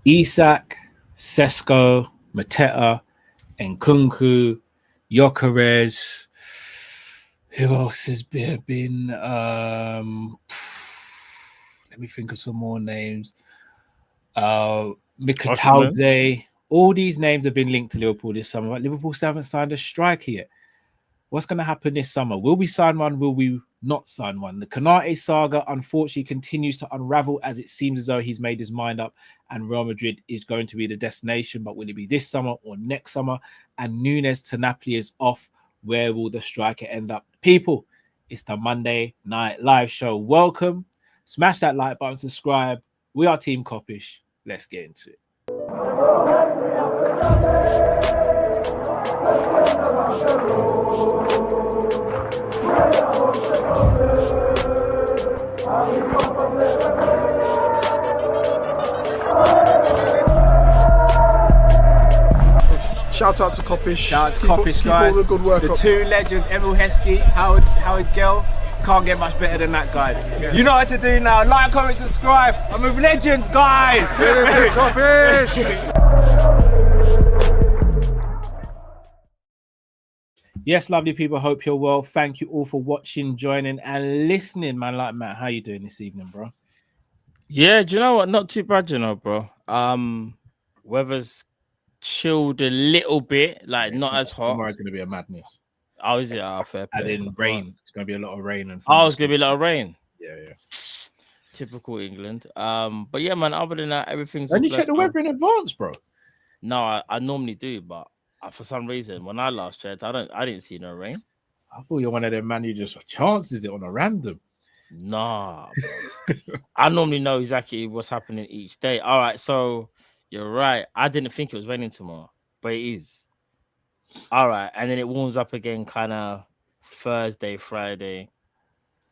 Isak, Sesko, Mateta, Nkunku, Jokeres. Who else has been? Let me think of some more names. Osimhen. Mikatauze. All these names have been linked to Liverpool this summer. But Liverpool still haven't signed a striker yet. What's going to happen this summer? Will we sign one? Will we not sign one? The Konate Saga, unfortunately, continues to unravel as it seems as though he's made his mind up and Real Madrid is going to be the destination. But will it be this summer or next summer? And Nunez to Napoli is off. Where will the striker end up? People, it's the Monday Night Live show. Welcome. Smash that like button, subscribe. We are Team Kopish. Let's get into it. Shout out to Kopish. Shout out to Kopish, guys. All the good work the up. two legends, Emil Heskey, Howard Gill. Can't get much better than that, guys. Yeah. You know what to do now. Like, comment, subscribe. I'm with legends, guys. Kopish. Yes, lovely people. Hope you're well. Thank you all for watching, joining, and listening, man. Like Matt, how you doing this evening, bro? Yeah, do you know what? Not too bad, you know, bro. Weather's chilled a little bit, like not as hot. Tomorrow's going to be a madness. Oh, is it? Oh, fair play. As in rain. It's going to be a lot of rain. And it's going to be a lot of rain. Yeah. Typical England. But yeah, man, other than that, everything's... Don't you check the weather in advance, bro? No, I normally do, but for some reason, when I last checked, I didn't see no rain. I thought you're one of them, man, you just chances it on a random. Nah, bro. I normally know exactly what's happening each day. All right, so you're right. I didn't think it was raining tomorrow, but it is. All right, and then it warms up again kind of Thursday, Friday.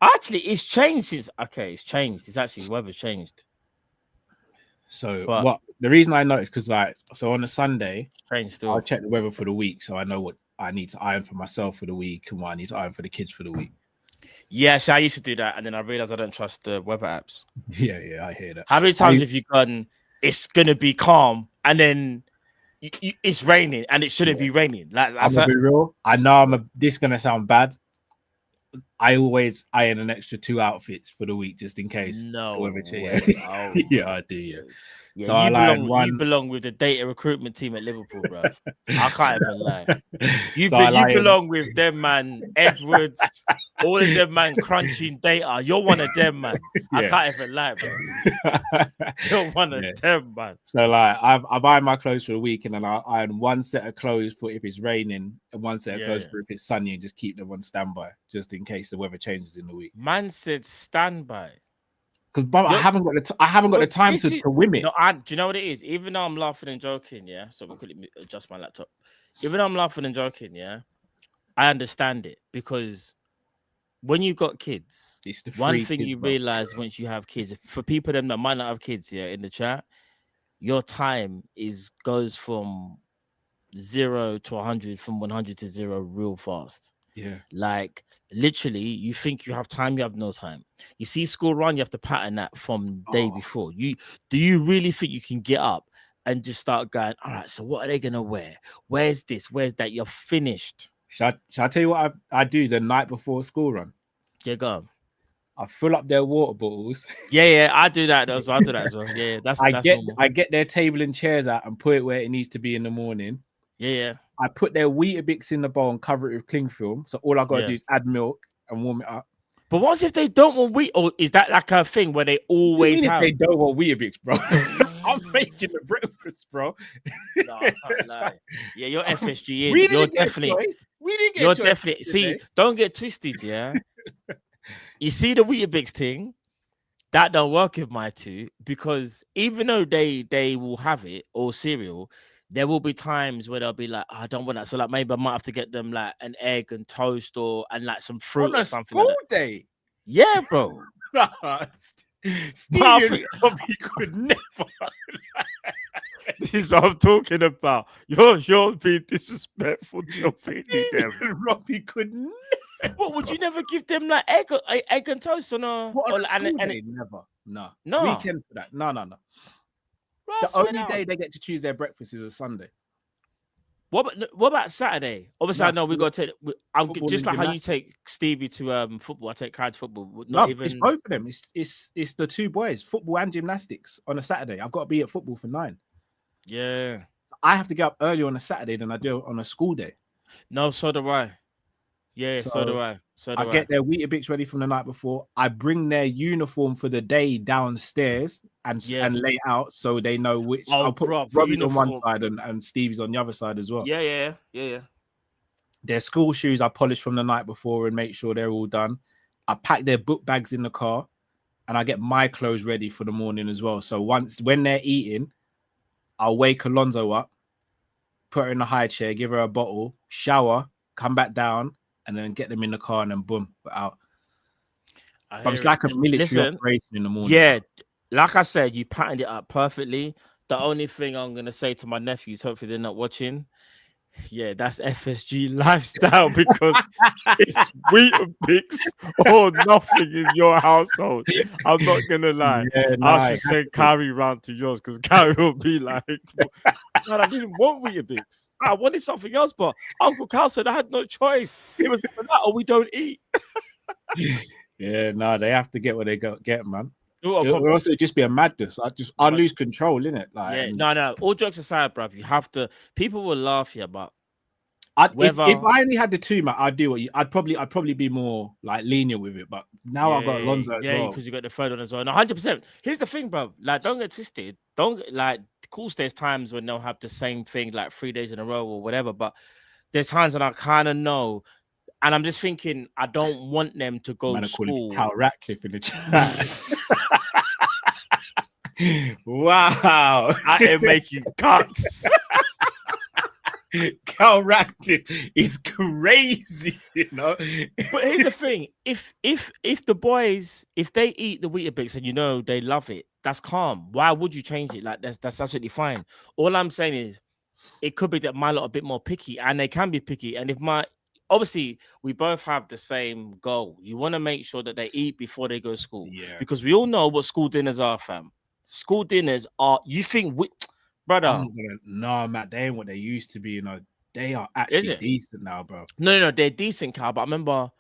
Actually, it's changed since... Okay, it's changed. It's actually, weather's changed. So what the reason I noticed, because so on a Sunday, I'll check the weather for the week, so I know what I need to iron for myself for the week and what I need to iron for the kids for the week. Yeah, so I used to do that, and then I realized I don't trust the weather apps. Yeah, I hear that. How many times have you gone, it's gonna be calm, and then it's raining, and it shouldn't be raining? Like, I'm gonna be real. I know this is gonna sound bad. I always iron an extra 2 outfits for the week just in case. No way. Oh, yeah, I do. Yeah. So you belong with the data recruitment team at Liverpool, bro. I can't even lie. You belong with them, man. Edwards, all of them, man, crunching data. You're one of them, man. Yeah. I can't even lie, bro. You're one of them, man. So I buy my clothes for the week, and then I iron one set of clothes for if it's raining, and one set of clothes for if it's sunny, and just keep them on standby just in case the weather changes in the week. Man said standby. Because I haven't got the time to win it. No, do you know what it is? Even though I'm laughing and joking, yeah. So we could adjust my laptop. Even though I'm laughing and joking, yeah, I understand it, because when you've got kids, one thing you realize once you have kids, for people that might not have kids, yeah, in the chat, your time goes from 0 to 100, from 100 to 0 real fast. Yeah, like literally, you think you have time, you have no time. You see school run, you have to pattern that from day before. Do you really think you can get up and just start going, all right, so what are they gonna wear? Where's this? Where's that? You're finished. Shall I tell you what I do the night before school run? Yeah, go on. I fill up their water bottles. Yeah, I do that as well. I do that as well. Yeah, that's normal. I get their table and chairs out and put it where it needs to be in the morning. Yeah. I put their Weetabix in the bowl and cover it with cling film. So all I got to do is add milk and warm it up. But what if they don't want wheat? Or is that like a thing where they always have? If they don't want Weetabix, bro. I'm making the breakfast, bro. No, I can't lie. Yeah, you're FSG in. You're definitely. See, don't get twisted, yeah. You see the Weetabix thing? That don't work with my two, because even though they will have it, or cereal, there will be times where they'll be like, I don't want that. So like maybe I might have to get them like an egg and toast and like some fruit or something. On a school day? Yeah, bro. Steve probably could never. This is what I'm talking about. You're being disrespectful to your city, them. Robbie could never. What, would you never give them like egg and toast on a? Never. No. Weekend for that. No. The only day they get to choose their breakfast is a Sunday. What about Saturday? Obviously, I know we got to take. I'm just like how you take Stevie to football. I take Kai to football. It's both of them. It's the two boys, football and gymnastics on a Saturday. I've got to be at football for 9. Yeah, I have to get up earlier on a Saturday than I do on a school day. No, so do I. Yeah, so do I. I get their Weetabix ready from the night before. I bring their uniform for the day downstairs and lay it out so they know which. I'll put Robbie on one side and Stevie's on the other side as well. Yeah. Their school shoes I polish from the night before and make sure they're all done. I pack their book bags in the car and I get my clothes ready for the morning as well. So when they're eating, I'll wake Alonso up, put her in the high chair, give her a bottle, shower, come back down, and then get them in the car and then boom, we're out. But it's like a military operation in the morning. Yeah, like I said, you patterned it up perfectly. The only thing I'm going to say to my nephews, hopefully they're not watching, that's FSG lifestyle because it's Weetabix or nothing in your household. I'm not going to lie. I should send Carrie round to yours because Carrie will be like, God, I didn't want Weetabix. I wanted something else, but Uncle Carl said I had no choice. It was either that or we don't eat. They have to get what they get, man. It'll also just be a madness. I lose control, innit? No. All jokes aside, bruv, you have to. People will laugh here, but if I only had the two, man, I'd do what you. I'd probably be more like lenient with it. But now I've got Alonso as well. Yeah, because you got the third one as well. No, 100%. Here's the thing, bruv. Like, don't get twisted. Cool. There's times when they'll have the same thing like 3 days in a row or whatever. But there's times when I kind of know. And I'm just thinking, I don't want them to go to school. Cal Ratcliffe in the chat. Wow. I am making cuts. Cal Ratcliffe is crazy, you know. But here's the thing: if the boys, if they eat the Weetabix and you know they love it, that's calm. Why would you change it? Like that's absolutely fine. All I'm saying is, it could be that my lot are a bit more picky, and they can be picky. And if obviously, we both have the same goal. You want to make sure that they eat before they go to school. Yeah. Because we all know what school dinners are, fam. School dinners are, brother. No, Matt, they ain't what they used to be, you know. They are actually decent now, bro. No, they're decent, Kyle. But I remember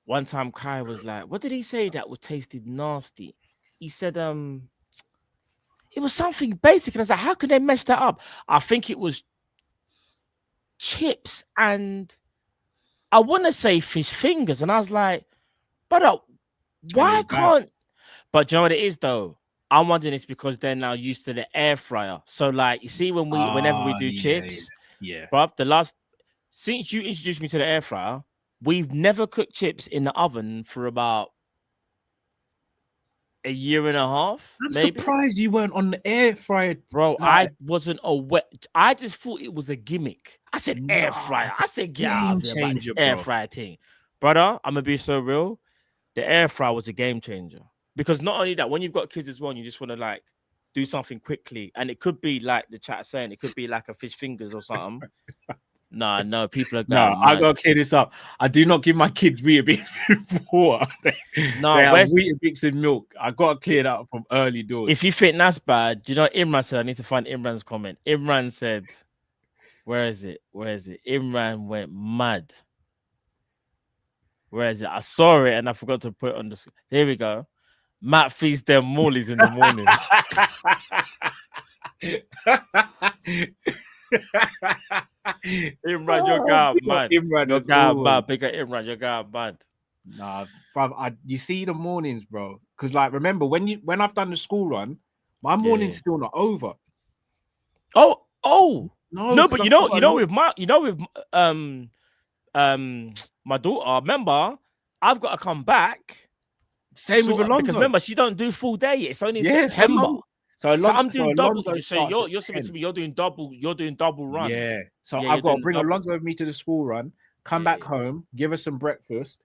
one time Kai was like, what did he say that was tasted nasty? He said, it was something basic. And I was like, how could they mess that up? I think it was chips and I want to say fish fingers, and I was like, but why can't? But do you know what it is though? I'm wondering it's because they're now used to the air fryer. So like, you see, whenever we do chips, but since you introduced me to the air fryer, we've never cooked chips in the oven for about a year and a half. I'm surprised you weren't on the air fryer, bro. I wasn't aware. I just thought it was a gimmick. I said air fryer. I said game changer, air fryer thing, brother. I'm gonna be so real. The air fryer was a game changer because not only that, when you've got kids as well, and you just want to like do something quickly, and it could be like the chat saying, it could be like a fish fingers or something. No, people are going. No, I gotta clear this up. I do not give my kids Weetabix with water. They have Weetabix and milk. I gotta clear that up from early doors. If you think that's bad, you know what Imran said? I need to find Imran's comment. Imran said, where is it? Imran went mad. Where is it? I saw it and I forgot to put it on the screen. Here we go. Matt feeds them mollies in the morning. Imran, your guy mad. Your guy bad. Bigger Imran, your guy bad. Nah, bro, you see the mornings, bro. Because like, remember when I've done the school run, my morning's still not over. Oh. No, but with my daughter, remember, I've got to come back. Same with Alonso. Because remember, she don't do full day. It's only September. So I'm doing double. You're saying to me, you're doing double run. Yeah. So I've got to bring Alonso with me to the school run, come back home, give her some breakfast,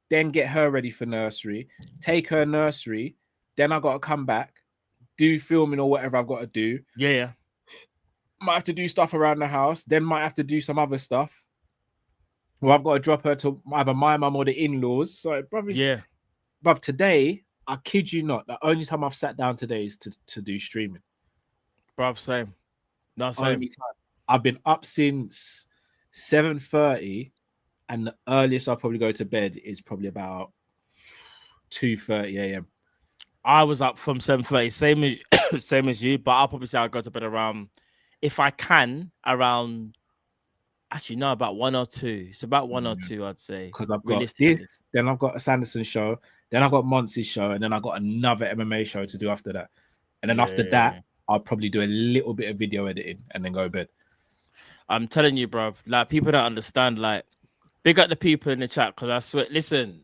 then get her ready for nursery, take her nursery. Then I got to come back, do filming or whatever I've got to do. Yeah. Might have to do stuff around the house, then might have to do some other stuff. Well, I've got to drop her to either my mum or the in-laws. So, brother, but today, I kid you not, the only time I've sat down today is to do streaming. Bruv, same. No, same. I've been up since 7:30, and the earliest I'll probably go to bed is probably about 2:30 a.m. I was up from 7:30, same as you, but I'll probably say I'll go to bed around, if I can, around. Actually, no, about 1 or 2. It's about 1 or 2, I'd say. Because I've got this, then I've got a Sanderson show, then I've got Monty's show, and then I've got another MMA show to do after that. And then after that, I'll probably do a little bit of video editing and then go to bed. I'm telling you, bro. Like, people don't understand. Like, big up the people in the chat, because I swear, listen,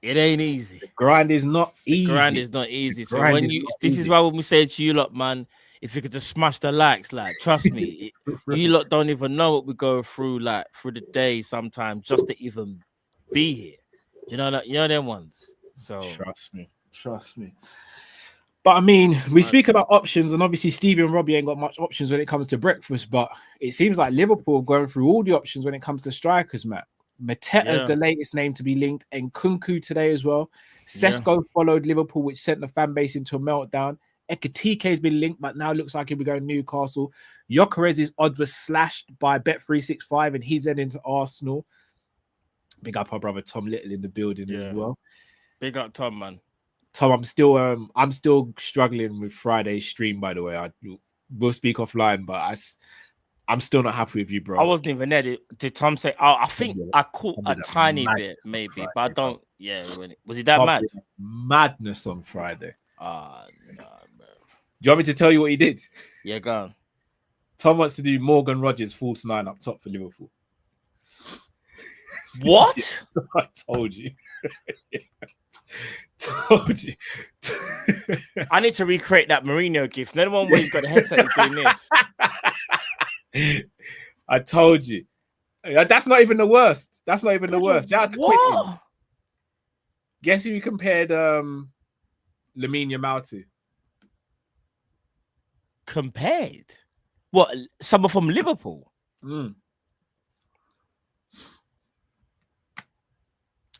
it ain't easy. The grind is not easy. Grind is not easy. So when this is why when we say to you lot, man, if you could just smash the likes, like, trust me, you lot don't even know what we go through, like, through the day sometimes just to even be here. You know them ones. So trust me. But I mean, we speak about options, and obviously Stevie and Robbie ain't got much options when it comes to breakfast. But it seems like Liverpool are going through all the options when it comes to strikers, Matt. Mateta's the latest name to be linked, and Kunku today as well. Sesko followed Liverpool, which sent the fan base into a meltdown. Ekatike has been linked, but now looks like he'll be going Newcastle. Gyökeres's odds were slashed by Bet365, and he's heading to Arsenal. Big up our brother Tom Little in the building as well. Big up Tom, man. Tom, I'm still struggling with Friday's stream, by the way. We'll speak offline, but I'm still not happy with you, bro. I wasn't even there. Did Tom say? Oh, I think I caught a tiny bit, maybe, Friday, but I don't. Bro. Yeah, was he that Tom mad? Madness on Friday. No, bro. Do you want me to tell you what he did? Yeah, go on. Tom wants to do Morgan Rogers false 9 up top for Liverpool. What? I told you. Told you. I need to recreate that Mourinho gift. No one where he's got a headset is doing this. I told you. That's not even the worst. That's not even the worst. You had to quit him. Guess who you compared Lamine Yamal to? Compared? What? Someone from Liverpool?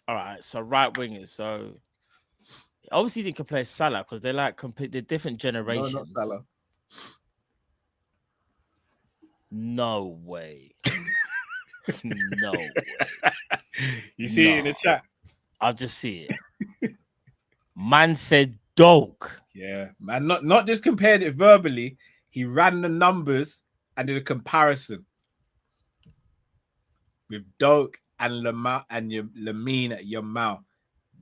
All right, so right wingers. So obviously they can play Salah because they're like they're different generations. No, not Salah. No way. No way. You see it in the chat? I'll just see it. Man said Doak. Yeah, man. Not just compared it verbally. He ran the numbers and did a comparison with Doak and Lamine Yamal.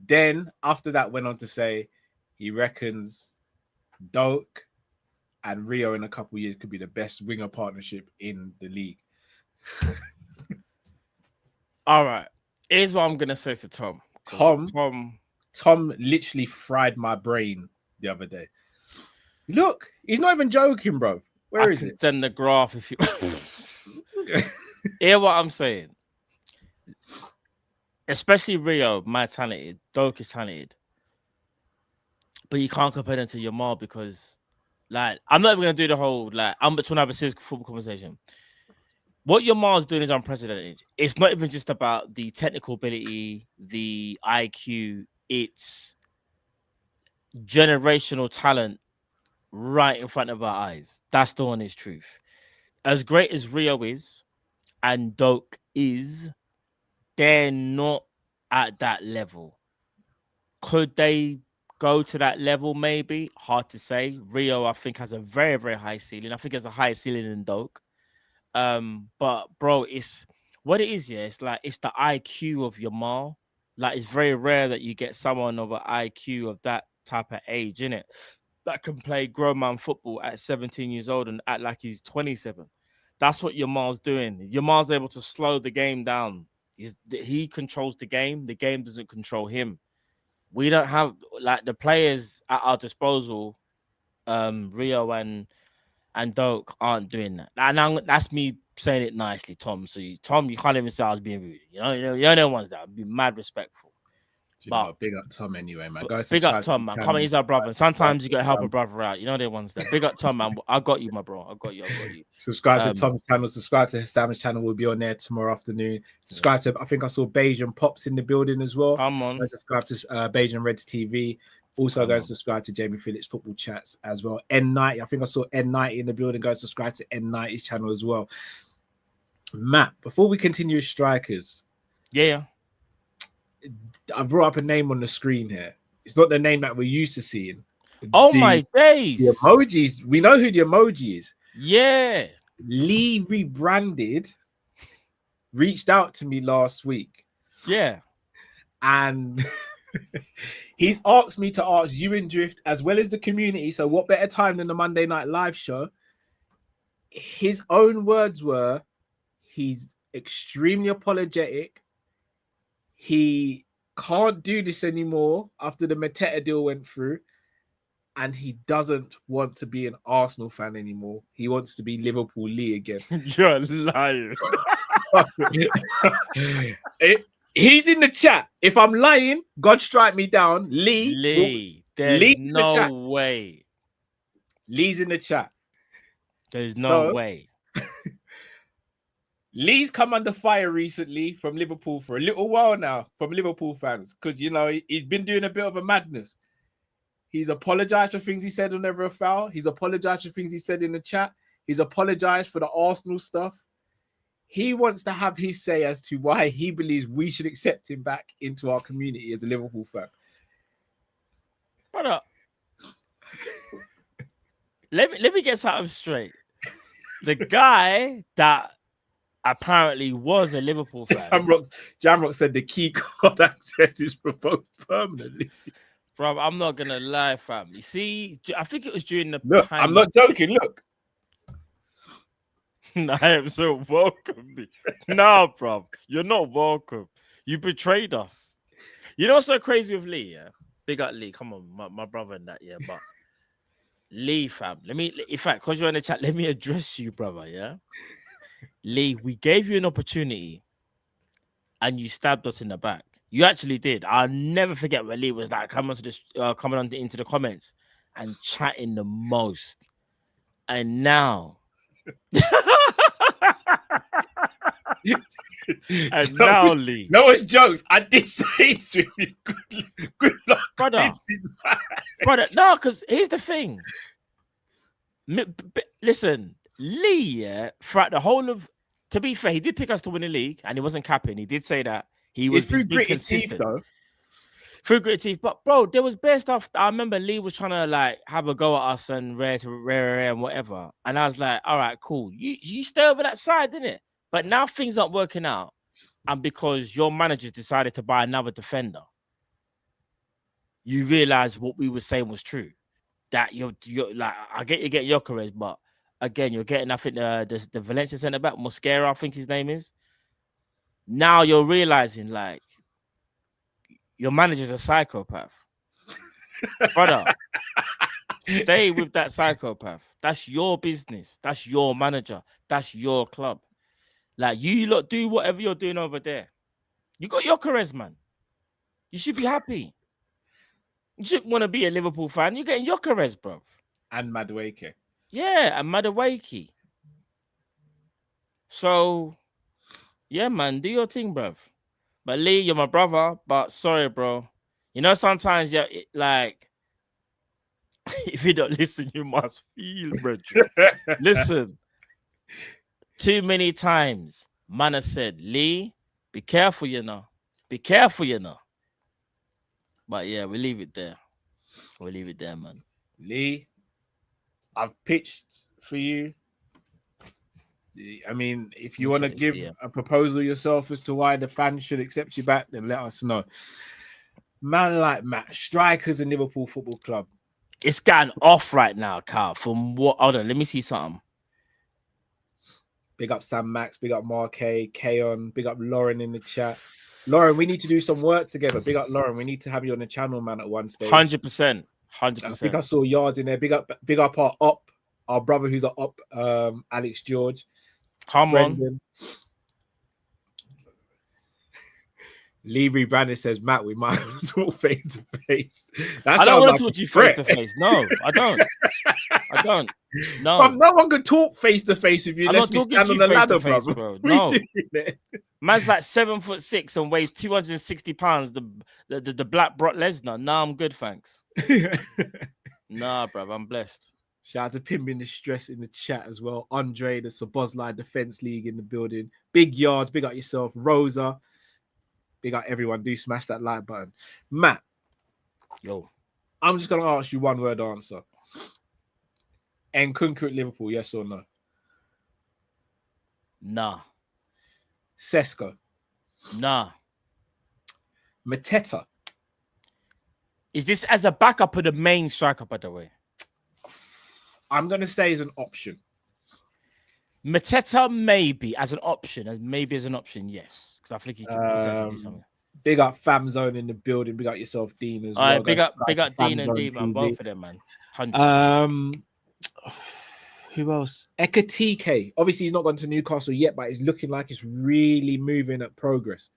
Then after that went on to say he reckons Doak and Rio in a couple of years could be the best winger partnership in the league. All right. Here's what I'm gonna say to Tom. Tom literally fried my brain the other day. Look, he's not even joking, bro. Where is it? Send the graph if you hear what I'm saying. Especially Rio, mad talented. Doak is talented. But you can't compare them to Yamal because, like, I'm not even going to do the whole, like, I'm just going to have a serious football conversation. What Yamal's doing is unprecedented. It's not even just about the technical ability, the IQ. It's generational talent right in front of our eyes. That's the honest truth. As great as Rio is and Doak is, they're not at that level. Could they go to that level? Maybe. Hard to say. Rio, I think, has a very, very high ceiling. I think it's a higher ceiling than Doak. But bro, it's what it is. Yeah, it's like it's the IQ of Yamal. Like, it's very rare that you get someone of an IQ of that type of age, innit? That can play grown man football at 17 years old and act like he's 27. That's what Yamal's doing. Yamal's able to slow the game down. He controls the game. The game doesn't control him. We don't have, like, the players at our disposal. Rio and Doak aren't doing that. And that's me saying it nicely, Tom. So Tom, you can't even say I was being rude. You're the ones that would be mad respectful. But big up Tom anyway, man. Guys, big up Tom, man. Come on, he's our brother. Sometimes you gotta help a brother out. You know the ones that. Big up Tom, man. I got you, my bro. I got you. Subscribe to Tom's channel. Subscribe to Sam's channel. We'll be on there tomorrow afternoon. Subscribe to. I think I saw Beige and Pops in the building as well. Come on. Subscribe to Beige and Reds TV. Also, go and subscribe to Jamie Phillips Football Chats as well. N90, I think I saw N90 in the building. Go and subscribe to N90's channel as well. Matt, before we continue with strikers, yeah, I brought up a name on the screen here. It's not the name that we're used to seeing. My days. The emojis. We know who the emoji is. Yeah. Lee rebranded, reached out to me last week. Yeah. And he's asked me to ask you in Drift as well as the community. So what better time than the Monday Night Live show? His own words were, he's extremely apologetic. He can't do this anymore after the Mateta deal went through. And he doesn't want to be an Arsenal fan anymore. He wants to be Liverpool Lee again. You're lying. He's in the chat. If I'm lying, God strike me down. Lee, there's no way. Lee's in the chat. There's no way. Lee's come under fire recently from Liverpool for a little while now, from Liverpool fans, because, you know, he's been doing a bit of a madness. He's apologized for things he said on Never a Foul. He's apologized for things he said in the chat. He's apologized for the Arsenal stuff. He wants to have his say as to why he believes we should accept him back into our community as a Liverpool fan. Brother, let me get something straight. The guy that apparently was a Liverpool fan. Jamrock said the key card access is revoked permanently. Bro, I'm not gonna lie, fam. You see, I think it was during the. Look, I'm not joking. Look, I am so welcome. No, bro, you're not welcome. You betrayed us. You know what's so crazy with Lee? Yeah, big up Lee. Come on, my brother and that. Yeah, but Lee, fam. In fact, because you're in the chat, let me address you, brother. Yeah, Lee, we gave you an opportunity, and you stabbed us in the back. You actually did. I'll never forget when Lee was like coming into the comments and chatting the most. And now, Lee. No, it's jokes. I did say to you, good luck, brother. No, because here's the thing. Listen, Lee, yeah, throughout the whole of, to be fair, he did pick us to win the league, and he wasn't capping. He did say that. He was being consistent. Though. Through gritted teeth. But, bro, there was bare stuff. I remember Lee was trying to, like, have a go at us and rare and whatever. And I was like, all right, cool. You stay over that side, didn't it? But now things aren't working out. And because your managers decided to buy another defender, you realize what we were saying was true. That you're like, I get you getting Gyökeres, but again, you're getting, I think, the Valencia centre-back, Mosquera, I think his name is. Now you're realizing, like, your manager's a psychopath. Brother, stay with that psychopath. That's your business. That's your manager. That's your club. Like, you lot do whatever you're doing over there. You got Gyökeres, man. You should be happy. You shouldn't want to be a Liverpool fan. You're getting Gyökeres, bro. And Madueke. Yeah, and Madueke. So... yeah, man, do your thing, bro. But Lee, you're my brother, but sorry, bro. You know, sometimes, yeah, like, if you don't listen, you must feel, bro. Listen, too many times, man has said, Lee, be careful, you know. Be careful, you know. But yeah, we leave it there. We'll leave it there, man. Lee, I've pitched for you. I mean, if you want to give a proposal yourself as to why the fans should accept you back, then let us know. Man like Matt, strikers in Liverpool Football Club. It's gotten off right now, Carl. From what? Hold on, let me see something. Big up Sam Max, big up Marque, Kaon, big up Lauren in the chat. Lauren, we need to do some work together. Big up Lauren. We need to have you on the channel, man, at one stage. 100%. I think I saw Yards in there. Big up our brother who's an op, Alex George. Come on. Lee Brandon says, Matt, we might talk face to face. I don't want to talk to you face to face. No, I don't. No. But no one can talk face to face with you I'm unless not we talking stand to on you the ladder, face, bro. No. Man's like 7'6" and weighs 260 pounds. The black Brock Lesnar. Nah, I'm good, thanks. Nah, bro, I'm blessed. Shout out to Pim in the stress in the chat as well. Andre, the Sabozline Defense League in the building. Big yards, big up yourself. Rosa, big up everyone. Do smash that like button. Matt, yo, I'm just gonna ask you one word answer. Nkunku at Liverpool, yes or no? Nah. Sesko? Nah. Mateta? Is this as a backup or the main striker, by the way? I'm gonna say is an option. Mateta maybe as an option, yes. Because I think he can potentially do something. Big up Fam Zone in the building. Big up yourself, Dean as All well. right, big up Dean and D, man. Both of them, man. 100%. Who else? Ekatike. Obviously, he's not gone to Newcastle yet, but it's looking like it's really moving at progress.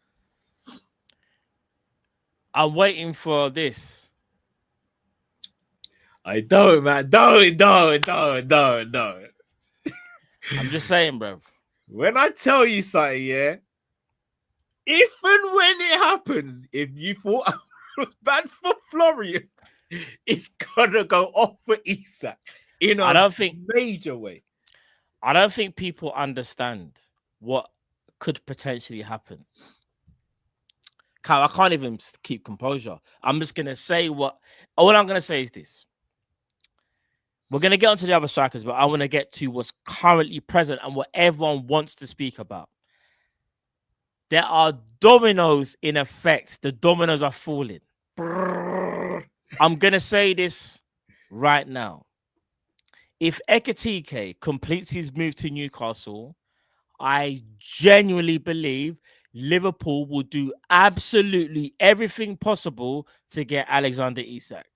I'm waiting for this. I don't, man. Don't. I'm just saying, bro. When I tell you something, yeah, if and when it happens, if you thought I was bad for Florian, it's gonna go off for Isak in a major way. I don't think people understand what could potentially happen. I can't even keep composure. I'm just gonna say all I'm gonna say is this. We're going to get onto the other strikers, but I want to get to what's currently present and what everyone wants to speak about. There are dominoes in effect. The dominoes are falling. I'm going to say this right now. If Ekatike completes his move to Newcastle, I genuinely believe Liverpool will do absolutely everything possible to get Alexander Isak.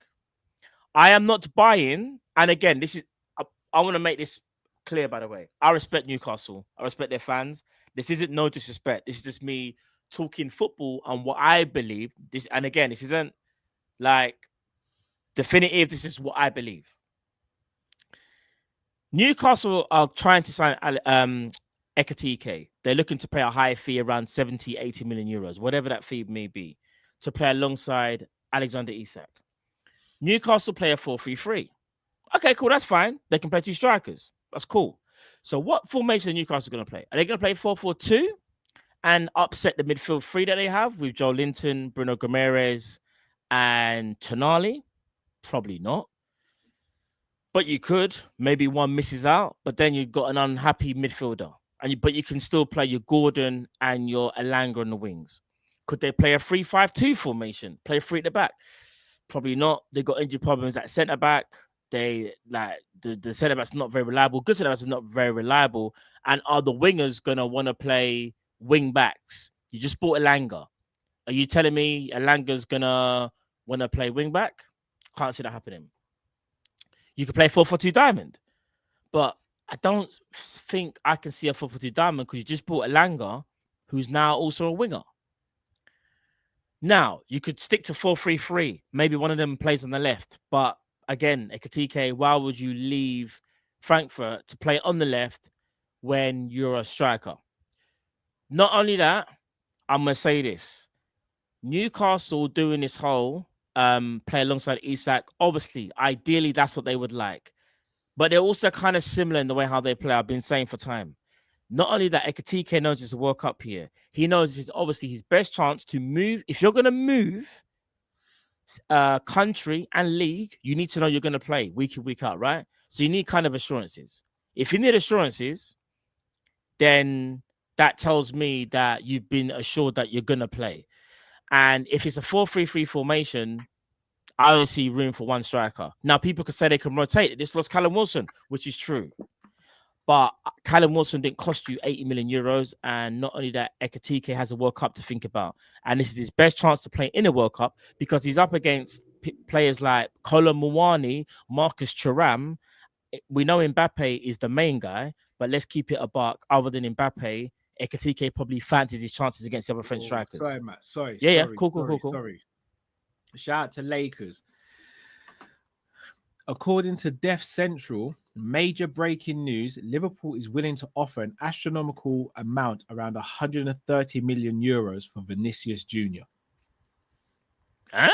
I am not buying, and again, I want to make this clear, by the way. I respect Newcastle. I respect their fans. This isn't no disrespect. This is just me talking football and what I believe. And again, this isn't like definitive. This is what I believe. Newcastle are trying to sign Ekatike. They're looking to pay a high fee around 70, 80 million euros, whatever that fee may be, to play alongside Alexander Isak. Newcastle play a 4-3-3. Okay, cool. That's fine. They can play two strikers. That's cool. So what formation are Newcastle going to play? Are they going to play 4-4-2 and upset the midfield three that they have with Joe Linton, Bruno Gomes, and Tonali? Probably not. But you could. Maybe one misses out, but then you've got an unhappy midfielder. But you can still play your Gordon and your Elanga on the wings. Could they play a 3-5-2 formation? Play three at the back? Probably not. They've got injury problems at centre back. They like the centre back's not very reliable. Good centre backs are not very reliable. And are the wingers gonna want to play wing backs? You just bought Elanga. Are you telling me Elanga's gonna want to play wing back? Can't see that happening. You could play 4-4-2 diamond, but I don't think I can see a 4-4-2 diamond because you just bought Elanga, who's now also a winger. Now, you could stick to 4-3-3. Maybe one of them plays on the left. But again, Ekatike, why would you leave Frankfurt to play on the left when you're a striker? Not only that, I'm going to say this. Newcastle doing this whole play alongside Isak, obviously, ideally, that's what they would like. But they're also kind of similar in the way how they play. I've been saying for time. Not only that, Ekatike knows it's a World Cup here. He knows this is obviously his best chance to move. If you're going to move country and league, you need to know you're going to play week in, week out, right? So you need kind of assurances. If you need assurances, then that tells me that you've been assured that you're going to play. And if it's a 4-3-3 formation, I only see room for one striker. Now, people could say they can rotate it. This was Callum Wilson, which is true. But Callum Wilson didn't cost you 80 million euros. And not only that, Ekatike has a World Cup to think about. And this is his best chance to play in a World Cup because he's up against players like Kolo Muani, Marcus Thuram. We know Mbappe is the main guy, but let's keep it a buck. Other than Mbappe, Ekatike probably fancies his chances against the other French strikers. Sorry, Matt. Sorry. Cool. Sorry. Shout out to Lakers. According to Def Central, major breaking news: Liverpool is willing to offer an astronomical amount, around 130 million euros, for Vinicius Jr. Huh?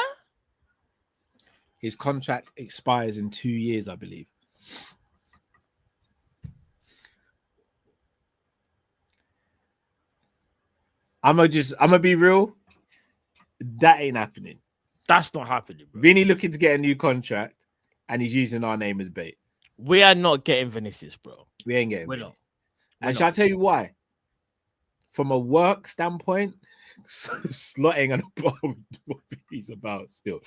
His contract expires in 2 years, I believe. I'm gonna be real. That ain't happening. That's not happening, bro. Vinny looking to get a new contract, and he's using our name as bait. We are not getting Vinicius, bro. We ain't getting. We're not. And shall I tell you why? From a work standpoint, Slot ain't gonna bother what Vinny's about still.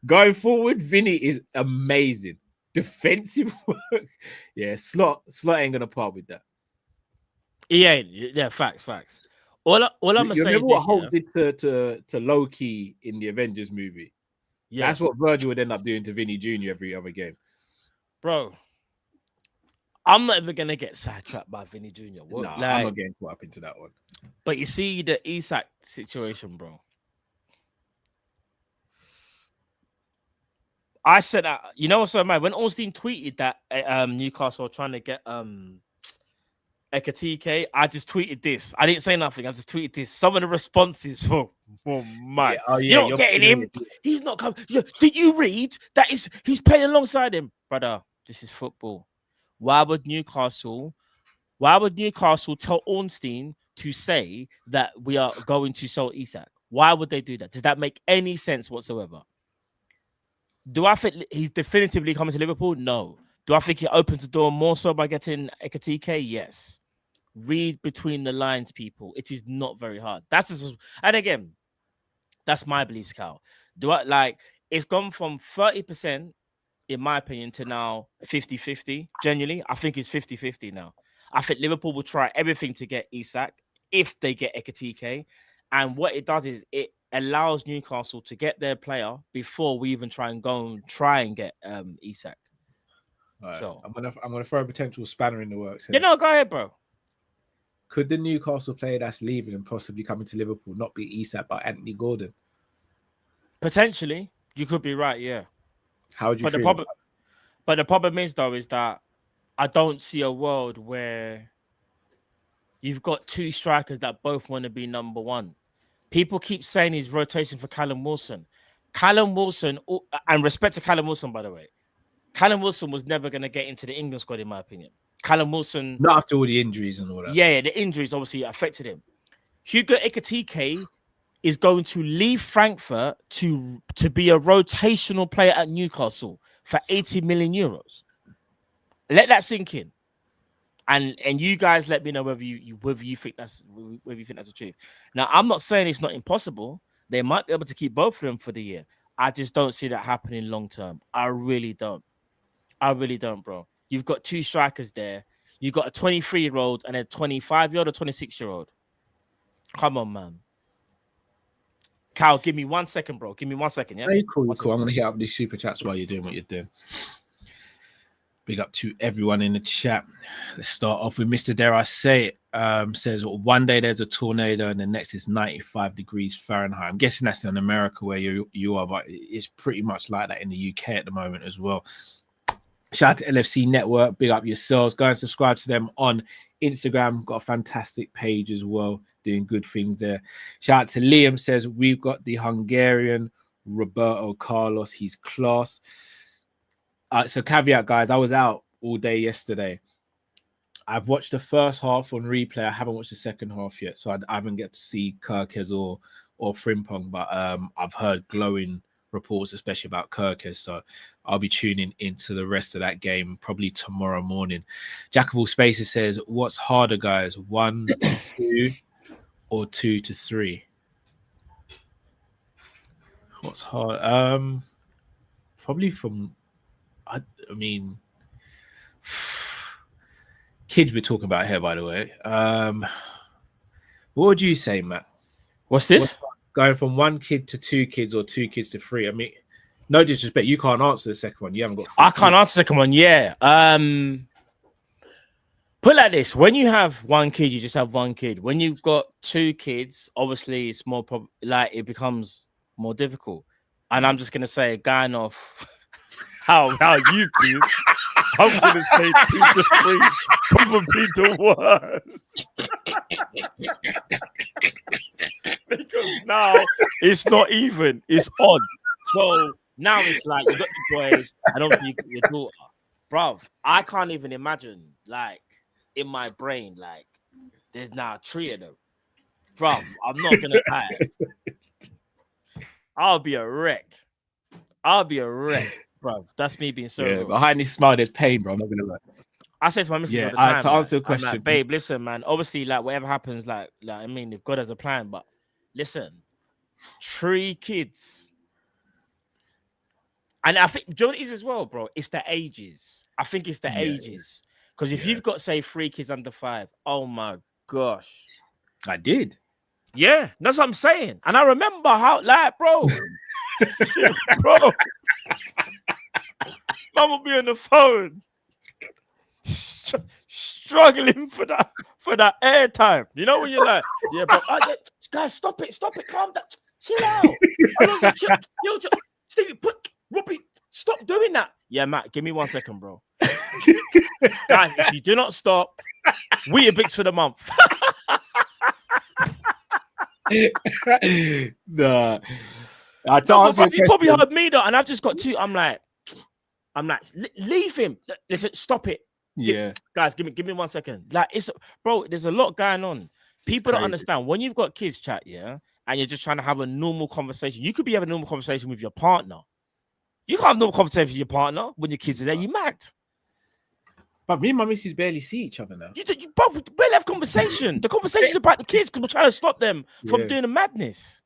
Going forward, Vinny is amazing. Defensive work. Yeah, Slot ain't gonna part with that. He ain't. Yeah, facts. All I'm gonna say is what this, Hulk did to Loki in the Avengers movie. Yeah, that's what Virgil would end up doing to Vinny Jr. every other game. Bro, I'm not even gonna get sidetracked by Vinny Jr. No, I'm not getting caught up into that one. But you see the Isak situation, bro. I said that, you know what's so mad? When Ornstein tweeted that Newcastle are trying to get Ekatike, I just tweeted this. I didn't say nothing. I just tweeted this. Some of the responses were mad. You're not getting him. He's not coming. Did you read that? He's playing alongside him, brother? This is football. Why would Newcastle tell Ornstein to say that we are going to sell Isak? Why would they do that? Does that make any sense whatsoever? Do I think he's definitively coming to Liverpool? No. Do I think he opens the door more so by getting Ekatike? Yes. Read between the lines, people. It is not very hard. And again, that's my beliefs, Cal. It's gone from 30%, in my opinion, to now 50-50. Genuinely, I think it's 50-50 now. I think Liverpool will try everything to get Isak if they get Ekatike. And what it does is it allows Newcastle to get their player before we even try and get Isak. Right. So I'm gonna throw a potential spanner in the works here. Go ahead, bro. Could the Newcastle player that's leaving and possibly coming to Liverpool not be Isak but Anthony Gordon? Potentially, you could be right. Yeah. How would you feel? But the problem is that I don't see a world where you've got two strikers that both want to be number one. People keep saying he's rotation for Callum Wilson. Callum Wilson, and respect to Callum Wilson, by the way, Callum Wilson was never going to get into the England squad, in my opinion. Callum Wilson... Not after all the injuries and all that. Yeah, the injuries obviously affected him. Hugo Ekatike is going to leave Frankfurt to be a rotational player at Newcastle for 80 million euros. Let that sink in. And you guys let me know whether you think that's the truth. Now, I'm not saying it's not impossible. They might be able to keep both of them for the year. I just don't see that happening long term. I really don't, bro. You've got two strikers there. You've got a 23-year-old and a 25-year-old or 26-year-old. Come on, man. Cal, give me 1 second, bro. Give me 1 second, yeah? Very cool. I'm going to hit up these super chats while you're doing what you're doing. Big up to everyone in the chat. Let's start off with Mr. Dare I Say It. Says, one day there's a tornado and the next is 95 degrees Fahrenheit. I'm guessing that's in America where you are, but it's pretty much like that in the UK at the moment as well. Shout out to LFC Network. Big up yourselves. Go and subscribe to them on Instagram. Got a fantastic page as well, doing good things there. Shout out to Liam. Says, we've got the Hungarian Roberto Carlos. He's class. So caveat, guys, I was out all day yesterday. I've watched the first half on replay. I haven't watched the second half yet, so I haven't get to see Kirkes or Frimpong, but I've heard glowing reports, especially about Kirkes, so I'll be tuning into the rest of that game probably tomorrow morning. Jack of all spaces says, what's harder, guys? 1 to 2 or 2 to 3? What's hard? Probably from... I mean, kids we're talking about here, by the way. What would you say, Matt? What's this? Going from 1 kid to 2 kids or 2 kids to 3? I mean, no disrespect, you can't answer the second one. You haven't got. I can't answer the second one. Yeah. Put like this: when you have one kid, you just have one kid. When you've got two kids, obviously it's more like it becomes more difficult. And I'm just gonna say, going off how you feel, I'm gonna say 2 to 3 probably the worst. Because now it's not even, it's odd. So now it's like you got your boys and obviously you got your daughter. Bruv, I can't even imagine, like, in my brain, like, there's now 3 of them. Bruv, I'm not gonna lie. I'll be a wreck, bruv. That's me being so real. Behind this smile, there's pain, bro. I'm not gonna lie. I say to my missus all the time, to answer your question, like, babe, listen, man. Obviously, like, whatever happens, like, I mean, if God has a plan, but listen, 3 kids. And I think, John is as well, bro. It's the ages. I think it's the ages. Because if you've got, say, 3 kids under 5, oh my gosh. I did. Yeah, that's what I'm saying. And I remember how, like, bro. Bro. Mum will be on the phone. Struggling for that airtime. You know when you're like, yeah, but guys, stop it, calm down, chill out. Chill. Stevie, Robbie, stop doing that. Yeah, Matt, give me 1 second, bro. Guys, if you do not stop, we are big for the month. Nah. You probably heard me though, and I've just got 2. I'm like, leave him. Listen, stop it. Yeah, guys, give me 1 second. Like, it's, bro, there's a lot going on. People don't understand when you've got kids, chat, yeah, and you're just trying to have a normal conversation. You could be having a normal conversation with your partner. You can't have a normal conversation with your partner when your kids are there. You mad? But me and my missus barely see each other now. You both barely have conversation. The conversation's about the kids because we're trying to stop them from doing the madness.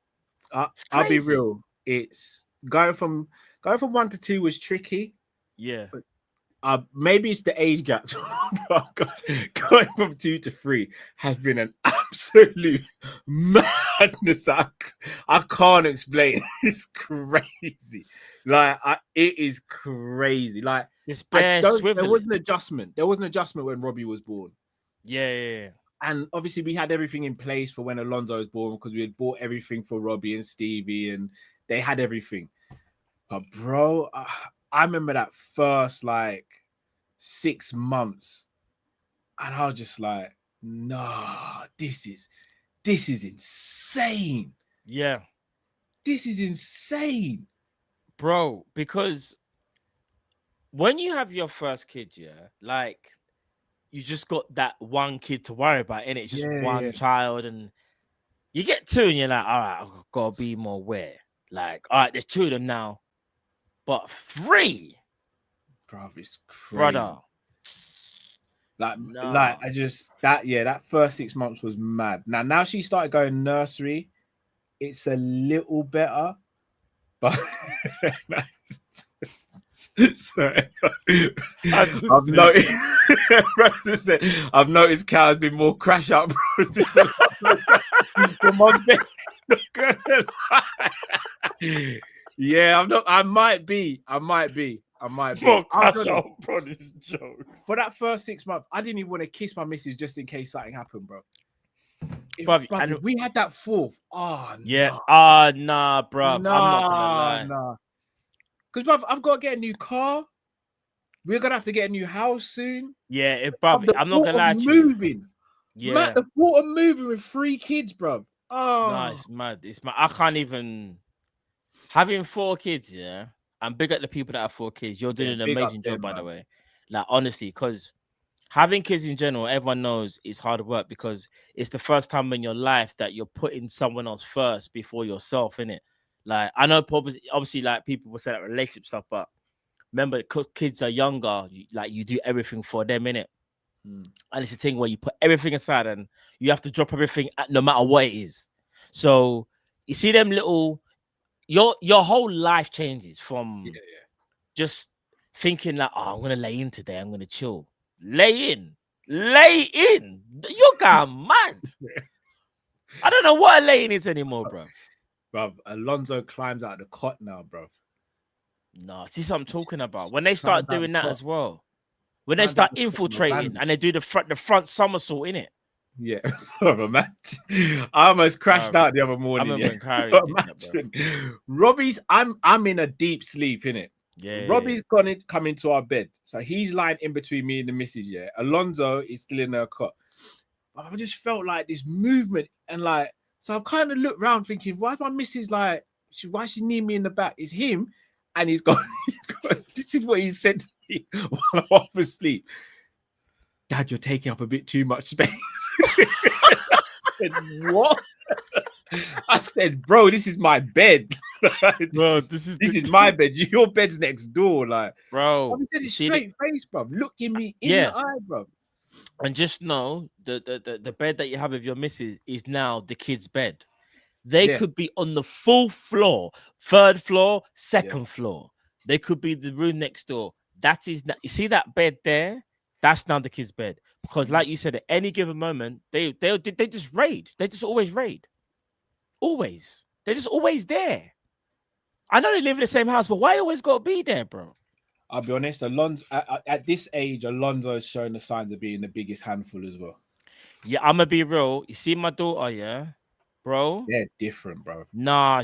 I'll be real. It's going from 1 to 2 was tricky. Yeah. But maybe it's the age gap. Going from 2 to 3 has been an absolute madness. I can't explain. It's crazy. Like, it is crazy. Like, there was an adjustment. There was an adjustment when Robbie was born. Yeah. And obviously we had everything in place for when Alonso was born because we had bought everything for Robbie and Stevie and they had everything. But bro, I remember that first like 6 months and I was just like, nah, this is insane. Yeah. This is insane. Bro, because when you have your first kid, yeah, like you just got that one kid to worry about, and it's just one child, and you get 2 and you're like, all right, I've got to be more aware. Like, all right, there's 2 of them now, but 3, bro, it's crazy. Brother. Like I just that first 6 months was mad. Now she started going nursery. It's a little better, but so, I've noticed Cal has been more crash out from my bed. Yeah, I might be. More crash out, bro. This joke. For that first 6 months, I didn't even want to kiss my missus just in case something happened, bro. And we had that 4th. Oh, yeah. Nah, bro. I'm not gonna lie. Nah. Because, bruv, I've got to get a new car. We're going to have to get a new house soon. Yeah, bruv, I'm not going to lie to you. Moving. Yeah. Matt, the thought of moving with 3 kids, bruv. Oh. No, it's mad. I can't even... Having 4 kids, yeah, and big at the people that have 4 kids. You're doing an amazing job, by the way. Like, honestly, because having kids in general, everyone knows it's hard work because it's the first time in your life that you're putting someone else first before yourself, innit? Like, I know obviously like people will say that relationship stuff, but remember, kids are younger, you do everything for them, innit? And it's a thing where you put everything aside and you have to drop everything no matter what it is. So you see them little, your whole life changes from just thinking like, oh, I'm gonna lay in today, I'm gonna chill. Lay in. You're going mad. I don't know what a laying is anymore, bro. Bro, Alonso climbs out of the cot now, bro. No, see what I'm talking about. When they start doing that as well. when they start infiltrating and they do the front somersault in it. Yeah, imagine. I almost crashed out the other morning. Robbie's. I'm in a deep sleep in it. Yeah, Robbie's gone come into our bed, so he's lying in between me and the missus. Yeah, Alonso is still in her cot. I just felt like this movement, and like, so I've kind of looked around thinking, why my missus like, why she need me in the back? It's him, and he's got. This is what he said to me while I'm off asleep. Dad, you're taking up a bit too much space. I said, what? I said, bro, this is my bed. Bro, this is my bed. Your bed's next door. Like, bro. I said it straight face, bro. Looking me in the eye, bro. And just know the bed that you have with your missus is now the kid's bed. They could be on the full floor, third floor, second floor. They could be the room next door. That is, you see that bed there? That's now the kid's bed. Because like you said, at any given moment, they just raid. They just always raid. Always. They're just always there. I know they live in the same house, but why always got to be there, bro? I'll be honest, Alonso, at this age, Alonso is showing the signs of being the biggest handful as well. Yeah, I'm going to be real. You see my daughter, yeah? Bro? They're different, bro. Nah,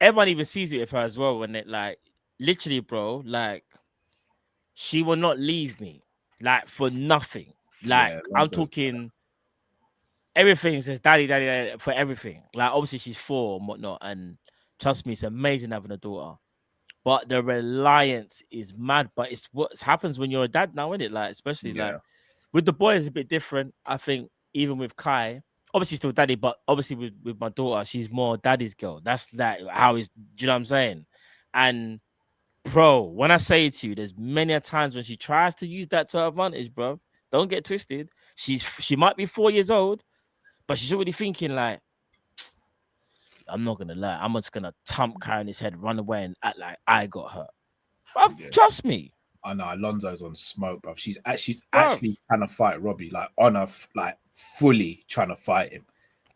everyone even sees it with her as well when it, like, literally, bro, like, she will not leave me, like, for nothing. Like, I'm talking everything says daddy, daddy, daddy for everything. Like, obviously, she's 4 and whatnot, and trust me, it's amazing having a daughter. But the reliance is mad. But it's what happens when you're a dad now, isn't it? Like, especially like with the boy, it's a bit different. I think even with Kai, obviously still daddy, but obviously with my daughter, she's more daddy's girl. That's how is. Do you know what I'm saying? And bro, when I say to you, there's many a times when she tries to use that to her advantage, bro. Don't get twisted. She might be 4 years old, but she's already thinking like, I'm not gonna lie. I'm just gonna thump Kai in his head, run away, and act like I got hurt. Bruv, trust me. I know Alonso's on smoke, bro. She's actually trying to fight Robbie, like like fully trying to fight him.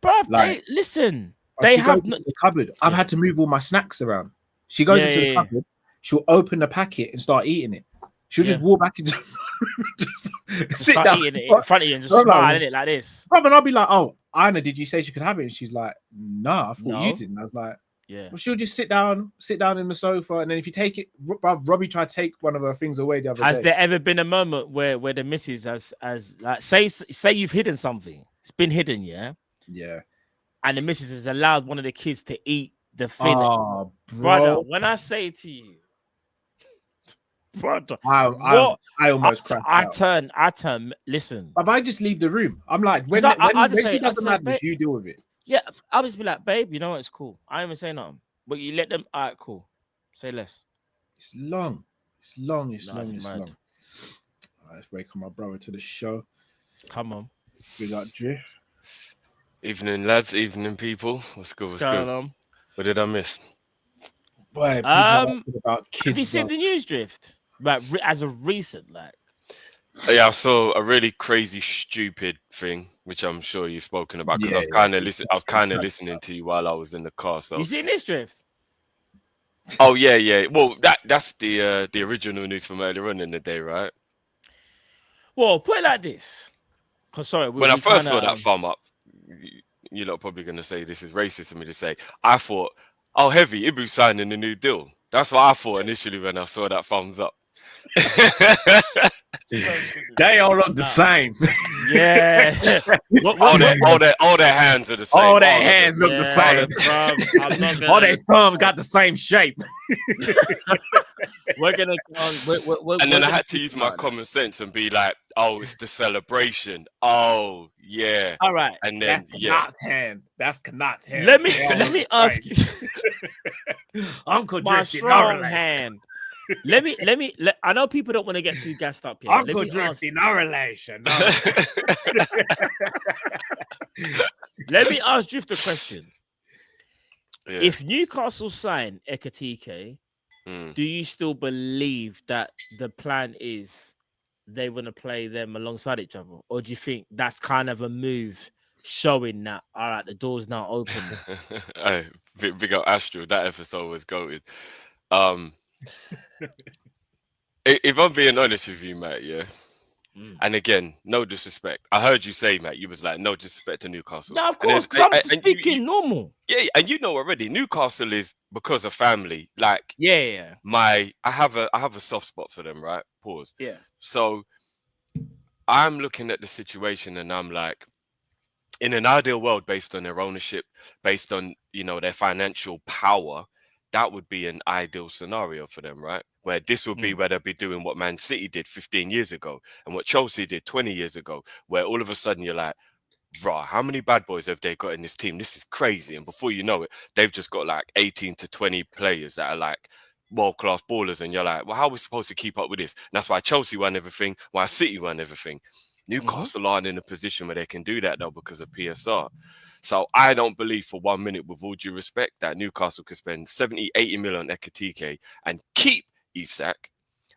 Bruv, like, listen. They have the cupboard. I've had to move all my snacks around. She goes into the cupboard. She'll open the packet and start eating it. She'll just walk back into just sit down eating it in front of you and just smile at it like this. Bro, and I'll be like, "Oh, Anna, did you say she could have it?" And she's like, "Nah, I thought you didn't." I was like, "Yeah." Well, she'll just sit down in the sofa, and then if you take it, Robbie tried to take one of her things away the other day. Has there ever been a moment where the missus has like say you've hidden something? It's been hidden, yeah. And the missus has allowed one of the kids to eat the thing. Oh, brother, when I say to you, brother, I almost cracked out. I turn. Listen, but I just leave the room. I'm like, when she doesn't have you deal with it. Yeah, I'll just be like, babe, you know what? It's cool. I ain't even say nothing. But you let them. All right, cool. Say less. It's long. It's long. All right, let's welcome my brother to the show. Come on. We got Drift. Evening, lads. Evening, people. What's good? What's going good? On? What did I miss? Boy, about kids, have you seen the news, Drift? Like, as of recent, like. Yeah, I saw a really crazy, stupid thing, which I'm sure you've spoken about because I was kind of listening to you while I was in the car. So you seen this, Drift? Oh yeah. Well, that's the original news from earlier on in the day, right? Well, put it like this. When I first saw that thumb up, you're not probably gonna say this is racist of me to say. I thought, oh, heavy, Ibu signing a new deal. That's what I thought initially when I saw that thumbs up. They all look the same. Yeah. all their hands are the same. All their hands look the same. All their thumbs got the same shape. We're gonna and then I had to use my common sense and be like, oh, it's the celebration. Oh, yeah. All right. And then that's hand. That's Konate's hand. Let me ask you. Uncle my Drift strong hand. I know people don't want to get too gassed up here. Uncle Drift in our relation. No. Let me ask Drift a question. Yeah. If Newcastle sign Ekatike, do you still believe that the plan is they want to play them alongside each other? Or do you think that's kind of a move showing that, all right, the door's now open? Hey, big up Astro. That episode was goated. If I'm being honest with you, Matt, yeah. And again, no disrespect. I heard you say, Matt, you was like, no disrespect to Newcastle. No, of course, because I'm speaking normal. Yeah, and you know already, Newcastle is because of family. Like, yeah. I have a soft spot for them, right? Pause. Yeah. So I'm looking at the situation and I'm like, in an ideal world, based on their ownership, based on, their financial power, that would be an ideal scenario for them, right? Where this would be where they'll be doing what Man City did 15 years ago and what Chelsea did 20 years ago, where all of a sudden you're like, bruh, how many bad boys have they got in this team? This is crazy. And before you know it, they've just got like 18 to 20 players that are like world-class ballers. And you're like, well, how are we supposed to keep up with this? And that's why Chelsea won everything, why City won everything. Newcastle aren't in a position where they can do that, though, because of PSR. So I don't believe for 1 minute, with all due respect, that Newcastle could spend 70, 80 million on Ekitike and keep Isak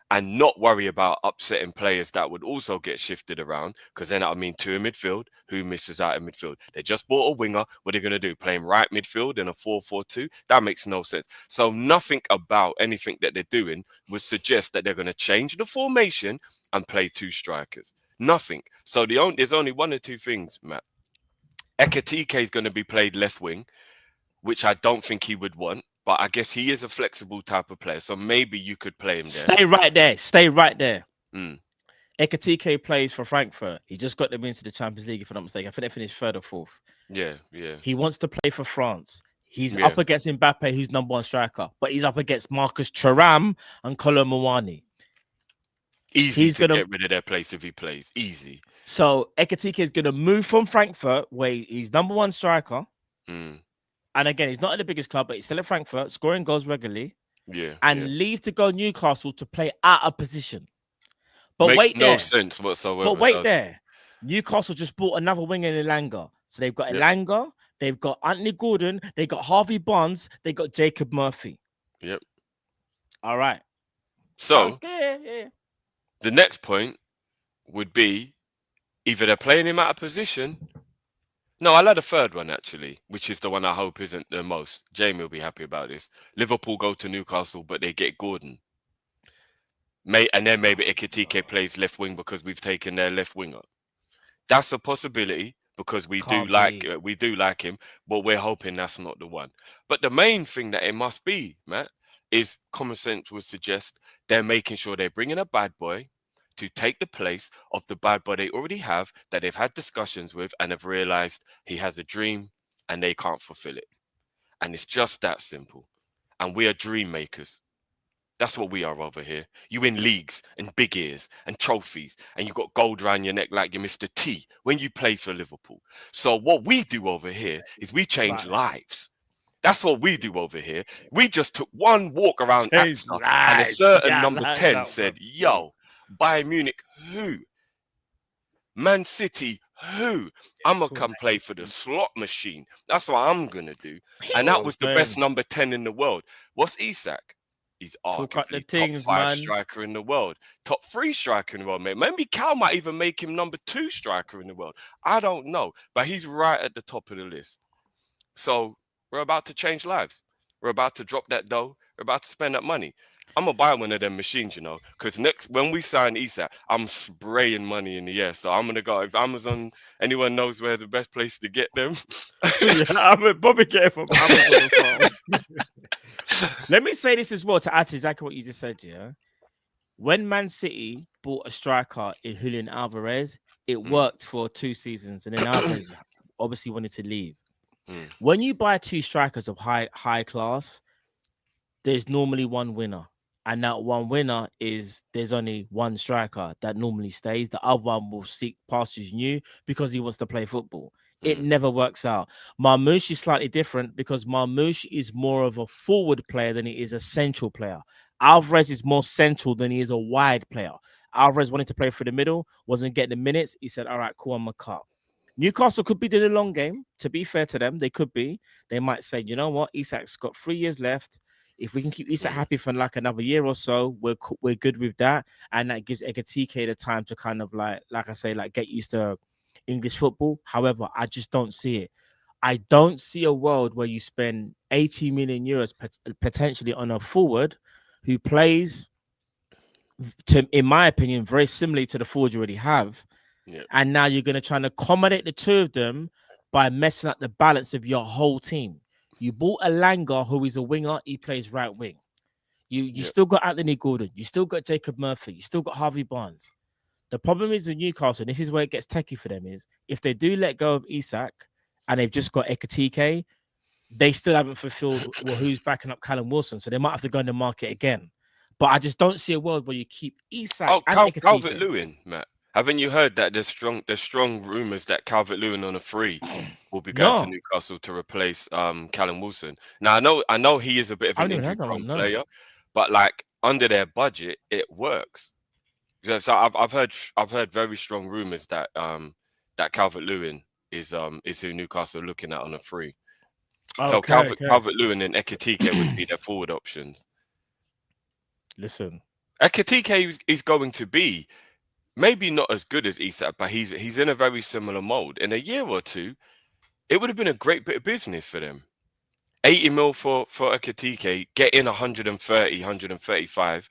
and not worry about upsetting players that would also get shifted around, because then that would mean two in midfield. Who misses out in midfield? They just bought a winger. What are they going to do? Play him right midfield in a 4-4-2? That makes no sense. So nothing about anything that they're doing would suggest that they're going to change the formation and play two strikers. Nothing. So there's only one or two things, Matt. Ekitike is going to be played left wing, which I don't think he would want, but I guess he is a flexible type of player, so maybe you could play him there. Stay right there. Ekitike plays for Frankfurt. He just got them into the Champions League, if I'm not mistaken. I think they finished 3rd or 4th. Yeah. He wants to play for France. He's up against Mbappe, who's number 1 striker, but he's up against Marcus Thuram and Kolo Muani. He's to get rid of their place if he plays. Easy. So Ekitike is going to move from Frankfurt, where he's number 1 striker. And again, he's not at the biggest club, but he's still at Frankfurt, scoring goals regularly. And leave to go Newcastle to play out of position. But Makes no sense whatsoever. But wait there. Newcastle just bought another winger in Elanga. So they've got Elanga, they've got Anthony Gordon, they've got Harvey Barnes, they've got Jacob Murphy. Yep. All right. So the next point would be either they're playing him out of position. No, I'll add a third one, actually, which is the one I hope isn't the most. Jamie will be happy about this. Liverpool go to Newcastle, but they get Gordon. And then maybe Ekitike plays left wing because we've taken their left winger. That's a possibility because we do like him, but we're hoping that's not the one. But the main thing that it must be, Matt, is common sense would suggest they're making sure they're bringing a bad boy to take the place of the bad boy they already have, that they've had discussions with and have realized he has a dream and they can't fulfill it. And it's just that simple. And we are dream makers. That's what we are over here. You win leagues and big ears and trophies, and you got gold around your neck like you're Mr. T when you play for Liverpool. So what we do over here is we change lives. That's what we do over here. We just took one walk around AXA, and a certain number 10 said, yo, Bayern Munich, who? Man City, who? I'm going to come play for the slot machine. That's what I'm going to do. And that was the best number 10 in the world. What's Isak? He's arguably top 5 striker in the world. Top 3 striker in the world, mate. Maybe Cal might even make him number 2 striker in the world. I don't know. But he's right at the top of the list. So we're about to change lives. We're about to drop that dough. We're about to spend that money. I'm going to buy one of them machines, because when we sign Isak, I'm spraying money in the air. So I'm going to go, if Amazon, anyone knows where's the best place to get them. I'm Bobby get it from Amazon. Let me say this as well to add to exactly what you just said, yeah. When Man City bought a striker in Julian Alvarez, it worked for 2 seasons, and then Alvarez obviously wanted to leave. When you buy 2 strikers of high class, there's normally one winner. And that one winner is there's only one striker that normally stays. The other one will seek pastures new because he wants to play football. It never works out. Marmoush is slightly different because Marmoush is more of a forward player than he is a central player. Alvarez is more central than he is a wide player. Alvarez wanted to play through the middle, wasn't getting the minutes. He said, all right, cool, I'm going to cut. Newcastle could be doing a long game. To be fair to them, they could be. They might say, you know what? Isak's got 3 years left. If we can keep Isak happy for like another year or so, we're good with that. And that gives Ekitike the time to kind of like I say, like get used to English football. However, I just don't see it. I don't see a world where you spend 80 million euros potentially on a forward who plays in my opinion, very similar to the forwards you already have. Yeah. And now you're going to try and accommodate the two of them by messing up the balance of your whole team. You bought a Langer who is a winger. He plays right wing. You still got Anthony Gordon. You still got Jacob Murphy. You still got Harvey Barnes. The problem is with Newcastle, and this is where it gets techie for them, is if they do let go of Isak and they've just got Ekatike, they still haven't fulfilled who's backing up Callum Wilson. So they might have to go in the market again. But I just don't see a world where you keep Isak and Ekatike. Calvert-Lewin, Matt. Haven't you heard that there's strong rumours that Calvert-Lewin on a free will be going to Newcastle to replace Callum Wilson? Now I know he is a bit of an injury-prone player, but like under their budget, it works. So I've heard very strong rumours that that Calvert-Lewin is who Newcastle are looking at on a free. So Calvert-Lewin and Ekatike would be their forward options. Listen, Ekatike is going to be maybe not as good as Isak, but he's in a very similar mold. In a year or two, it would have been a great bit of business for them. 80 mil for Ekatike, get in 130, 135.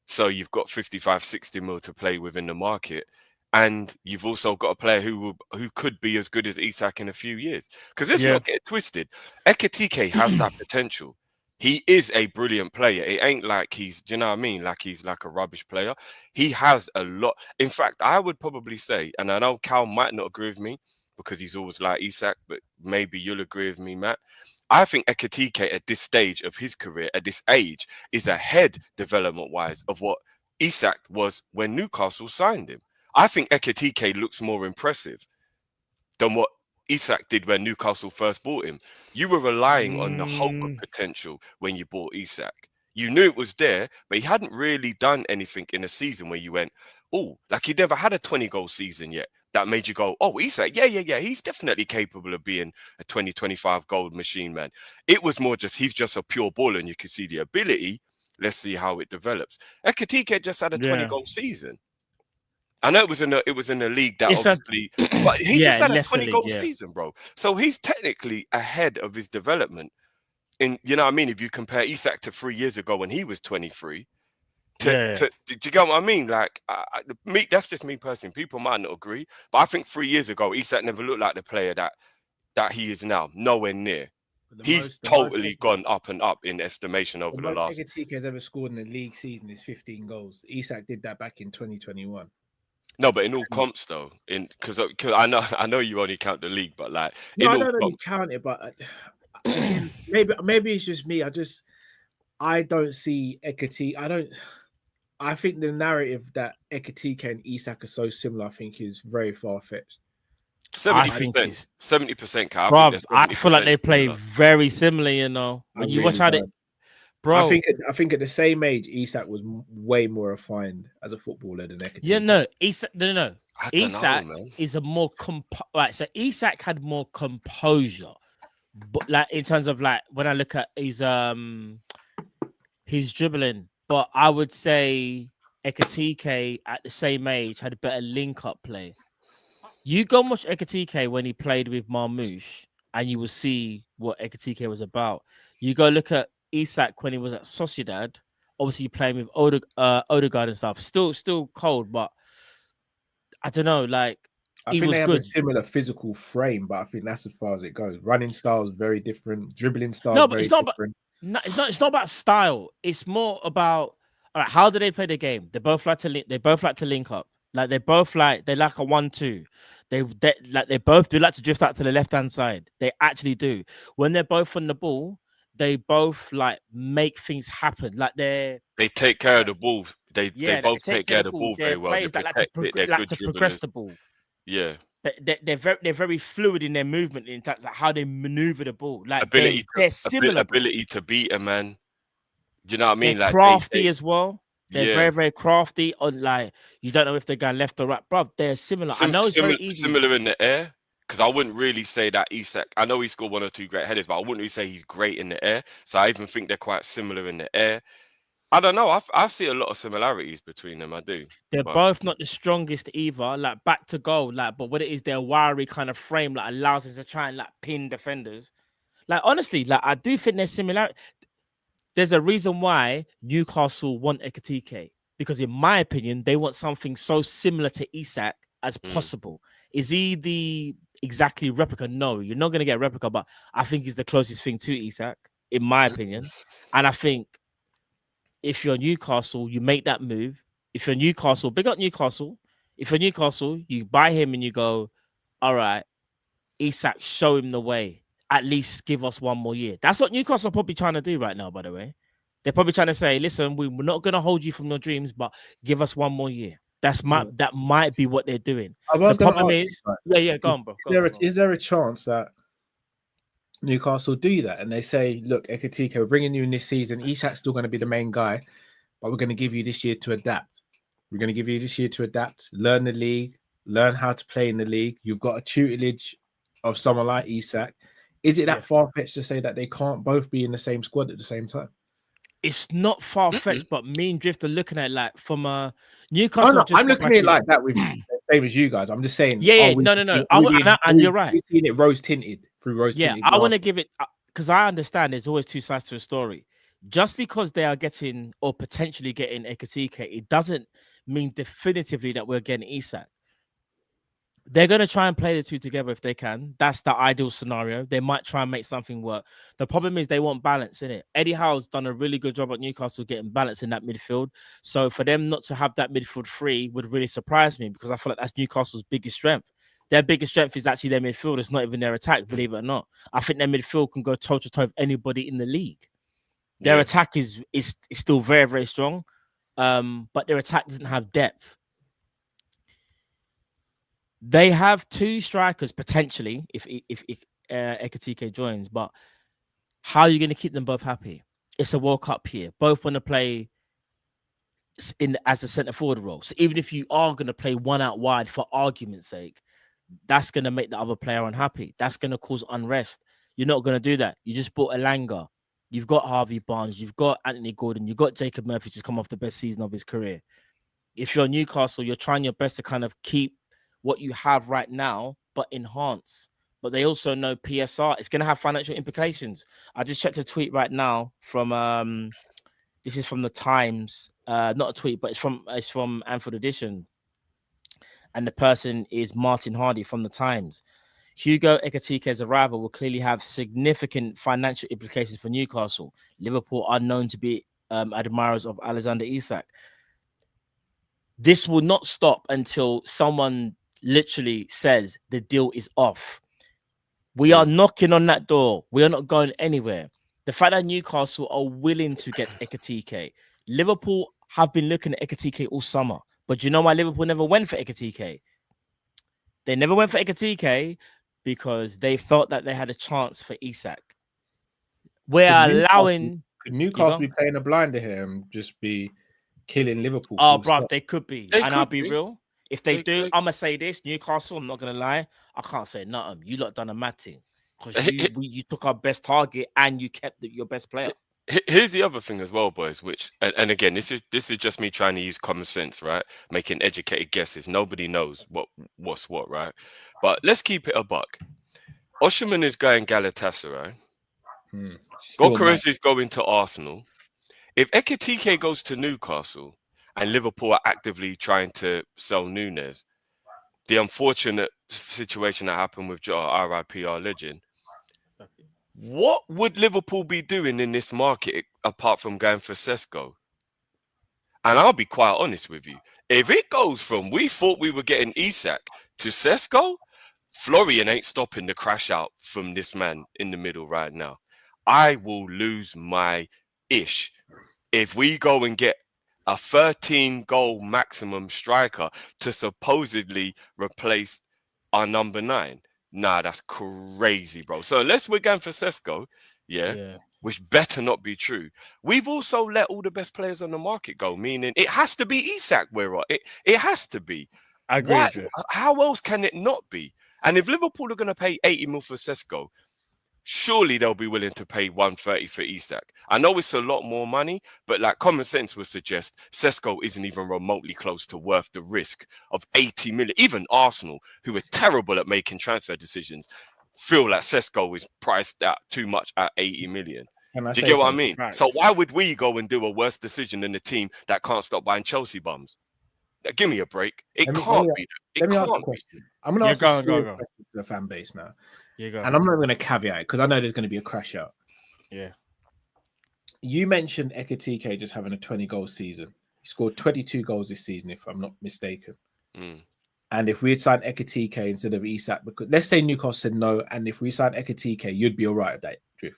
So you've got 55, 60 mil to play within the market. And you've also got a player who could be as good as Isak in a few years. Because let's not get twisted. Ekatike has that potential. He is a brilliant player. It ain't like he's, do you know what I mean? Like he's like a rubbish player. He has a lot. In fact, I would probably say, and I know Cal might not agree with me because he's always like Isak, but maybe you'll agree with me, Matt. I think Ekatike at this stage of his career, at this age, is ahead development-wise of what Isak was when Newcastle signed him. I think Ekatike looks more impressive than what Isak did when Newcastle first bought him. You were relying on the hope of potential when you bought Isak. You knew it was there, but he hadn't really done anything in a season where you went, oh, like he never had a 20-goal season yet. That made you go, oh, Isak, yeah. He's definitely capable of being a 20, 25 goal machine, man. It was more just, he's just a pure baller and you can see the ability. Let's see how it develops. Ekatike just had a 20-goal season. I know it was in a league that obviously, but he just had a 20-goal season, bro. So he's technically ahead of his development. In, you know what I mean? If you compare Isak to 3 years ago when he was 23, do you get what I mean? Like, that's just me personally. People might not agree, but I think 3 years ago, Isak never looked like the player that he is now. Nowhere near. He's totally gone up and up in estimation over the last. Ekatike has ever scored in a league season is 15 goals. Isak did that back in 2021. No, but in all comps though, because I know you only count the league, but like I don't really count it, but again, maybe it's just me. I don't see Ekatike. I think the narrative that Ekatike and Isak are so similar, I think, is very far fetched. 70%, 70%. I feel like they play very similar. You know, when you watch how they. Bro, I think at the same age, Isak was way more refined as a footballer than Ekatike. Yeah, no, Isak. No. Isak is a more right. So Isak had more composure, but like in terms of like when I look at his dribbling, but I would say Ekatike at the same age had a better link-up play. You go watch Ekatike when he played with Marmoush, and you will see what Ekatike was about. You go look at Isak when he was at Sociedad, obviously playing with Odegaard and stuff. Still cold, but I don't know. Like I think they have a similar physical frame, but I think that's as far as it goes. Running style is very different. Dribbling style. No, but it's not different. It's not about style. It's more about how do they play the game? They both like to link up. Like they like a 1-2. They both do like to drift out to the left hand side. They actually do. When they're both on the ball, they both like make things happen. Like they take care of the ball. They both take care of the ball very well. Players that like to progress the ball. Yeah. They're very fluid in their movement in terms of how they maneuver the ball. Like they're similar. Ability to beat a man. Do you know what I mean? They're like crafty as well. They're very, very crafty. On like you don't know if they're going left or right, bro. They're similar. I know it's very easy. Similar in the air. Because I wouldn't really say that Isak, I know he scored 1 or 2 great headers, but I wouldn't really say he's great in the air. So I even think they're quite similar in the air. I don't know. I see a lot of similarities between them. I do. They're both not the strongest either. Like back to goal. Like, but what it is, their wiry kind of frame like allows them to try and like pin defenders. Like honestly, like I do think there's similarity. There's a reason why Newcastle want Ekatike because in my opinion, they want something so similar to Isak as possible. Is he the exactly replica? No, you're not going to get a replica, but I think he's the closest thing to Isak, in my opinion. And I think if you're Newcastle, you make that move. If you're Newcastle, big up Newcastle. If you're Newcastle, you buy him and you go, all right, Isak, show him the way. At least give us 1 more year. That's what Newcastle are probably trying to do right now, by the way. They're probably trying to say, listen, we're not going to hold you from your dreams, but give us 1 more year. That might be what they're doing. The problem is, go on, bro. Is there a chance that Newcastle do that and they say, look, Ekitike, we're bringing you in this season. Isak's still going to be the main guy, but we're going to give you this year to adapt. We're going to give you this year to adapt, learn the league, learn how to play in the league. You've got a tutelage of someone like Isak. Is it that far-fetched to say that they can't both be in the same squad at the same time? It's not far-fetched, but me and Drift are looking at it like from a Newcastle. I'm looking at it like that with the same as you guys. I'm just saying. No. And you're right. We've seen it rose-tinted through rose-tinted. Yeah, I want to give it, because I understand there's always 2 sides to a story. Just because they are getting or potentially getting Ekitike, it doesn't mean definitively that we're getting Isak. They're going to try and play the two together if they can. That's the ideal scenario. They might try and make something work. The problem is they want balance in it. Eddie Howe's done a really good job at Newcastle getting balance in that midfield. So for them not to have that midfield free would really surprise me, because I feel like that's Newcastle's biggest strength. Their biggest strength is actually their midfield. It's not even their attack, believe it or not. I think their midfield can go toe-to-toe with anybody in the league. Their attack is still very, very strong, but their attack doesn't have depth. They have 2 strikers potentially if Ekitike joins, but how are you going to keep them both happy? It's a World Cup year. Both want to play as a centre forward role. So even if you are going to play one out wide for argument's sake, that's going to make the other player unhappy. That's going to cause unrest. You're not going to do that. You just bought Elanga. You've got Harvey Barnes. You've got Anthony Gordon. You've got Jacob Murphy, just come off the best season of his career. If you're Newcastle, you're trying your best to kind of keep what you have right now, but enhance. But they also know PSR. It's going to have financial implications. I just checked a tweet right now from this is from the Times, not a tweet, but it's from Anfield Edition, and the person is Martin Hardy from the Times. Hugo Ekitike's arrival will clearly have significant financial implications for Newcastle. Liverpool are known to be admirers of Alexander Isak. This will not stop until someone literally says the deal is off. We are knocking on that door. We are not going anywhere. The fact that Newcastle are willing to get Ekitike, Liverpool have been looking at Ekitike all summer. But do you know why Liverpool never went for Ekitike? They never went for Ekitike because they felt that they had a chance for Isak. Could Newcastle be playing a blinder here and just be killing Liverpool? Oh, bro, they could be. I'll be real. If they do, I'm going to say this. Newcastle, I'm not going to lie. I can't say nothing. You lot done a mad thing. Because you took our best target and you kept your best player. Here's the other thing as well, boys, which, and again, this is just me trying to use common sense, right? Making educated guesses. Nobody knows what's what, right? But let's keep it a buck. Osimhen is going Galatasaray. Gyökeres is going to Arsenal. If Ekitike goes to Newcastle and Liverpool are actively trying to sell Nunez, the unfortunate situation that happened with RIP, our legend, what would Liverpool be doing in this market apart from going for Sesko? And I'll be quite honest with you. If it goes from we thought we were getting Isak to Sesko, Florian ain't stopping the crash out from this man in the middle right now. I will lose my ish if we go and get a 13-goal maximum striker to supposedly replace our number 9. Nah, that's crazy, bro. So unless we're going for Sesko, which better not be true, we've also let all the best players on the market go, meaning it has to be Isak we're on. It has to be. I agree with you. How else can it not be? And if Liverpool are going to pay 80 mil for Sesko, surely they'll be willing to pay 130 for Isak. I know it's a lot more money, but like common sense would suggest Sesko isn't even remotely close to worth the risk of 80 million. Even Arsenal, who are terrible at making transfer decisions, feel like Sesko is priced out too much at 80 million. Do you get what I mean? Right. So why would we go and do a worse decision than the team that can't stop buying Chelsea bums? Now, give me a break. It can't be. Let me ask a question. I'm going to ask a question to the fan base now. And I'm not going to caveat it because I know there's going to be a crash out. Yeah. You mentioned Ekitike just having a 20-goal season. He scored 22 goals this season, if I'm not mistaken. And if we had signed Ekitike instead of Isak, because let's say Newcastle said no, and if we signed Ekitike, you'd be all right with that, Drift.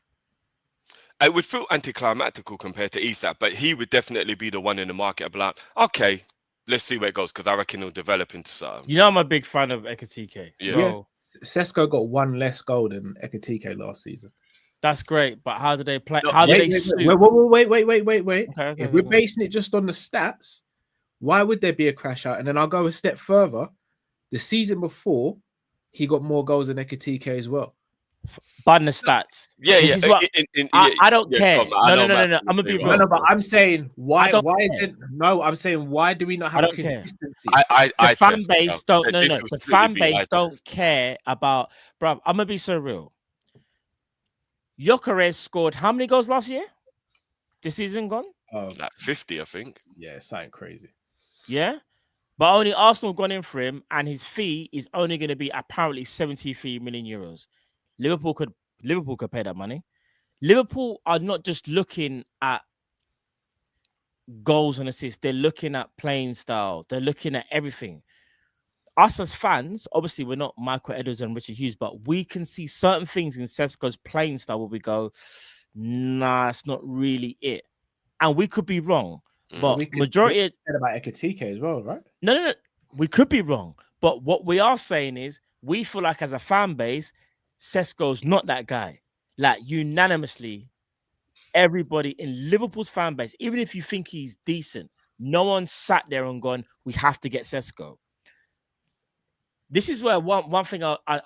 It would feel anticlimactical compared to Isak, but he would definitely be the one in the market. I'd be like, okay, let's see where it goes, because I reckon he'll develop into something. You know, I'm a big fan of Ekitike. Yeah. Sesko got one less goal than Ekitike last season. That's great, but how do they play? No, how do they wait. Okay, if we're basing it just on the stats, why would there be a crash out? And then I'll go a step further. The season before, he got more goals than Ekitike as well. But the stats. Yeah. I don't care. No. I'm gonna be real. No, but I'm saying why is it? No, I'm saying why do we not have consistency? The fan base don't. No. The fan base don't care about. Bro, I'm gonna be so real. Gyökeres scored how many goals last year? This season gone? Like 50, I think. Yeah, it's something crazy. Yeah, but only Arsenal gone in for him, and his fee is only going to be apparently 73 million euros. Liverpool could pay that money. Liverpool are not just looking at goals and assists; they're looking at playing style. They're looking at everything. Us as fans, obviously, we're not Michael Edwards and Richard Hughes, but we can see certain things in Sesko's playing style where we go, nah, it's not really it. And we could be wrong. But majority about Ekitike as well, right? No. We could be wrong. But what we are saying is we feel like as a fan base, Sesko's not that guy. Like unanimously, everybody in Liverpool's fan base, even if you think he's decent, no one sat there and gone, we have to get Sesko. This is where one thing where I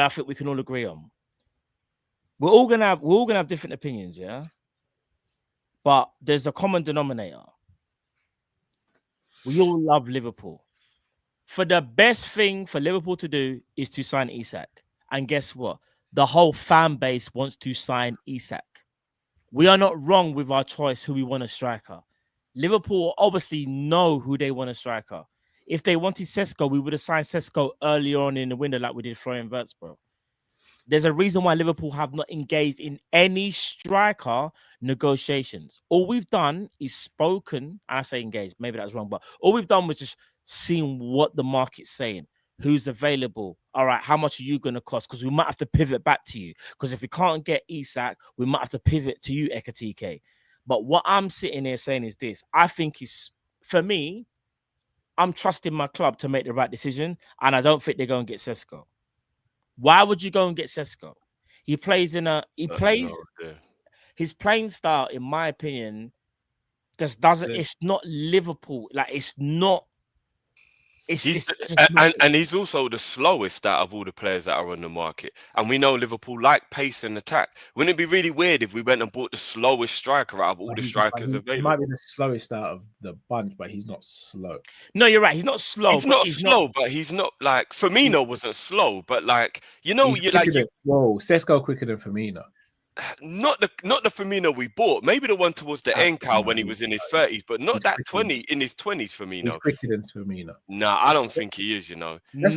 think we can all agree on. We're all gonna have different opinions, yeah. But there's a common denominator. We all love Liverpool. For the best thing for Liverpool to do is to sign Isak. And guess what? The whole fan base wants to sign Isak. We are not wrong with our choice who we want a striker. Liverpool obviously know who they want a striker. If they wanted Sesko, we would have signed Sesko earlier on in the window like we did Florian Wirtz, bro. There's a reason why Liverpool have not engaged in any striker negotiations. All we've done is spoken. I say engaged, maybe that's wrong, but all we've done was just seeing what the market's saying. Who's available? All right, how much are you going to cost? Because we might have to pivot back to you. Because if we can't get Isak, we might have to pivot to you, Ekitike. But what I'm sitting here saying is this. I think it's, for me, I'm trusting my club to make the right decision, and I don't think they're going to get Sesko. Why would you go and get Sesko? His playing style, in my opinion, just doesn't. It's not Liverpool. Like it's not. He's also the slowest out of all the players that are on the market. And we know Liverpool like pace and attack. Wouldn't it be really weird if we went and bought the slowest striker out of all the strikers available? He might be the slowest out of the bunch, but he's not slow. No, you're right. He's not slow. He's not slow, but he's not like Firmino wasn't slow, but like Sesko quicker than Firmino. Not the Firmino we bought. Maybe the one towards the end, Cal, when he was in his 30s, but not that 20 in his 20s. Firmino. He's quicker than Firmino. Nah, I don't think he is. You know. He is.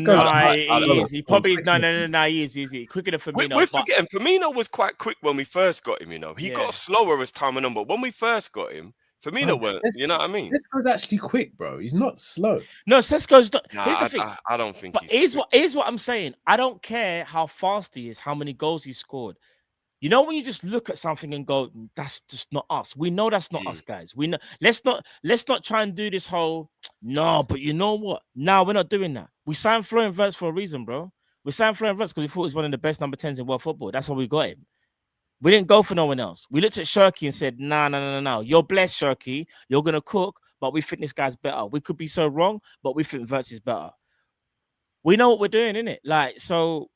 He probably no. He is. He quicker than Firmino. We're forgetting Firmino was quite quick when we first got him. You know, he got slower as time went on, but when we first got him, Firmino weren't. You know what I mean? Sesko's actually quick, bro. He's not slow. No, Sesko's not. Here's the thing. I don't think. But here's what I'm saying. I don't care how fast he is, how many goals he scored. You know, when you just look at something and go, that's just not us. We know that's not us, guys. We know. Let's not try and do this whole no, but you know what? No, we're not doing that. We signed Florian Wirtz for a reason, bro. We signed Florian Wirtz because we thought he was one of the best number 10s in world football. That's why we got him. We didn't go for no one else. We looked at Shirky and said, no. You're blessed, Shirky. You're gonna cook, but we think this guy's better. We could be so wrong, but we think Wirtz is better. We know what we're doing, innit? Like, so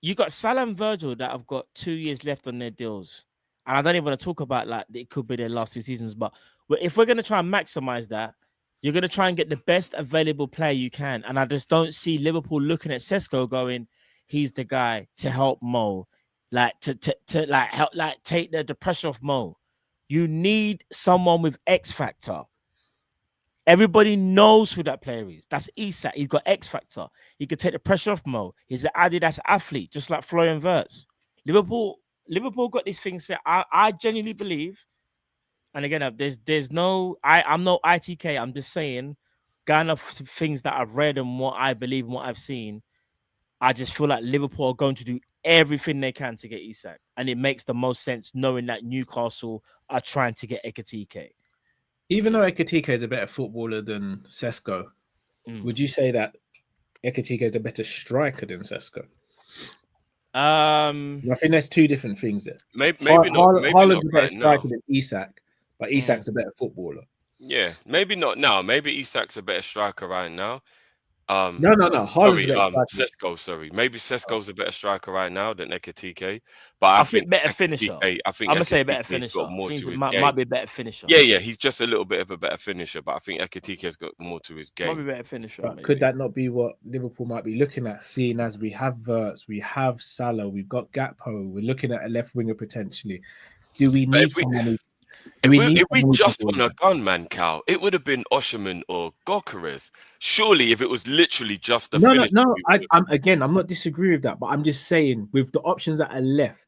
you got Salah and Virgil that have got 2 years left on their deals. And I don't even want to talk about like it could be their last 2 seasons, but if we're going to try and maximize that, you're going to try and get the best available player you can. And I just don't see Liverpool looking at Sesko going, he's the guy to help Mo. like to like help, like take the pressure off Mo. You need someone with X factor. Everybody knows who that player is. That's Isak. He's got X factor. He could take the pressure off Mo. He's an Adidas athlete, just like Florian Wirtz. Liverpool got this thing set. I genuinely believe, and again, there's no, I'm no ITK. I'm just saying, kind of things that I've read and what I believe and what I've seen. I just feel like Liverpool are going to do everything they can to get Isak, and it makes the most sense knowing that Newcastle are trying to get Ekitike. Even though Ekitike is a better footballer than Sesko, would you say that Ekitike is a better striker than Sesko? I think there's two different things there. Maybe not. Haaland's a better striker than Isak, but Isak's a better footballer. Yeah, maybe not now. Maybe Isak's a better striker right now. No. Sesko, sorry. Maybe Sesko's a better striker right now than Ekitike. But I think better finisher. I think I'm gonna say better finisher. Got more to his might be a better finisher. Yeah, he's just a little bit of a better finisher, but I think Ekitike's got more to his game. Might be better finisher. But could that not be what Liverpool might be looking at, seeing as we have Wirtz, we have Salah, we've got Gakpo, we're looking at a left winger potentially. Do we need someone? If we just on a gunman, Cal, it would have been Osherman or Gokares. Surely, if it was literally just the finish. No. I'm not disagreeing with that, but I'm just saying with the options that are left,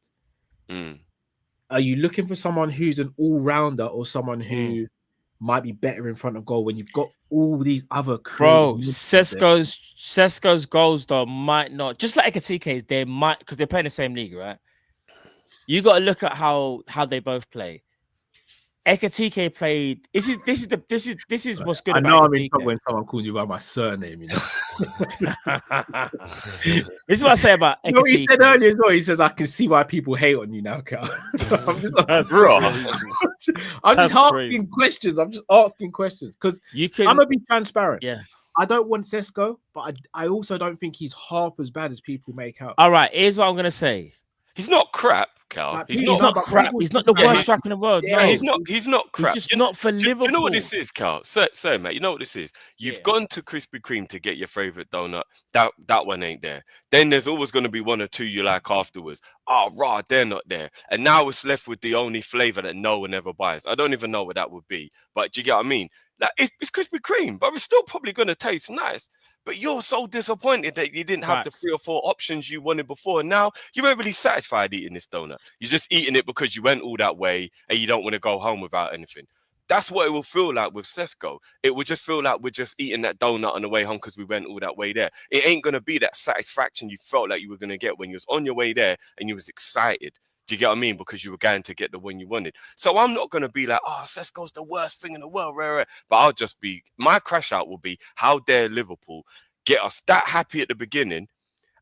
are you looking for someone who's an all-rounder or someone who might be better in front of goal when you've got all these other Sesko's goals though might not, just like Ekitike's, they might, because they're playing the same league, right? You got to look at how they both play. Ekitike played. This is what's good. I know I'm in trouble when someone calls you by my surname. You know. This is what I say about Ekitike. You know what he said earlier as well. He says, "I can see why people hate on you now, Cal." I'm just asking questions. I'm just asking questions because I'm gonna be transparent. Yeah. I don't want Sesko, but I also don't think he's half as bad as people make out. All right, here's what I'm gonna say. He's not crap, Cal. He's not crap. He's not the worst striker in the world. Yeah, no. He's not crap. He's just not for Liverpool. Do you know what this is, Cal? Say, mate. You know what this is? You've gone to Krispy Kreme to get your favorite donut. That one ain't there. Then there's always going to be one or two you like afterwards. Oh, rah, they're not there. And now it's left with the only flavor that no one ever buys. I don't even know what that would be. But do you get what I mean? Like, it's Krispy Kreme, but it's still probably going to taste nice. But you're so disappointed that you didn't have the 3 or 4 options you wanted before. And now you weren't really satisfied eating this donut. You're just eating it because you went all that way and you don't want to go home without anything. That's what it will feel like with Sesko. It will just feel like we're just eating that donut on the way home because we went all that way there. It ain't going to be that satisfaction you felt like you were going to get when you was on your way there and you was excited. Do you get what I mean? Because you were going to get the one you wanted. So I'm not going to be like, oh, Sesko's the worst thing in the world. But I'll just be, my crash out will be, how dare Liverpool get us that happy at the beginning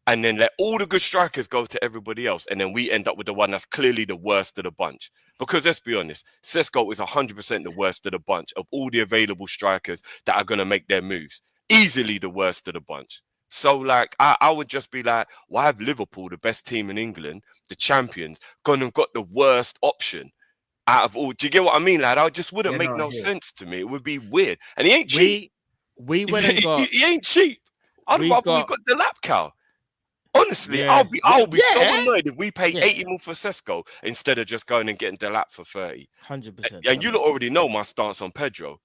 and then let all the good strikers go to everybody else. And then we end up with the one that's clearly the worst of the bunch. Because let's be honest, Sesko is 100% the worst of the bunch of all the available strikers that are going to make their moves. Easily the worst of the bunch. So, like, I would just be like, why have Liverpool, the best team in England, the champions, gone and got the worst option out of all? Do you get what I mean, lad? It just wouldn't make no sense to me. It would be weird. And he ain't cheap. We went and got... He ain't cheap. We got the lap cow. Honestly, I'll be so annoyed if we pay 80 mil for Sesko instead of just going and getting the lap for 30. 100%. And you already know my stance on Pedro.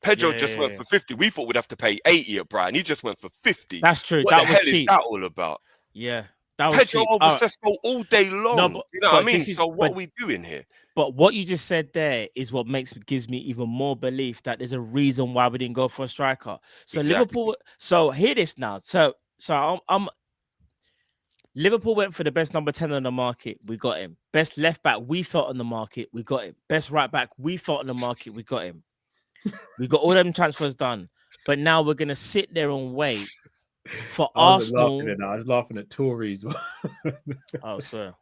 Pedro just went for 50. We thought we'd have to pay 80 at Brighton. He just went for 50. That's true. What that the hell cheap. is that all about? Yeah. That was Pedro cheap. over Sesko all day long. No, you know what I mean? So what are we doing here? But what you just said there is what gives me even more belief that there's a reason why we didn't go for a striker. So Liverpool. So hear this now. So I'm Liverpool went for the best number 10 on the market. We got him. Best left back we felt on the market. We got him. Best right back we felt on the market. We got him. We got all them transfers done. But now we're gonna sit there and wait for Arsenal. I was laughing at Tories. Oh, sorry.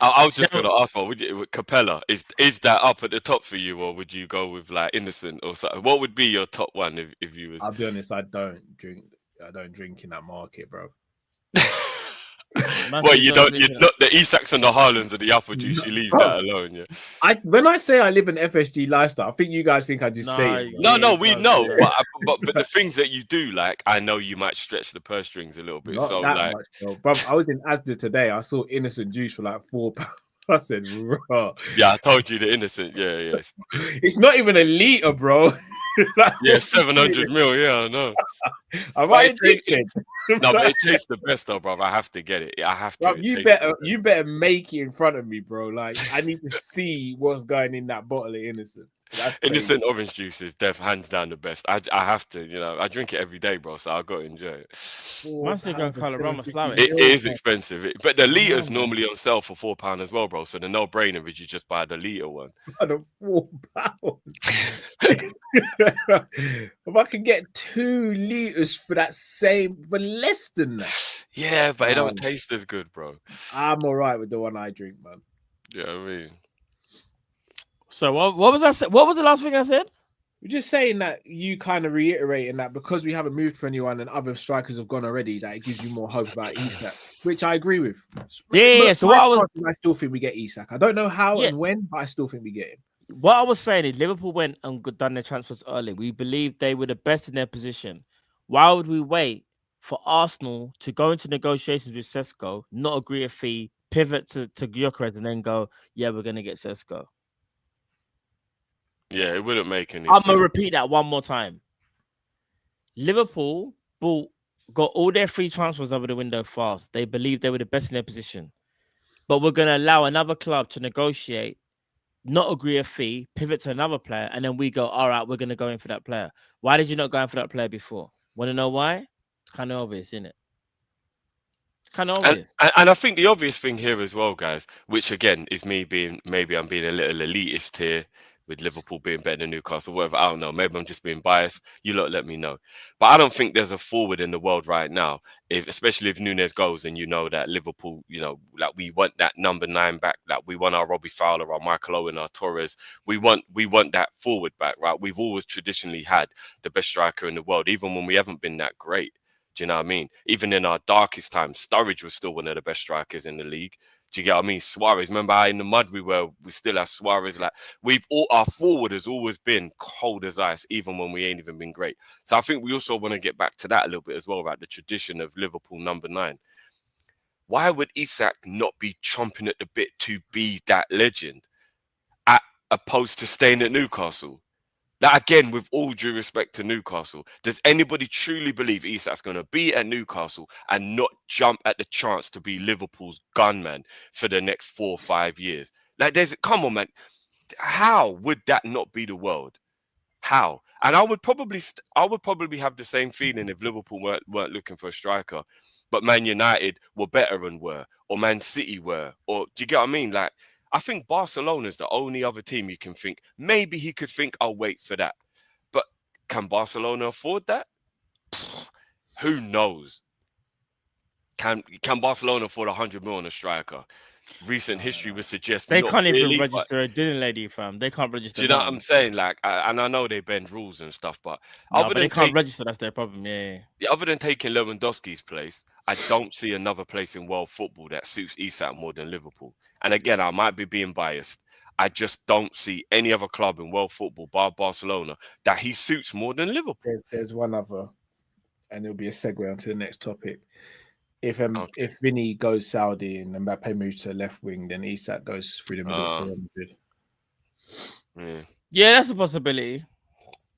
I was just going to ask, would you, Capella, is that up at the top for you, or would you go with like Innocent or something? What would be your top one if you was? I'll be honest, I don't drink in that market, bro. Well, you're not the Isaks and the Haalands and the apple juice. You leave that alone, yeah. When I say I live an FSG lifestyle, I think you guys think I just say it. No, we know, but the things that you do, like, I know you might stretch the purse strings a little bit. Not so that like, much, bro. Bruv, I was in Asda today. I saw innocent juice for like £4. I said, bro. Yeah, I told you the innocent. Yeah. It's not even a liter, bro. Like, yeah, 700 mil. Yeah, I know. I'm addicted. No, but it tastes the best though, bro. I have to get it. I have to. Bro, you better make it in front of me, bro. Like, I need to see what's going in that bottle of innocent. Innocent orange juice is hands down the best. I have to, I drink it every day, bro. So I got to enjoy it. It is expensive, but the liters normally on sale for £4 as well, bro. So the no-brainer is you just buy the liter one. £4. If I could get 2 liters for less than that. Yeah, but it don't taste as good, bro. I'm all right with the one I drink, man. Yeah, I mean. So what was I? What was the last thing I said? We're just saying that you kind of reiterating that because we haven't moved for anyone and other strikers have gone already, that it gives you more hope about Isak, which I agree with. Yeah. So I still think we get Isak. I don't know how and when, but I still think we get him. What I was saying is Liverpool went and done their transfers early. We believed they were the best in their position. Why would we wait for Arsenal to go into negotiations with Sesko, not agree a fee, pivot to Gyökeres, and then go, yeah, we're going to get Sesko? Yeah, it wouldn't make any sense. I'm going to repeat that one more time. Liverpool got all their free transfers over the window fast. They believed they were the best in their position. But we're going to allow another club to negotiate, not agree a fee, pivot to another player, and then we go, all right, we're going to go in for that player. Why did you not go in for that player before? Want to know why? It's kind of obvious, isn't it? It's kind of obvious. And I think the obvious thing here as well, guys, which again is me being, maybe I'm being a little elitist here, with Liverpool being better than Newcastle, whatever, I don't know. Maybe I'm just being biased. You lot let me know. But I don't think there's a forward in the world right now, especially if Nunez goes and you know that Liverpool, like we want that number 9 back, like we want our Robbie Fowler, our Michael Owen, our Torres. We want that forward back, right? We've always traditionally had the best striker in the world, even when we haven't been that great. Do you know what I mean? Even in our darkest times, Sturridge was still one of the best strikers in the league. Do you get what I mean? Suarez, remember how in the mud we still have Suarez. Like our forward has always been cold as ice, even when we ain't even been great. So I think we also want to get back to that a little bit as well, right? The tradition of Liverpool number 9. Why would Isak not be chomping at the bit to be that legend, opposed to staying at Newcastle? That again, with all due respect to Newcastle, does anybody truly believe Isak's going to be at Newcastle and not jump at the chance to be Liverpool's gunman for the next 4 or 5 years? Like, come on, man. How would that not be the world? How? And I would probably have the same feeling if Liverpool weren't looking for a striker, but Man United were better and were, or Man City were, or do you get what I mean? Like, I think Barcelona is the only other team you can think, maybe he could think, I'll wait for that. But can Barcelona afford that? Who knows? Can Barcelona afford 100 million on a striker? Recent history would suggest they can't even register a dinner lady, fam. They can't register. Do you know what I'm saying? Like, and I know they bend rules and stuff, but they can't register. That's their problem. Yeah. Other than taking Lewandowski's place, I don't see another place in world football that suits Isak more than Liverpool. And again, I might be being biased. I just don't see any other club in world football, bar Barcelona, that he suits more than Liverpool. There's one other, and it'll be a segue onto the next topic. If Vinny goes Saudi and Mbappe moves to left wing, then Isak goes through the middle for Yeah, that's a possibility.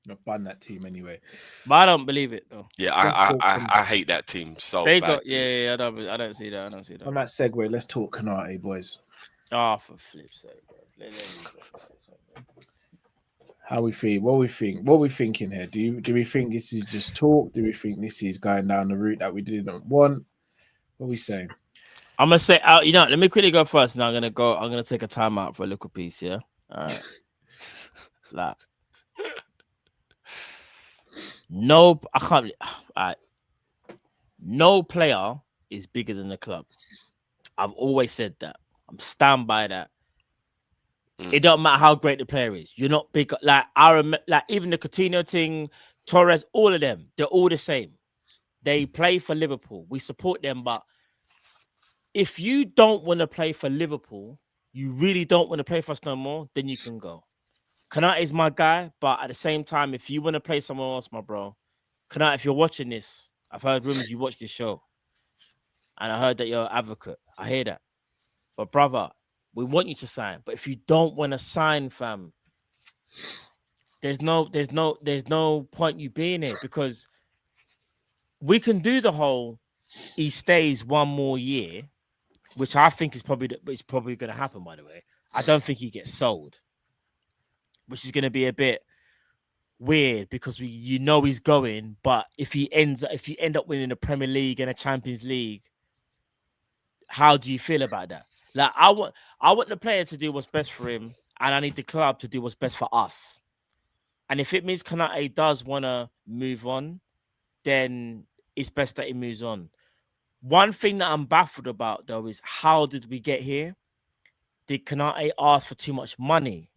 I'll ban that team anyway, but I don't believe it though. Yeah, I hate that team so bad. I don't see that. On that segue, let's talk Konate, boys. Oh, for flip's sake, bro. How we feel? What we think? What we thinking here? Do we think this is just talk? Do we think this is going down the route that we didn't want? What are we saying? I'm gonna say out. Let me quickly go first. Now I'm gonna take a time out for a little piece. Yeah. All right. Like, no, I can't. All right. No player is bigger than the club. I've always said that. I'm stand by that. It don't matter how great the player is. You're not big. Like even the Coutinho thing, Torres, all of them, they're all the same. They play for Liverpool. We support them, but if you don't want to play for Liverpool, you really don't want to play for us no more, then you can go. Konate is my guy, but at the same time, if you want to play somewhere else, my bro, Konate, if you're watching this, I've heard rumors you watch this show, and I heard that you're an advocate. I hear that, but brother, we want you to sign. But if you don't want to sign, fam, there's no point you being here, because we can do the whole he stays one more year, which I think is probably going to happen. By the way, I don't think he gets sold, which is going to be a bit weird because he's going. But if you end up winning the Premier League and a Champions League, how do you feel about that? Like, I want the player to do what's best for him, and I need the club to do what's best for us. And if it means Konate does want to move on, then it's best that he moves on. One thing that I'm baffled about, though, is how did we get here? Did Konate ask for too much money?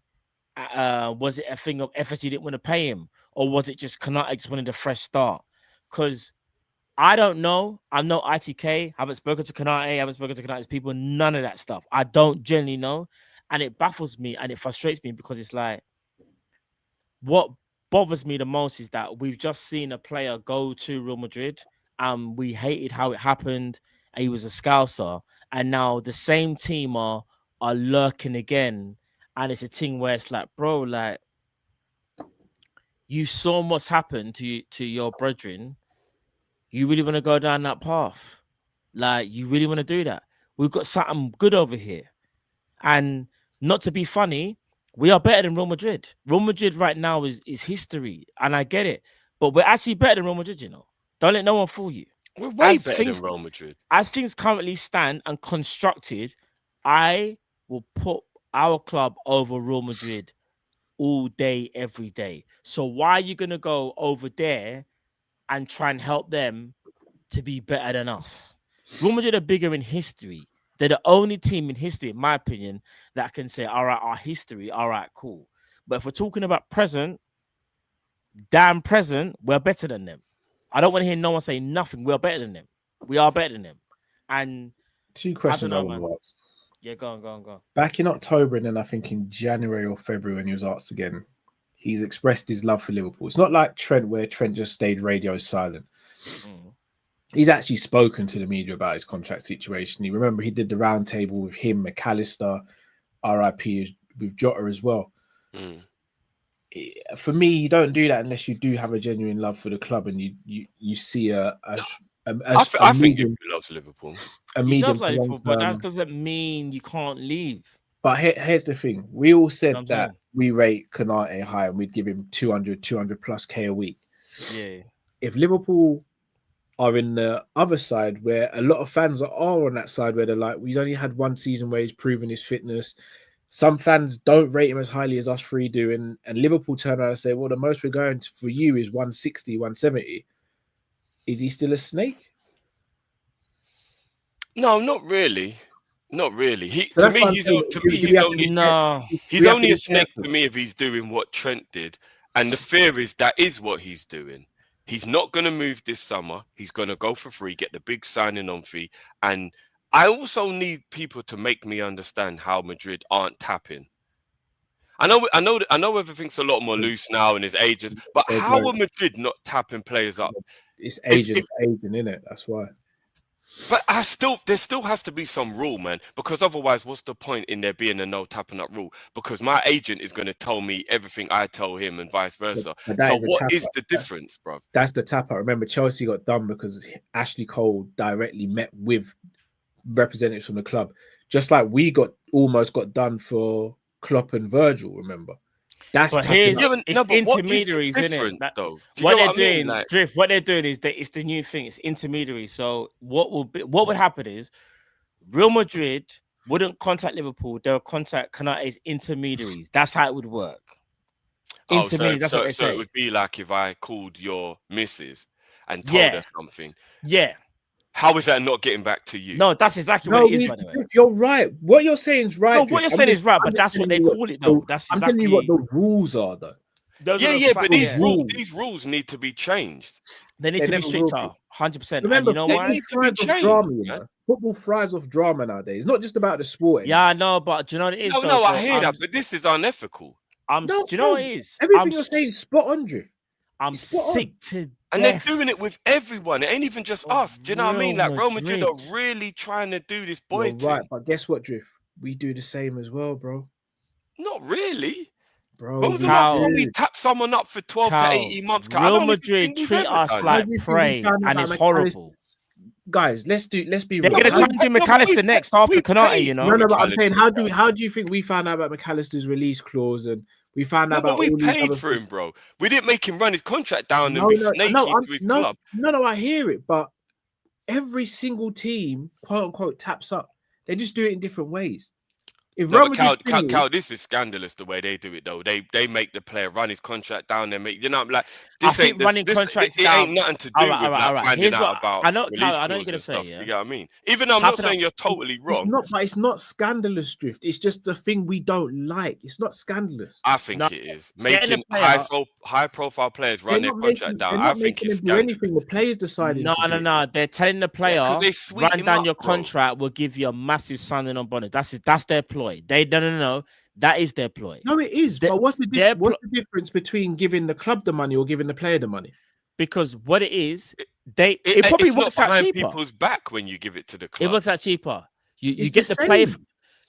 Was it a thing of FSG didn't want to pay him? Or was it just Konate just wanted a fresh start? Because I don't know. I'm no ITK. Haven't spoken to Konate. Haven't spoken to Konate's people. None of that stuff. I don't generally know. And it baffles me and it frustrates me because it's like, what bothers me the most is that we've just seen a player go to Real Madrid and we hated how it happened and he was a scouser, and now the same team are lurking again, and it's a thing where it's like, bro, like, you saw what's happened to your brethren. You really want to go down that path? Like, you really want to do that? We've got something good over here. And not to be funny, we are better than Real Madrid. Real Madrid right now is history, and I get it. But we're actually better than Real Madrid, you know. Don't let no one fool you. We're way better than Real Madrid. As things currently stand and constructed, I will put our club over Real Madrid all day, every day. So why are you going to go over there and try and help them to be better than us? Real Madrid are bigger in history. They're the only team in history, in my opinion, that can say, all right, our history, all right, cool. But if we're talking about present, damn present, we're better than them. I don't want to hear no one say nothing. We're better than them. We are better than them. And 2 questions I want to ask. Yeah, go on. Back in October, and then I think in January or February when he was asked again, he's expressed his love for Liverpool. It's not like Trent, where Trent just stayed radio silent. He's actually spoken to the media about his contract situation. You remember he did the round table with him, McAllister, RIP with Jota as well. For me, you don't do that unless you do have a genuine love for the club and you see I think he loves Liverpool. He does like Liverpool, but that doesn't mean you can't leave. But here's the thing. We all said that we rate Konate high and we'd give him 200 plus K a week. Yeah. If Liverpool are in the other side, where a lot of fans are on that side, where they're like, we've only had one season where he's proven his fitness. Some fans don't rate him as highly as us three do. And Liverpool turn around and say, well, the most we're going to, for you is 160, 170. Is he still a snake? No, not really. Not really. He's only a snake to me if he's doing what Trent did. And the fear is that is what he's doing. He's not going to move this summer. He's going to go for free, get the big signing on fee. And I also need people to make me understand how Madrid aren't tapping. I know everything's a lot more loose now and his agents, but how are Madrid not tapping players up? It's agent, isn't it? That's why. But there still has to be some rule, man, because otherwise, what's the point in there being a no tapping up rule? Because my agent is going to tell me everything I tell him and vice versa. So what is the difference, bro? That's the tap up. Remember, Chelsea got done because Ashley Cole directly met with representatives from the club, just like we almost got done for Klopp and Virgil. Remember, that's intermediaries, isn't it? What they're doing, Drift. What they're doing is that it's the new thing. It's intermediaries. So what would happen is Real Madrid wouldn't contact Liverpool. They'll contact Konaté's intermediaries. That's how it would work. Intermediaries. That's what they say. So it would be like if I called your missus and told her something. Yeah. How is that not getting back to you? No, that's exactly what it is, by the way. You're right. What you're saying is right. No, what you're saying is right, but that's what they call it, though. I'm telling you what the rules are, though. But these rules need to be changed. They need to be stricter, 100%. Remember, and you know they why? need to be changed. Drama, you know? Football thrives off drama nowadays. It's not just about the sport anymore. Yeah, I know, but do you know what it is? No, I hear that, but this is unethical. Do you know what it is? Everything you're saying is spot on, Drift. I'm sick to and they're doing it with everyone. It ain't even just us. Do you know what I mean? Like Real Madrid are really trying to do this boy thing. Right, but guess what, Drift? We do the same as well, bro. Not really. Bro, when was the last time we tap someone up for 12 to 18 months? Real Madrid treat us like prey, and it's horrible. Guys, let's be real. They're going to challenge McAllister next after Konaté, you know. No, but I'm saying, how do you think we found out about McAllister's release clause and we found out about? We paid for him, bro. We didn't make him run his contract down and be snaky to his club. No, I hear it, but every single team, quote unquote, taps up. They just do it in different ways. Cal, this is scandalous the way they do it though. They make the player run his contract down. They make this ain't running contracts. It ain't nothing to do with finding out about. I know you're gonna say. You know what I mean? Even though I'm not saying you're totally wrong. It's not scandalous, Drift. It's just the thing we don't like. It's not scandalous. I think it is making high profile players run their contract down. I think it's scandalous. Anything the players decided. No. They're telling the player run down your contract. Will give you a massive signing on bonus. That's their ploy. They no. That is their ploy. No, it is. But what's the difference between giving the club the money or giving the player the money? Because what it is, it probably works out cheaper. People's back when you give it to the club. It works out cheaper. You get the player.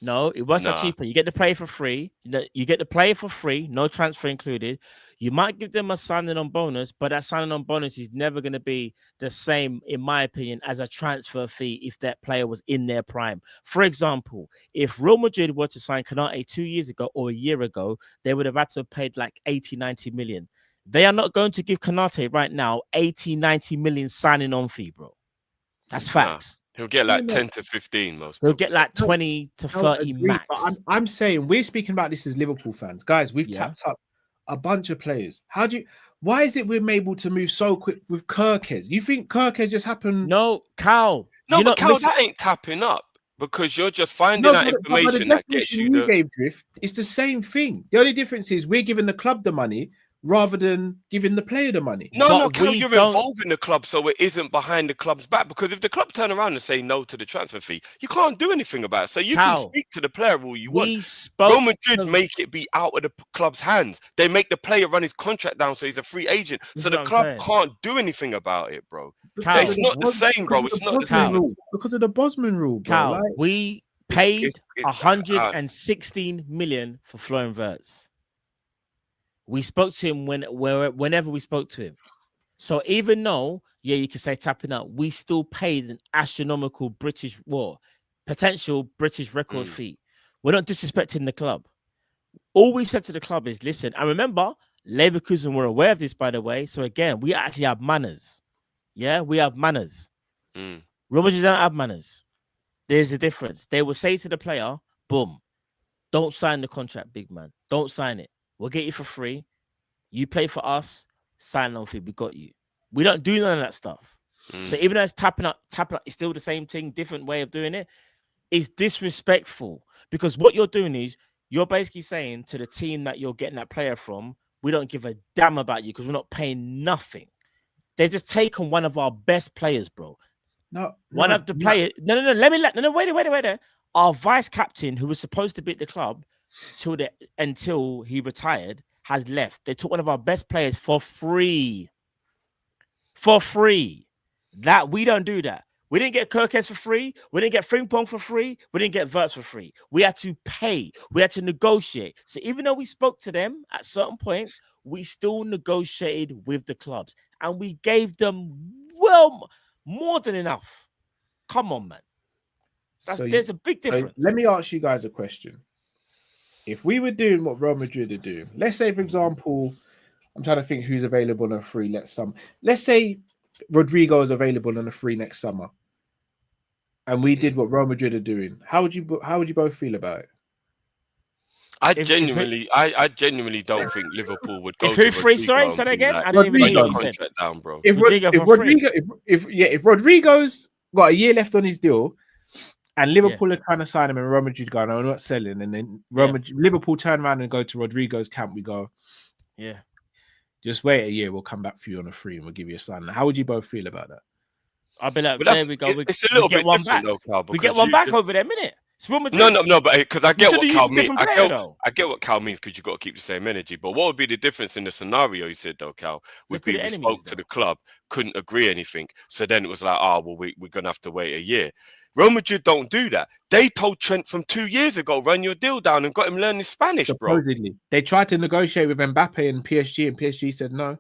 No, it works out cheaper. You get the player for free. You get the player for free, no transfer included. You might give them a signing on bonus, but that signing on bonus is never going to be the same, in my opinion, as a transfer fee if that player was in their prime. For example, if Real Madrid were to sign Konaté 2 years ago or a year ago, they would have had to have paid like 80, 90 million. They are not going to give Konaté right now 80, 90 million signing on fee, bro. That's facts. He'll get like 10 to 15 most. He'll get like 20 to 30 max. But I'm saying we're speaking about this as Liverpool fans. Guys, we've tapped up a bunch of players. Why is it we're able to move so quick with Kirkes? You think Kirkes just happened? No, Cal. No, but Cal, that ain't tapping up because you're just finding out information that gets you the game Drift. It's the same thing. The only difference is we're giving the club the money rather than giving the player the money. No, Cal, you're involved in the club, so it isn't behind the club's back. Because if the club turn around and say no to the transfer fee, you can't do anything about it. So you can speak to the player all you want. Real Madrid make it be out of the club's hands. They make the player run his contract down so he's a free agent. So the club can't do anything about it, bro. It's not the same, bro. It's not the same. Because of the Bosman rule, bro. Cal, we paid 116 million for Florian Wirtz. We spoke to him whenever we spoke to him. So even though, you can say tapping up, we still paid an astronomical potential British record fee. We're not disrespecting the club. All we've said to the club is, listen, and remember, Leverkusen were aware of this, by the way. So again, we actually have manners. Yeah, we have manners. Real Madrid don't have manners. There's a difference. They will say to the player, boom, don't sign the contract, big man. Don't sign it. We'll get you for free. You play for us, sign on fee. We got you. We don't do none of that stuff. So even though it's tapping up, it's still the same thing, different way of doing it. It's disrespectful because what you're doing is you're basically saying to the team that you're getting that player from, we don't give a damn about you because we're not paying nothing. They've just taken one of our best players, bro. One of the players. No, wait. Our vice captain, who was supposed to be at the club until he retired, has left. They took one of our best players for free. That we don't do that. We didn't get Kirkes for free. We didn't get Frimpong for free. We didn't get Wirtz for free. We had to pay. We had to negotiate. So even though we spoke to them at certain points, we still negotiated with the clubs. And we gave them, more than enough. Come on, man. There's a big difference. Let me ask you guys a question. If we were doing what Real Madrid are doing, let's say, for example, I'm trying to think who's available on a free let's say Rodrigo is available on a free next summer, and we did what Real Madrid are doing. How would you both feel about it? I genuinely don't think Liverpool would go. If who free? Sorry, say that again. I didn't even hear what you said. Down, bro. If Rodrigo's got a year left on his deal, and Liverpool are trying to sign him, and Real Madrid going, "No, we're not selling," and then Liverpool turn around and go to Rodrigo's camp. We go, Just wait a year. We'll come back for you on a free and we'll give you a sign. How would you both feel about that? I'll be like, there we go. It's a little bit different, though, Cal. We get one back over there, innit? It's Real Madrid. No, but because I get what Cal means. I get what Cal means because you got to keep the same energy. But what would be the difference in the scenario you said, though, Cal? Would be we spoke to the club, couldn't agree anything. So then it was like, we're going to have to wait a year. Real Madrid don't do that. They told Trent from 2 years ago, run your deal down and got him learning Spanish, supposedly. Bro. They tried to negotiate with Mbappe and PSG said no.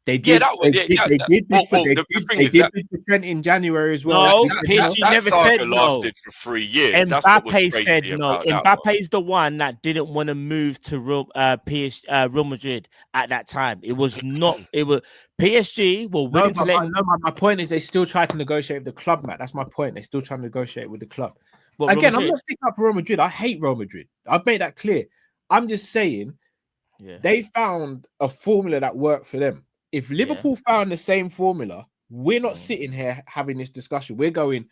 They did. They did for Trent in January as well. No, PSG never said no. Lasted for 3 years. Mbappe said no. Mbappe's the one that didn't want to move to Real Madrid at that time. It was not. It was PSG were willing to let. No, my point is they still try to negotiate with the club, Matt. That's my point. They still try to negotiate with the club. Again, I'm not sticking up for Real Madrid. I hate Real Madrid. I've made that clear. I'm just saying they found a formula that worked for them. If Liverpool found the same formula, we're not sitting here having this discussion. We're going,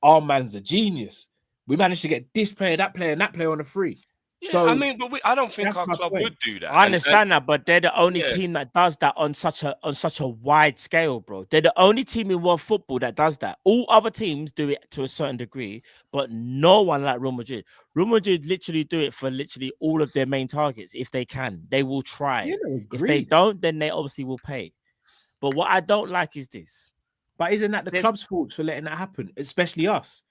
our man's a genius. We managed to get this player, that player, and that player on a free. Yeah, so I mean, but I don't think our club would do that. I understand that, but they're the only team that does that on such a wide scale, bro. They're the only team in world football that does that. All other teams do it to a certain degree, but no one like Real Madrid. Real Madrid literally do it for literally all of their main targets. If they can, they will try. If they don't, then they obviously will pay. But what I don't like is this. But isn't that the club's fault for letting that happen, especially us?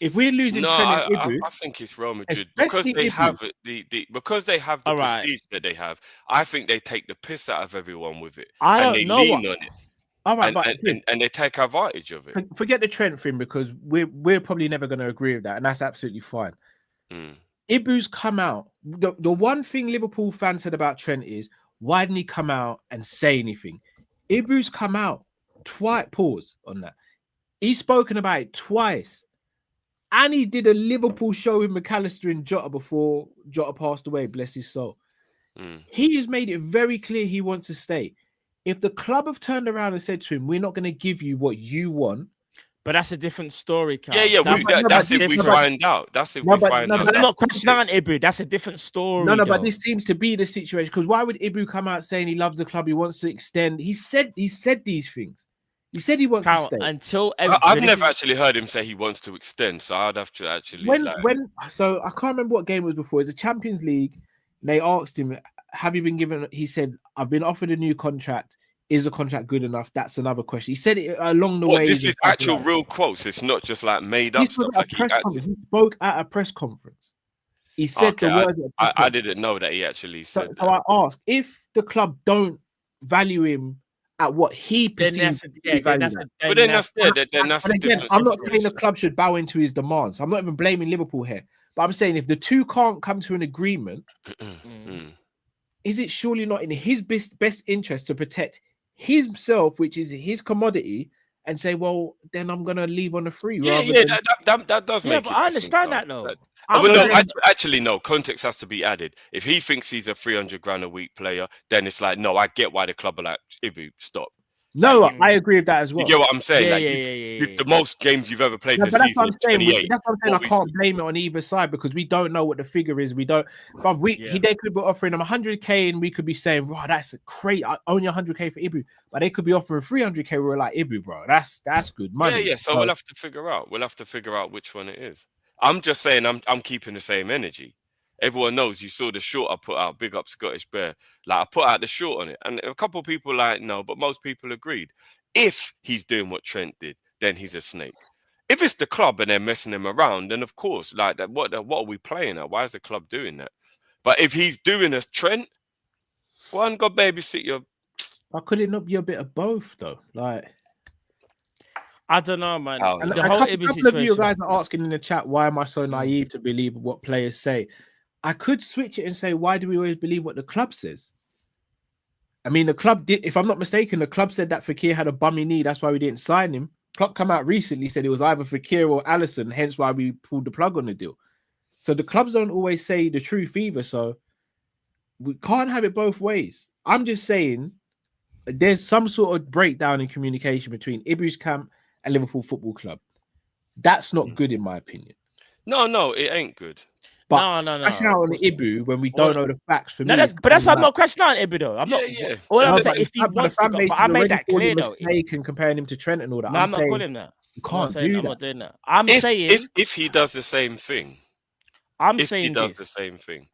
If we're losing Trent and Ibou, I think it's Real Madrid because they have because they have the prestige that they have. I think they take the piss out of everyone with it, and they lean on it. All right, and they take advantage of it. Forget the Trent thing because we're probably never going to agree with that, and that's absolutely fine. Ibou's come out. The one thing Liverpool fans said about Trent is, why didn't he come out and say anything? Ibou's come out twice. Pause on that. He's spoken about it twice. And he did a Liverpool show with McAllister and Jota before Jota passed away, bless his soul. He has made it very clear he wants to stay. If the club have turned around and said to him, we're not going to give you what you want. But that's a different story, Carl. That's if we find out. That's if we find out. I'm not questioning Ibou. That's a different story. No, but this seems to be the situation. Because why would Ibou come out saying he loves the club, he wants to extend? He said these things. He said he wants to stay. I've never actually heard him say he wants to extend, so I'd have to actually. So I can't remember what game it was before. It's a Champions League. They asked him, "Have you been given?" He said, "I've been offered a new contract. Is the contract good enough?" That's another question. He said it along the way. This is actual real quotes. It's not just like made up stuff. He spoke at a press conference. He said the words. I didn't know that he actually said. So I asked if the club don't value him at what he perceives to be valued. But then that's the difference. I'm not saying the club should bow into his demands. I'm not even blaming Liverpool here. But I'm saying if the two can't come to an agreement, is it surely not in his best interest to protect himself, which is his commodity, and say, well, then I'm going to leave on a free? That does make it. But I understand that, though. Actually, no. Context has to be added. If he thinks he's a 300 grand a week player, then it's like, no, I get why the club are like, Ibou, stop. No, I agree with that as well. You get what I'm saying? With the most games you've ever played this season, that's what I'm saying. I can't blame it on either side because we don't know what the figure is. We don't. But they could be offering him 100k, and we could be saying, "Wow, that's great. Only 100k for Ibou." But they could be offering 300k. We're like, "Ibou, bro, that's good money." Yeah. So we'll have to figure out. We'll have to figure out which one it is. I'm just saying, I'm keeping the same energy. Everyone knows you saw the short I put out. Big up Scottish Bear. Like I put out the short on it, and a couple of people like no, but most people agreed. If he's doing what Trent did, then he's a snake. If it's the club and they're messing him around, then of course, like that. What are we playing at? Why is the club doing that? But if he's doing a Trent, one go babysit your. But could it not be a bit of both though? Like. I don't know, man. And a couple of you guys are asking in the chat, why am I so naive to believe what players say? I could switch it and say, why do we always believe what the club says? I mean, the club did, if I'm not mistaken, the club said that Fekir had a bummy knee. That's why we didn't sign him. Club come out recently, said it was either Fekir or Alisson, hence why we pulled the plug on the deal. So the clubs don't always say the truth either. So we can't have it both ways. I'm just saying there's some sort of breakdown in communication between Ibou's camp and Liverpool Football Club. That's not good in my opinion. No, it ain't good. But no. crashing out on the Ibu when we don't know the facts for me. But that's why I'm not crashing out on Ibu though. I'm not. All I'm saying, if he wants to go, but I made that clear though. And comparing him to Trent and all that. No, I'm not calling him that. You can't do that. I'm not doing that. I'm saying if he does the same thing. If he does the same thing.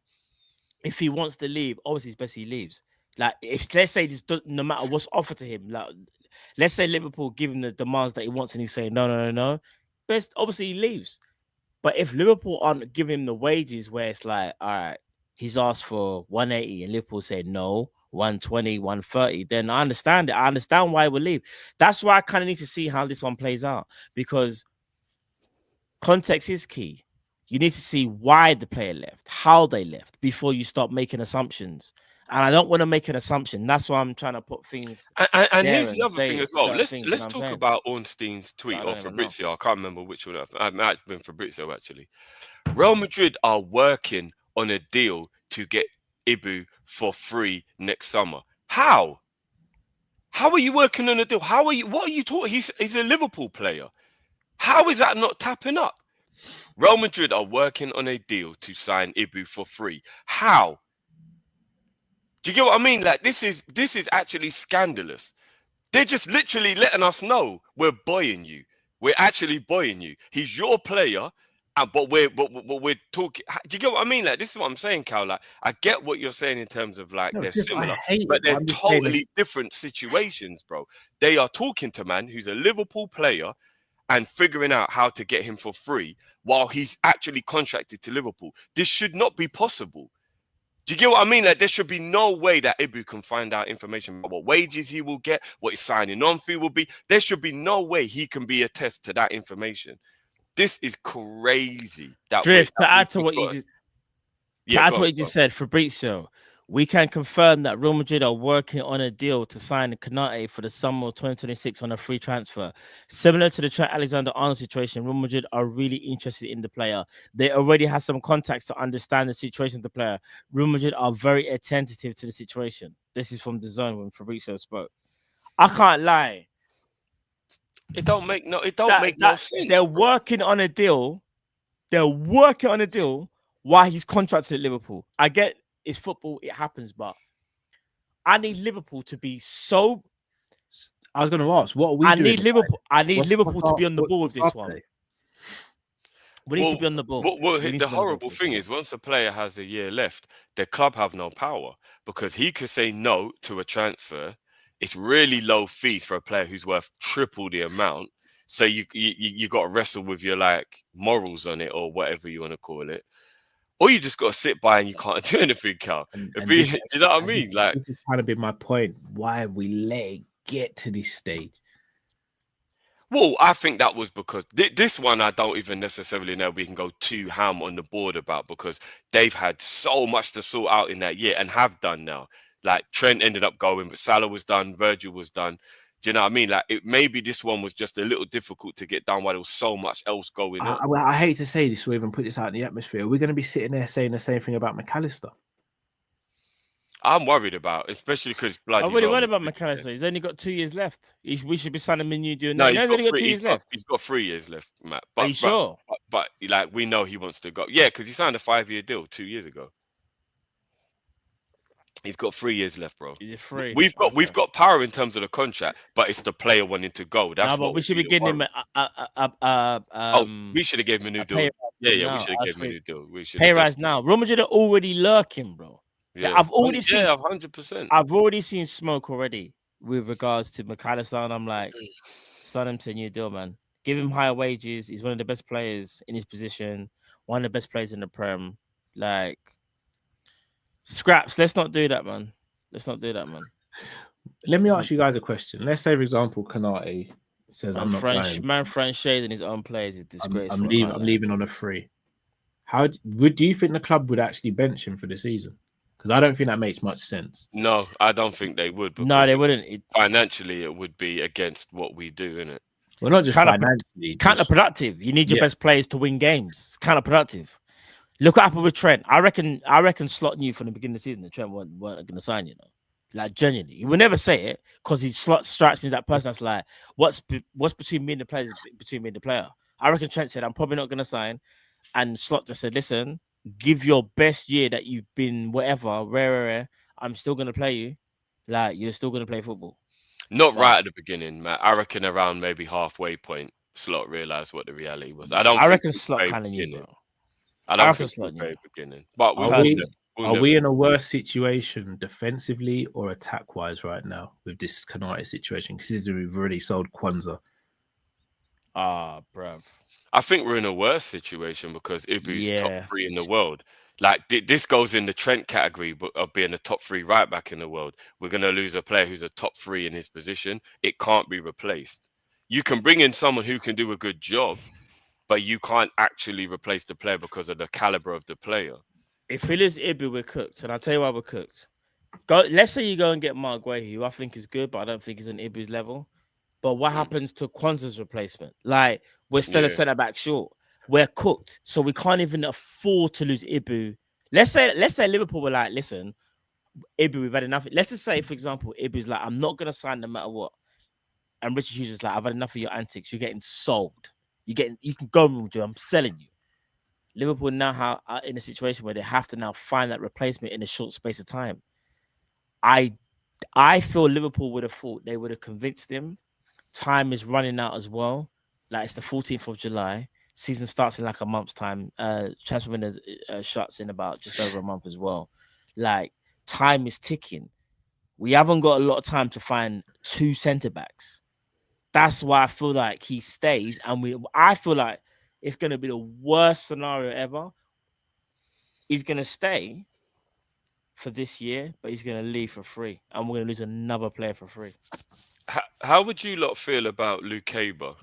If he wants to leave, obviously it's best he leaves. Like, if let's say this, no matter what's offered to him, like let's say Liverpool give him the demands that he wants, and he's saying no, best obviously he leaves. But if Liverpool aren't giving him the wages, where it's like, all right, he's asked for 180, and Liverpool said no, 120, 130, then I understand it. I understand why he would leave. That's why I kind of need to see how this one plays out, because context is key. You need to see why the player left, how they left, before you start making assumptions. And I don't want to make an assumption. That's why I'm trying to put things. And here's the other thing as well. Let's talk about Ornstein's tweet or Fabrizio. I can't remember which one. It might have been Fabrizio actually. Real Madrid are working on a deal to get Ibu for free next summer. How? How are you working on a deal? How are you? What are you talking? He's a Liverpool player. How is that not tapping up? Real Madrid are working on a deal to sign Ibu for free. How? Do you get what I mean? Like, this is actually scandalous. They're just literally letting us know we're buying you. We're actually buying you. He's your player, but we're talking. Do you get what I mean? Like, this is what I'm saying, Cal. Like, I get what you're saying in terms of like they're similar, but they're totally different situations, bro. They are talking to man who's a Liverpool player and figuring out how to get him for free while he's actually contracted to Liverpool. This should not be possible. Do you get what I mean? Like, there should be no way that Ibu can find out information about what wages he will get, what his signing on fee will be. There should be no way he can be a test to that information. This is crazy. To add to what you just said, Fabrizio, we can confirm that Real Madrid are working on a deal to sign Konaté for the summer of 2026 on a free transfer. Similar to the Trent Alexander-Arnold situation, Real Madrid are really interested in the player. They already have some contacts to understand the situation of the player. Real Madrid are very attentive to the situation. This is from The Zone when Fabrizio spoke. I can't lie. It don't make no sense. They're working on a deal. They're working on a deal while he's contracted at Liverpool. I get it's football, it happens, but I need Liverpool to be so. I was going to ask, what are we doing? I need Liverpool to be on the ball with this one. We need to be on the ball. The horrible thing is, once a player has a year left, the club have no power because he could say no to a transfer. It's really low fees for a player who's worth triple the amount. So you got to wrestle with your like morals on it or whatever you want to call it. Or you just got to sit by and you can't do anything, Cal. Do you know what I mean? Like, this is kind of been my point. Why have we let it get to this stage? Well, I think that was because this one I don't even necessarily know we can go too ham on the board about because they've had so much to sort out in that year and have done now. Like, Trent ended up going, but Salah was done, Virgil was done. Do you know what I mean? Like, maybe this one was just a little difficult to get done while there was so much else going on. I hate to say this or even put this out in the atmosphere. We're going to be sitting there saying the same thing about McAllister. I'm worried about, especially because bloody. I'm really worried about McAllister. He's only got 2 years left. We should be signing him new deal. No, he's only got 2 years left. He's got 3 years left, Matt. Are you sure? But like, we know he wants to go. Yeah, because he signed a 5-year deal 2 years ago. He's got 3 years left, bro. Is it free? We've got power in terms of the contract, but it's the player wanting to go. That's what we should be getting him. We should have gave him a new deal. Yeah, we should have gave him a new deal. We should pay rise now. Real Madrid are already lurking, bro. Yeah, I've already seen 100%. I've already seen smoke already with regards to McAllister, and I'm like, sign him to a new deal, man. Give him higher wages. He's one of the best players in his position. One of the best players in the Prem. Like. Scraps, let's not do that, man. Let's not do that, man. Let me ask you guys a question. Let's say, for example, Konaté says, "I'm not playing." Man, French shade and his own players is disgraceful. I'm leaving on a free. Do you think the club would actually bench him for the season? Because I don't think that makes much sense. No, I don't think they would. No, they wouldn't. Financially, it would be against what we do, isn't it? Well, not just financially. Counterproductive. You need your best players to win games. It's counterproductive. Look what happened with Trent. I reckon Slot knew from the beginning of the season that Trent weren't going to sign, you know. Like, genuinely. He would never say it because Slot strikes me as that person that's like, what's between me and the player is between me and the player. I reckon Trent said, I'm probably not going to sign. And Slot just said, listen, give your best year that you've been, whatever, rare, I'm still gonna play you. Like you're still gonna play football. Not right at the beginning, man. I reckon around maybe halfway point, Slot realised what the reality was. I don't I think reckon it was Slot very kind of knew, beginning. bro. I don't think it was very beginning. But are we in a worse situation defensively or attack wise right now with this Konate situation? Considering we've already sold Kwanzaa. Bruv. I think we're in a worse situation because Ibu's top Yeah. 3 in the world. Like this goes in the Trent category of being a top 3 right back in the world. We're going to lose a player who's a top 3 in his position. It can't be replaced. You can bring in someone who can do a good job, but you can't actually replace the player because of the caliber of the player. If we lose Ibu, we're cooked. And I'll tell you why we're cooked. Let's say you go and get Mark Guehi, who I think is good, but I don't think he's on Ibu's level. But what happens to Kwanzaa's replacement? Like, we're still a centre back short. We're cooked. So we can't even afford to lose Ibu. Let's say Liverpool were like, listen, Ibu, we've had enough. Let's just say, for example, Ibu's like, I'm not gonna sign no matter what. And Richard Hughes is like, I've had enough of your antics. You're getting sold. You can go, Joe. I'm selling you. Liverpool now are in a situation where they have to now find that replacement in a short space of time. I feel Liverpool would have thought they would have convinced him. Time is running out as well. Like it's the 14th of July. Season starts in like a month's time. Transfer window shuts in about just over a month as well. Like time is ticking. We haven't got a lot of time to find 2 centre backs. That's why I feel like he stays, and I feel like it's going to be the worst scenario ever. He's going to stay for this year, but he's going to leave for free, and we're going to lose another player for free. How would you lot feel about Lukeba?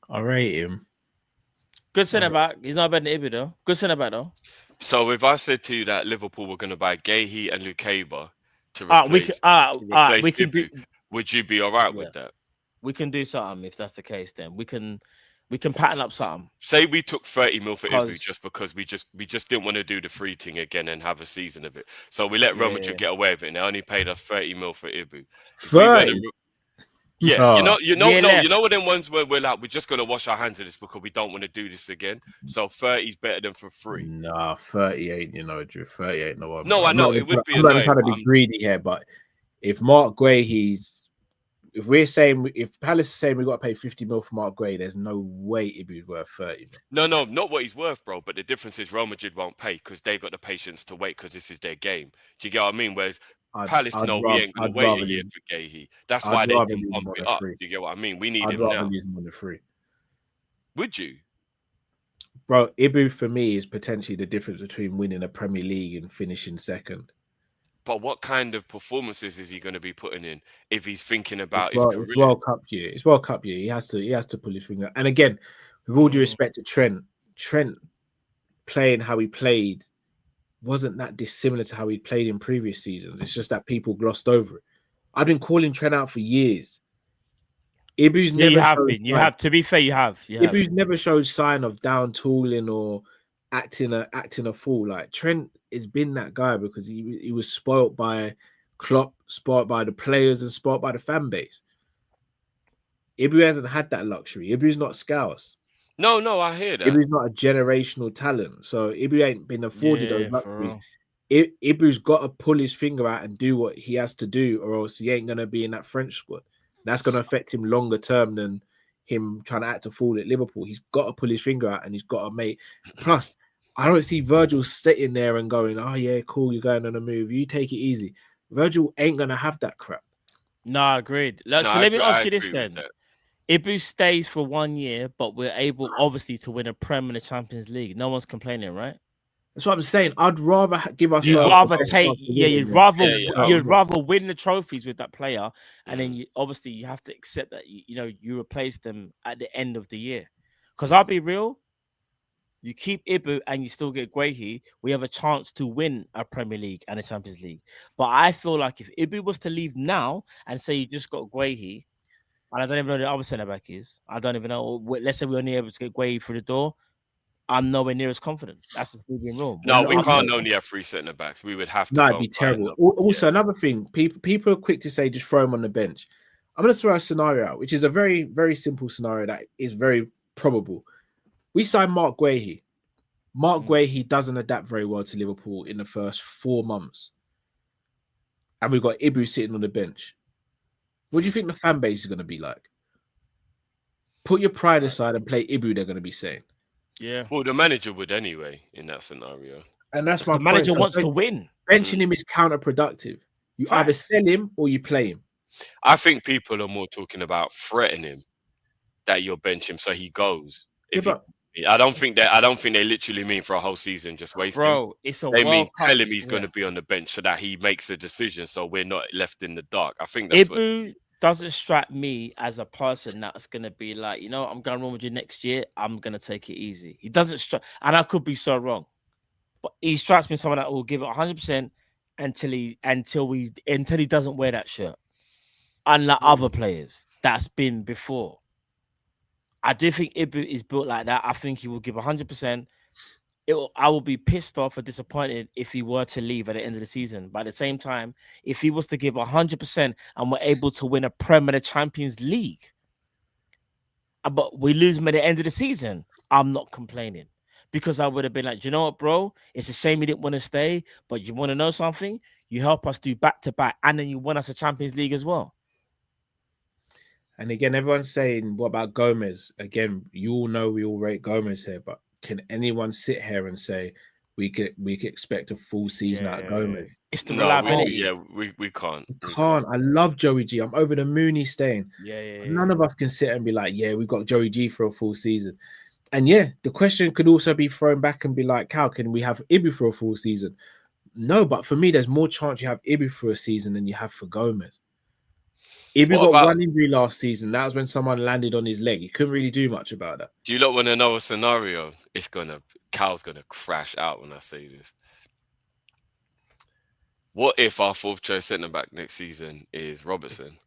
I rate him. Good centre back. He's not better than Ibu though. Good centre back though. So if I said to you that Liverpool were going to buy Guehi and Lukeba to replace, Ibu, would you be all right with that? We can do something if that's the case. Then we can pattern up something. Say we took 30 mil for Ibu just because we just didn't want to do the free thing again and have a season of it. So we let Real Madrid get away with it. And they only paid us 30 mil for Ibu. 30? Yeah, you know what them ones where we're like, we're just gonna wash our hands of this because we don't want to do this again. So 30 is better than for free. Nah, 38, Drew. 38, no one. No, I know it would be. I'm not trying to be greedy here, but if Mark Guehi, if Palace is saying we got to pay 50 mil for Mark Guehi, there's no way Ibu's worth 30. No, not what he's worth, bro. But the difference is Real Madrid won't pay because they've got the patience to wait because this is their game. Do you get what I mean? Whereas Palace know we ain't going to wait a year for Guehi. That's why they can bump it up. Do you get what I mean? We need him now. I'd rather use him on the free. Would you? Bro, Ibu for me is potentially the difference between winning a Premier League and finishing second. But what kind of performances is he going to be putting in if he's thinking about his career? It's World Cup year. It's World Cup year. He has to pull his finger. And again, with all due respect to Trent playing how he played wasn't that dissimilar to how he played in previous seasons. It's just that people glossed over it. I've been calling Trent out for years. Ibu's never. You have been. You have. To be fair, you have. Ibu's never showed sign of down tooling or acting a fool. Like Trent has been that guy because he was spoilt by Klopp, spoilt by the players, and spoilt by the fan base. Ibu hasn't had that luxury. Ibu's not Scouse. No, I hear that. Ibu's not a generational talent, so Ibu ain't been afforded those luxuries. Ibu's got to pull his finger out and do what he has to do, or else he ain't gonna be in that French squad. That's gonna affect him longer term than him trying to act a fool at Liverpool. He's got to pull his finger out and he's got to make. Plus, I don't see Virgil sitting there and going, "Oh yeah, cool, you're going on a move. You take it easy." Virgil ain't gonna have that crap. No, agreed. So let me ask you this then. Ibu stays for 1 year, but we're able, obviously, to win a Prem and a Champions League. No one's complaining, right? That's what I'm saying. I'd rather give us. You'd rather win the trophies with that player, and then obviously you have to accept that you replace them at the end of the year. Because I'll be real, you keep Ibu and you still get Guehi, we have a chance to win a Premier League and a Champions League. But I feel like if Ibu was to leave now and say you just got Guehi, and I don't even know who the other centre back is. I don't even know. Let's say we're only able to get Guehi through the door. I'm nowhere near as confident. That's the speaking room. No, we can't only have 3 centre backs. We would have to. No, it'd be terrible. Also, another thing, people are quick to say just throw him on the bench. I'm going to throw a scenario out, which is a very, very simple scenario that is very probable. We sign Mark Guehi. Mark Guay, he doesn't adapt very well to Liverpool in the first 4 months. And we've got Ibu sitting on the bench. What do you think the fan base is going to be like? Put your pride aside and play Ibu, they're going to be saying. Yeah. Well, the manager would anyway in that scenario. And that's my the manager point. wants to win. Benching him is counterproductive. You either sell him or you play him. I think people are more talking about threatening him that you'll bench him so he goes. I don't think they literally mean for a whole season just waste him. They mean tell him he's going to be on the bench so that he makes a decision so we're not left in the dark. I think that's Ibu doesn't strike me as a person that's going to be like, you know, I'm going wrong with you next year. I'm going to take it easy. He doesn't strike, and I could be so wrong, but he strikes me as someone that will give it 100% until he doesn't wear that shirt. Unlike other players that's been before. I do think Ibu is built like that. I think he will give 100%. I will be pissed off or disappointed if he were to leave at the end of the season. But at the same time, if he was to give 100% and we're able to win a Premier the Champions League, but we lose him at the end of the season, I'm not complaining. Because I would have been like, do you know what, bro? It's a shame you didn't want to stay, but you want to know something? You help us do back-to-back, and then you win us a Champions League as well. And again, everyone's saying, what about Gomez? Again, you all know we all rate Gomez here, but can anyone sit here and say we could expect a full season out of Gomez? It's the reliability. We can't. We can't. I love Joey G. I'm over the moon he's staying. None of us can sit and be like, yeah, we've got Joey G for a full season. And yeah, the question could also be thrown back and be like, how can we have Ibu for a full season? No, but for me, there's more chance you have Ibu for a season than you have for Gomez. Ibu got one injury last season. That was when someone landed on his leg. He couldn't really do much about that. Do you lot want to know a scenario? Cal's gonna crash out when I say this. What if our fourth choice centre back next season is Robertson?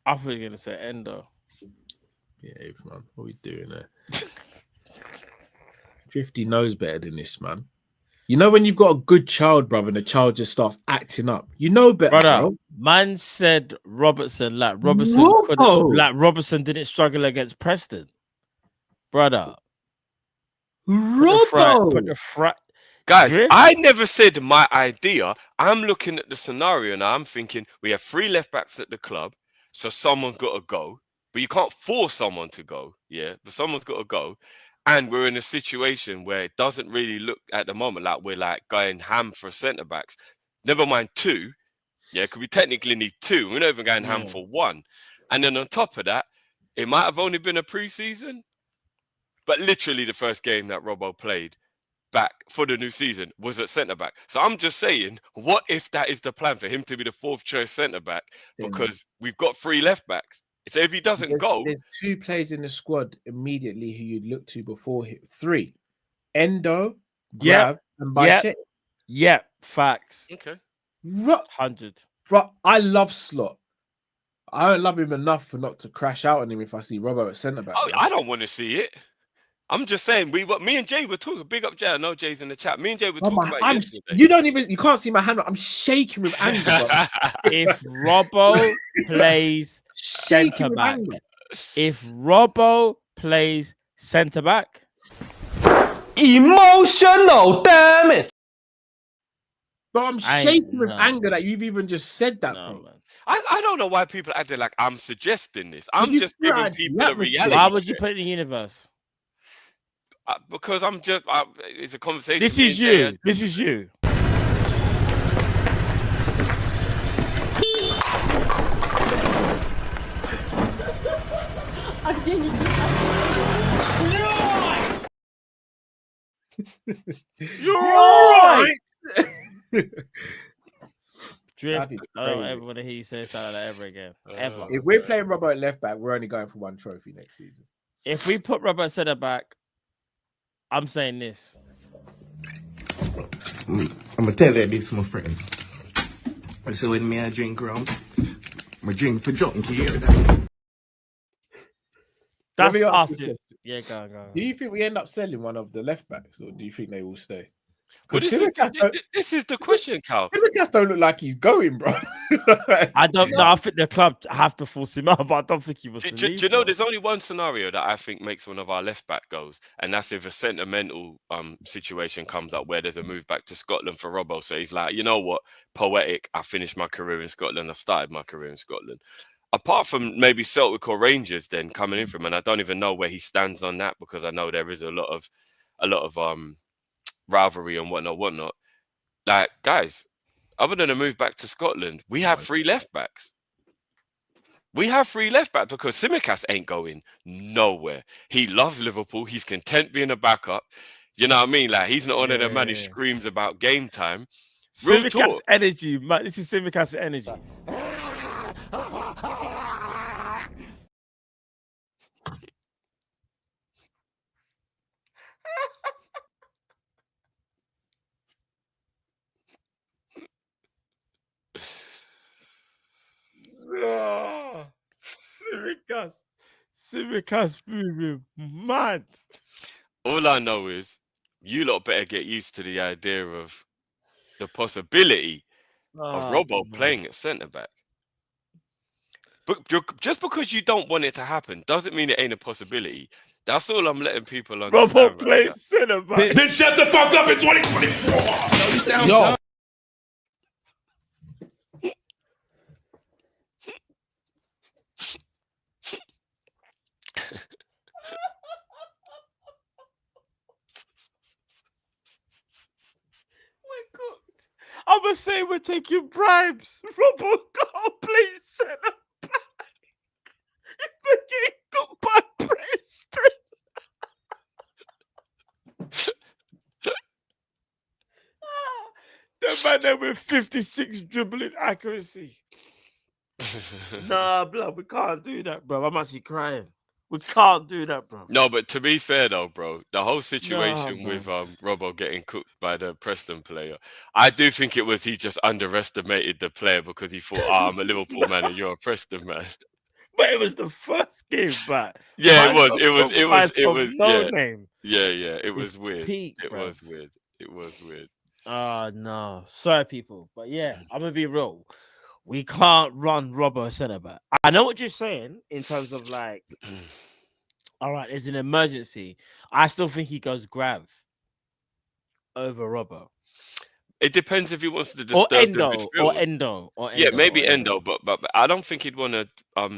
I thought you were gonna say Endo. Yeah, man, what are we doing there? Drifty knows better than this, man. You know when you've got a good child, brother, and the child just starts acting up. You know better, bro. Man said Robertson like Robertson didn't struggle against Preston, brother. Guys, I never said my idea. I'm looking at the scenario now. I'm thinking we have 3 left backs at the club, so someone's got to go. But you can't force someone to go, but someone's got to go. And we're in a situation where it doesn't really look at the moment like we're like going ham for centre backs. Never mind 2, because we technically need 2. We're not even going ham for 1. And then on top of that, it might have only been a pre-season, but literally the first game that Robbo played back for the new season was at centre back. So I'm just saying, what if that is the plan for him to be the 4th choice centre back? Because we've got 3 left backs. So if he doesn't go, there's 2 players in the squad immediately who you'd look to before him. 3, Endo, Grav, and Baishet. Yep, facts. Okay, 100. Bro, I love Slot. I don't love him enough for not to crash out on him if I see Robbo at centre back. Oh, I don't want to see it. I'm just saying, me and Jay were talking. Big up Jay. I know Jay's in the chat. Me and Jay were talking about it yesterday. You can't see my hand. I'm shaking with anger. If Robbo plays centre back, emotional damage. But I'm shaking with anger that you've even just said that. Man. I don't know why people acting like I'm suggesting this. I'm just giving people a reality. Why would you put it in the universe? Because it's a conversation. This is you. This is you. You're right. Drift. I don't ever want to hear you say something like that ever again. Ever. If we're playing Robbo at left back, we're only going for 1 trophy next season. If we put Robbo at centre back, I'm saying this. I'm gonna tell you this, my friend. So when me I drink rum, I drink for junkie. That's us. Yeah, go on. Do you think we end up selling one of the left backs, or do you think they will stay? Well, this is the question, Cal. Simicast don't look like he's going, bro. I don't know. I think the club have to force him out, but I don't think he was. Do you know? There's only one scenario that I think makes one of our left back goes, and that's if a sentimental situation comes up where there's a move back to Scotland for Robbo. So he's like, you know what, poetic. I finished my career in Scotland. I started my career in Scotland. Apart from maybe Celtic or Rangers, then coming in from, and I don't even know where he stands on that because I know there is a lot of rivalry and whatnot. Like, guys, other than a move back to Scotland, we have 3 left backs. We have 3 left backs because Simicast ain't going nowhere. He loves Liverpool. He's content being a backup. You know what I mean? Like, he's not one of the man who screams about game time. Simicast energy, man. This is Simicast energy. Simicast moving mad. All I know is you lot better get used to the idea of the possibility of Robbo playing at centre back. But just because you don't want it to happen doesn't mean it ain't a possibility. That's all I'm letting people understand. Robbo plays centre back. Then shut the fuck up in 2024. You sound dumb. I'm gonna say we're taking bribes. Robbo can't play centre back. We're getting cooked by Preston. That man there with 56 dribbling accuracy. Nah, blood, we can't do that, bro. I'm actually crying. We can't do that, bro. No, but to be fair though, bro, the whole situation with Robbo getting cooked by the Preston player, I do think it was he just underestimated the player because he thought, I'm a Liverpool man and you're a Preston man. But it was the first game back. Yeah, it was. No name. Yeah. It was weird. Peak, it was weird. Oh no, sorry people, but yeah, I'm gonna be real. We can't run Robbo centre back. I know what you're saying in terms of like, all right, there's an emergency. I still think he goes Grav over Robbo. It depends if he wants to disturb the midfield. Or Endo. Yeah, maybe Endo, but I don't think he'd want to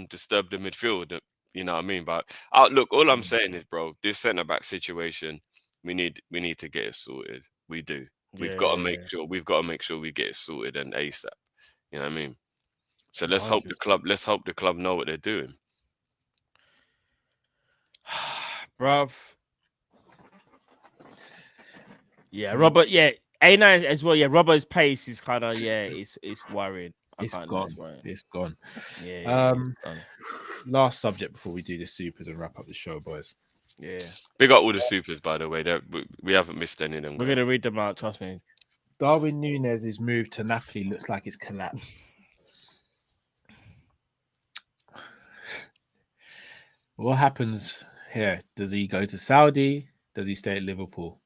disturb the midfield. You know what I mean? But look, all I'm saying is, bro, this centre back situation, we need to get it sorted. We do. We've got to make sure we get it sorted and ASAP. You know what I mean? So let's hope the club know what they're doing. Bruv. Yeah, Robert, A9 as well. Yeah, Robbo's pace is kind of it's worrying. It's gone. Yeah. Last subject before we do the supers and wrap up the show, boys. Yeah. Big up all the supers, by the way. We haven't missed any of them. We're gonna read them out, trust me. Darwin Nunez's move to Napoli looks like it's collapsed. What happens here? Does he go to Saudi? Does he stay at Liverpool?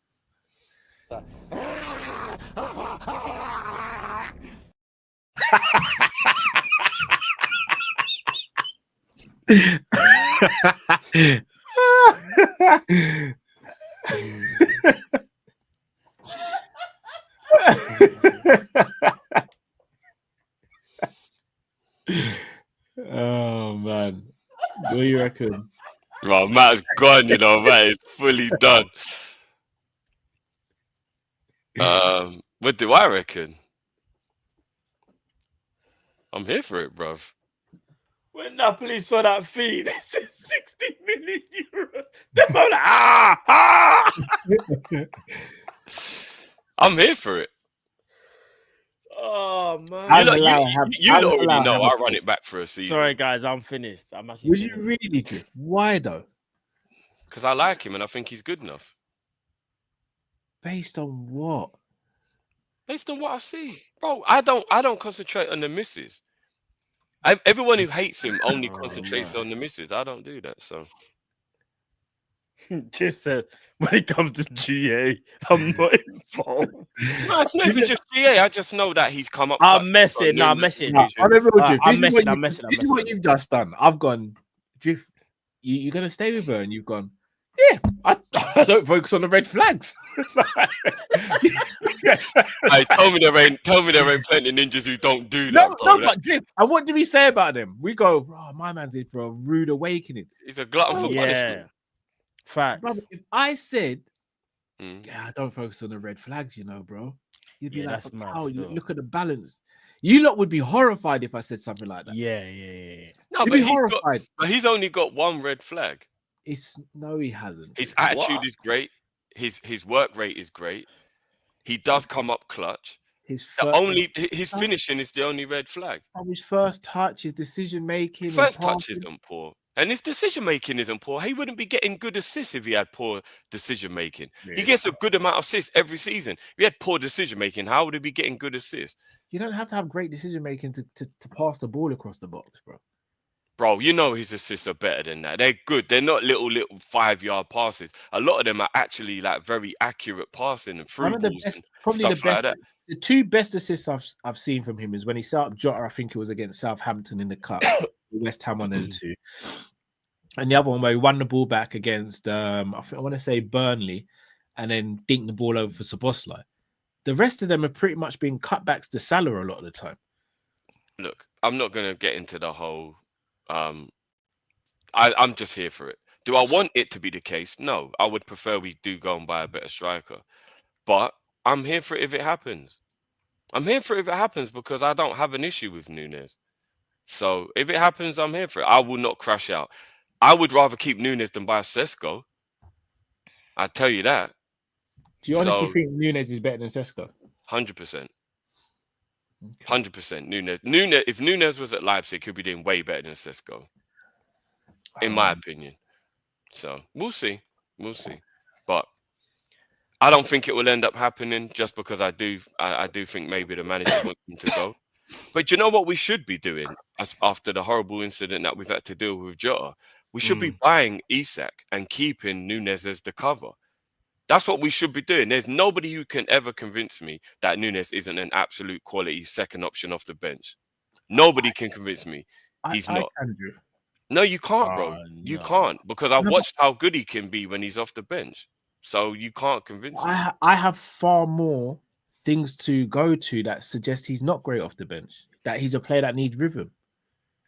Oh man, what do you reckon? Well, Matt's gone, Matt is fully done. What do I reckon? I'm here for it, bruv. When Napoli saw that fee, this is 60 million euros. They're like, I'm here for it. Oh man! You already know I run it back for a season. Sorry, guys, I'm finished. I'm actually. Would you really do? Why though? Because I like him and I think he's good enough. Based on what? Based on what I see, bro. I don't concentrate on the misses. Everyone who hates him only concentrates on the misses. I don't do that. So Just said, when it comes to GA, I'm not involved. No, it's not even just GA. I just know that he's come up. I'm messing. No, I'm messing. I'm messing. This is what you've just done. I've gone, Drift, you're going to stay with her, and you've gone, yeah, I don't focus on the red flags. Hey, tell me there ain't plenty of ninjas who don't do that. But Drift, and what do we say about them? We go, oh, my man's in for a rude awakening. He's a glutton for punishment. Facts. Brother, if I said, yeah, I don't focus on the red flags, bro, you'd be like, oh, look at the balance. You lot would be horrified if I said something like that. Yeah. No, you'd but be horrified. But he's only got one red flag. No, he hasn't. His attitude is great. His work rate is great. He does come up clutch. His finishing is the only red flag. His first touch, his decision making. His first touch isn't poor. And his decision making isn't poor. He wouldn't be getting good assists if he had poor decision making. Yeah. He gets a good amount of assists every season. If he had poor decision making, how would he be getting good assists? You don't have to have great decision making to pass the ball across the box, bro. Bro, his assists are better than that. They're good. They're not little 5-yard passes. A lot of them are actually like very accurate passing and through balls and stuff like that. The two best assists I've seen from him is when he set up Jota. I think it was against Southampton in the cup. West Ham 1-2, and the other one where he won the ball back against I want to say Burnley, and then dinked the ball over for Szoboszlai. The rest of them have pretty much been cutbacks to Salah a lot of the time. Look, I'm not going to get into the whole. I'm just here for it. Do I want it to be the case? No, I would prefer we do go and buy a better striker, but I'm here for it if it happens. I'm here for it if it happens because I don't have an issue with Nunez. So if it happens, I'm here for it. I will not crash out. I would rather keep Nunez than buy Sesko. I tell you that. Do you honestly think Nunez is better than Sesko? 100%. 100%. Nunez. If Nunez was at Leipzig, he'd be doing way better than Sesko, in my opinion. So we'll see. But I don't think it will end up happening just because I do think maybe the manager wants him to go. But you know what we should be doing after the horrible incident that we've had to deal with Jota? We should be buying Isak and keeping Nunez as the cover. That's what we should be doing. There's nobody who can ever convince me that Nunez isn't an absolute quality second option off the bench. Nobody can convince me he's not. I can do. No, you can't, bro. You can't, because I've watched how good he can be when he's off the bench. So you can't convince me. I have far more things to go to that suggest he's not great off the bench, that he's a player that needs rhythm.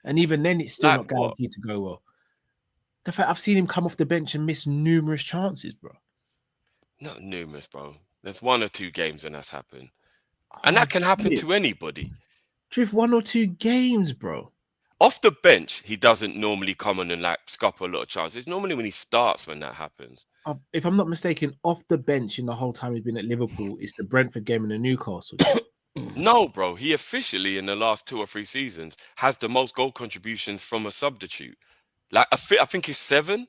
And even then, it's still not guaranteed to go well. The fact I've seen him come off the bench and miss numerous chances, bro. Not numerous, bro. There's 1 or 2 games and that's happened. And that can happen to anybody. Drift 1 or 2 games, bro. Off the bench, he doesn't normally come on and scupper a lot of chances. It's normally when he starts when that happens. If I'm not mistaken, off the bench in the whole time he's been at Liverpool, it's the Brentford game and the Newcastle. No, bro. He officially, in the last 2 or 3 seasons, has the most goal contributions from a substitute. I think it's 7.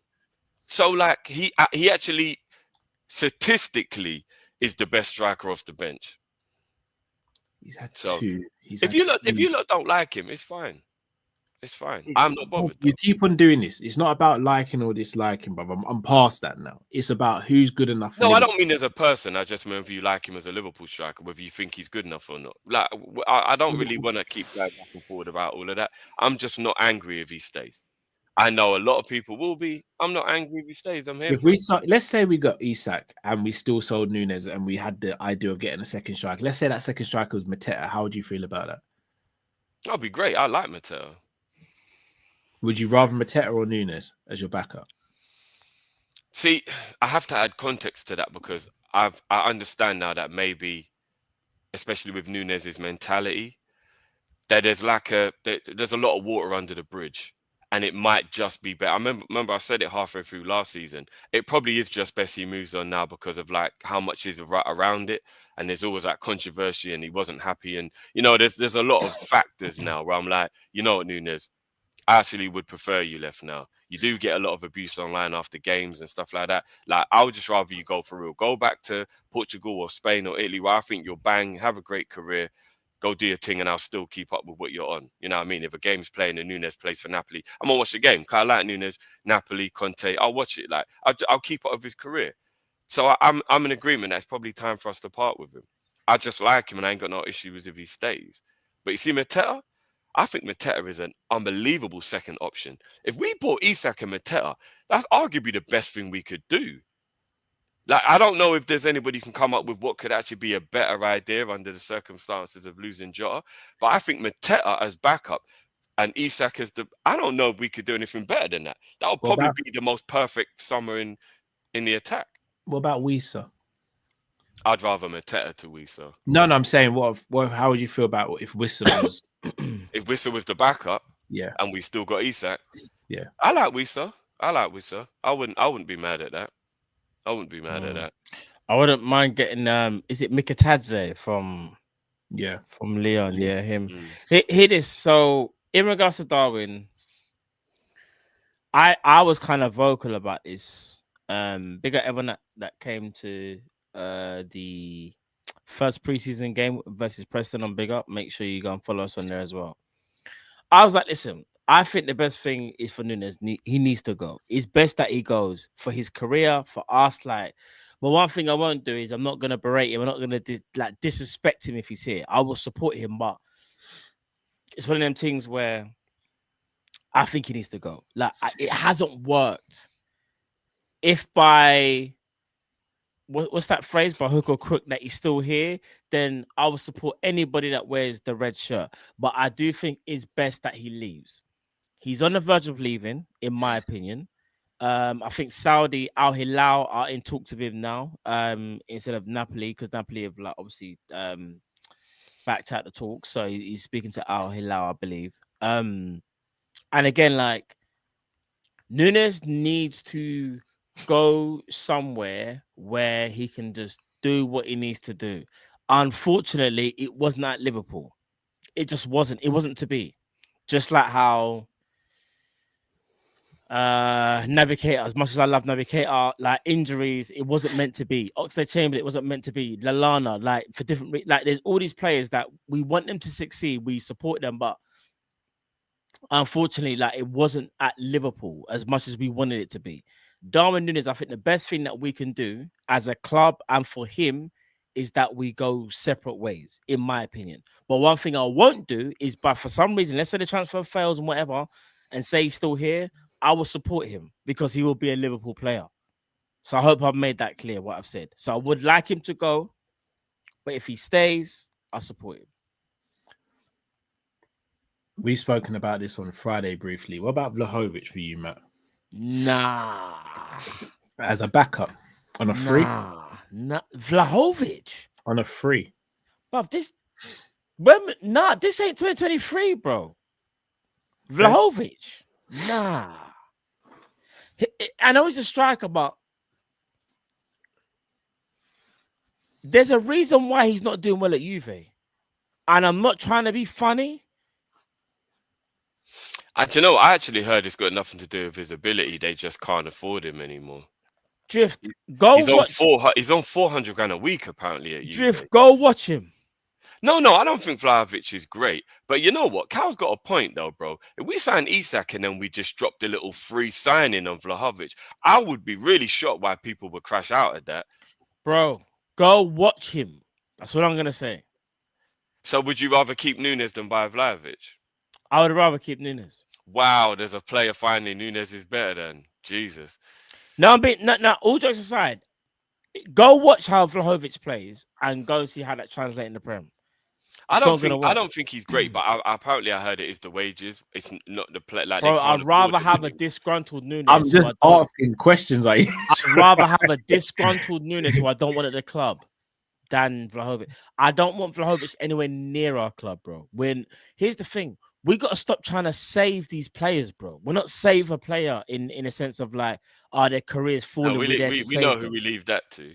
So, he actually statistically is the best striker off the bench. He's had 2. If you lot don't like him, it's fine. It's fine. I'm not bothered. You keep on doing this. It's not about liking or disliking, brother. I'm past that now. It's about who's good enough. No, I don't mean as a person. I just mean if you like him as a Liverpool striker, whether you think he's good enough or not. I don't really want to keep going back and forward about all of that. I'm just not angry if he stays. I know a lot of people will be. I'm not angry if he stays. I'm here. Let's say we got Isak and we still sold Nunez and we had the idea of getting a second striker. Let's say that second striker was Mateta. How would you feel about that? That'd be great. I like Mateta. Would you rather Mateta or Nunez as your backup? See, I have to add context to that because I understand now that maybe, especially with Nunez's mentality, that there's a lot of water under the bridge, and it might just be better. I remember I said it halfway through last season. It probably is just best he moves on now because of how much is around it, and there's always that controversy, and he wasn't happy, and there's a lot of factors now where I'm like, you know what, Nunez, I actually would prefer you left now. You do get a lot of abuse online after games and stuff like that. I would just rather you go for real. Go back to Portugal or Spain or Italy where I think you'll bang, have a great career, go do your thing and I'll still keep up with what you're on. You know what I mean? If a game's playing and Nunez plays for Napoli, I'm gonna watch the game. Cause I like Nunez, Napoli, Conte. I'll watch it. Like I'll keep up with his career. So I'm in agreement that it's probably time for us to part with him. I just like him and I ain't got no issues if he stays. But you see, Mateta, I think Mateta is an unbelievable second option. If we bought Isak and Mateta, that's arguably the best thing we could do. Like, I don't know if there's anybody who can come up with what could actually be a better idea under the circumstances of losing Jota. But I think Mateta as backup and Isak as I don't know if we could do anything better than that. That would probably be the most perfect summer in the attack. What about Wisa? I'd rather Mateta to Wisa. No, I'm saying, how would you feel about if Wisa was... if Wisa was the backup, yeah, and we still got Isak, yeah. I like Wisa. I wouldn't be mad at that. I wouldn't be mad at that. I wouldn't mind getting is it Mikatadze from Leon? Yeah, him. Hear this. So in regards to Darwin, I was kind of vocal about this. Big up everyone that came to the first preseason game versus Preston on Big Up. Make sure you go and follow us on there as well. I was like, listen, I think the best thing is for Nunez. He needs to go. It's best that he goes for his career, for us. Like, but one thing I won't do is I'm not gonna berate him. I'm not gonna disrespect him if he's here. I will support him, but it's one of them things where I think he needs to go. Like, it hasn't worked. If by what's that phrase, by hook or crook, that he's still here, then I will support anybody that wears the red shirt. But I do think it's best that he leaves. He's on the verge of leaving, in my opinion. I think Saudi, Al Hilal are in talks with him now, instead of Napoli, because Napoli have obviously backed out the talks. So he's speaking to Al Hilal, I believe. And again, Nunez needs to go somewhere where he can just do what he needs to do. Unfortunately, it was not at Liverpool. It just wasn't. It wasn't to be. Just like how Naby Keita, as much as I love Naby Keita, injuries, it wasn't meant to be. Oxlade-Chamberlain, it wasn't meant to be. Lallana, for different there's all these players that we want them to succeed. We support them, but unfortunately, it wasn't at Liverpool as much as we wanted it to be. Darwin Nunez, I think the best thing that we can do as a club and for him is that we go separate ways, in my opinion. But one thing I won't do is, but for some reason, let's say the transfer fails and whatever, and say he's still here, I will support him because he will be a Liverpool player. So I hope I've made that clear, what I've said. So I would like him to go, but if he stays, I support him. We've spoken about this on Friday briefly. What about Vlahovic for you, Matt? Nah. As a backup on a free? Nah. Vlahovic on a free. But this ain't 2023, bro. Vlahovic. Nah. I know he's a striker, but there's a reason why he's not doing well at Juve. And I'm not trying to be funny. And you know, I actually heard it's got nothing to do with his ability. They just can't afford him anymore. Drift, go watch. He's on 400 grand a week apparently at Drift, go watch him. No, I don't think Vlahovic is great. But you know what? Cal's got a point though, bro. If we sign Isak and then we just dropped a little free signing on Vlahovic, I would be really shocked why people would crash out at that. Bro, go watch him. That's what I'm going to say. So would you rather keep Nunez than buy Vlahovic? I would rather keep Nunez. Wow, there's a player finally Nunez is better than. Jesus. No, all jokes aside, go watch how Vlahovic plays and go and see how that translates in the Prem. I don't think he's great, but apparently I heard it is the wages. It's not the play. Bro, I'd rather have a disgruntled Nunez. I'm just asking questions. I'd rather have a disgruntled Nunez who I don't want at the club than Vlahovic. I don't want Vlahovic anywhere near our club, bro. Here's the thing. We got to stop trying to save these players, bro. We're not save a player in a sense of their career's falling. No, we know who we leave that to.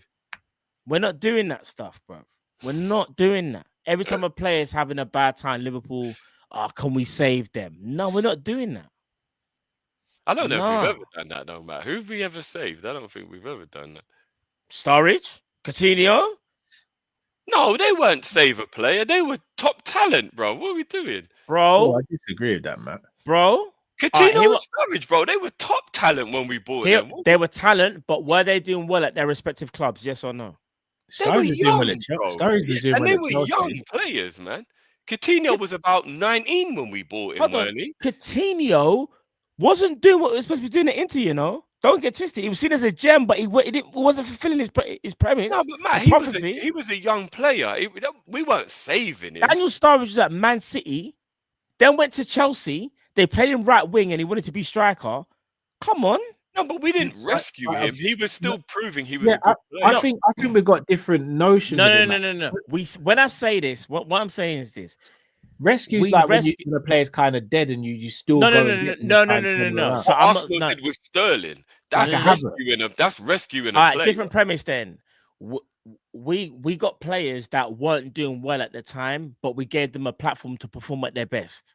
We're not doing that stuff, bro. We're not doing that. Every time a player is having a bad time, Liverpool, can we save them? No, we're not doing that. I don't know if we've ever done that, though, Matt. Who have we ever saved? I don't think we've ever done that. Sturridge? Coutinho? No, they weren't save a player. They were top talent, bro. What are we doing? Bro, I disagree with that, man. Bro. Coutinho and Sturridge, bro. They were top talent when we bought them. They were talent, but were they doing well at their respective clubs? Yes or no? Sturridge was doing well at Chelsea. Sturridge was doing well at Chelsea. And they were young players, man. Coutinho was about 19 when we bought him, weren't he? Coutinho wasn't doing what he was supposed to be doing at Inter, you know. Don't get twisted. He was seen as a gem, but he wasn't fulfilling his premise. No, but Matt, he was a young player. We weren't saving him. Daniel Sturridge was at Man City, then went to Chelsea. They played him right wing, and he wanted to be striker. Come on. No, but we didn't rescue him. He was still proving he was a good player. I think we've got different notions. No. When I say this, what I'm saying is this: rescues when the player's kind of dead and you still no. So Arsenal did with Sterling. That's rescuing a player. Different premise then. We got players that weren't doing well at the time, but we gave them a platform to perform at their best.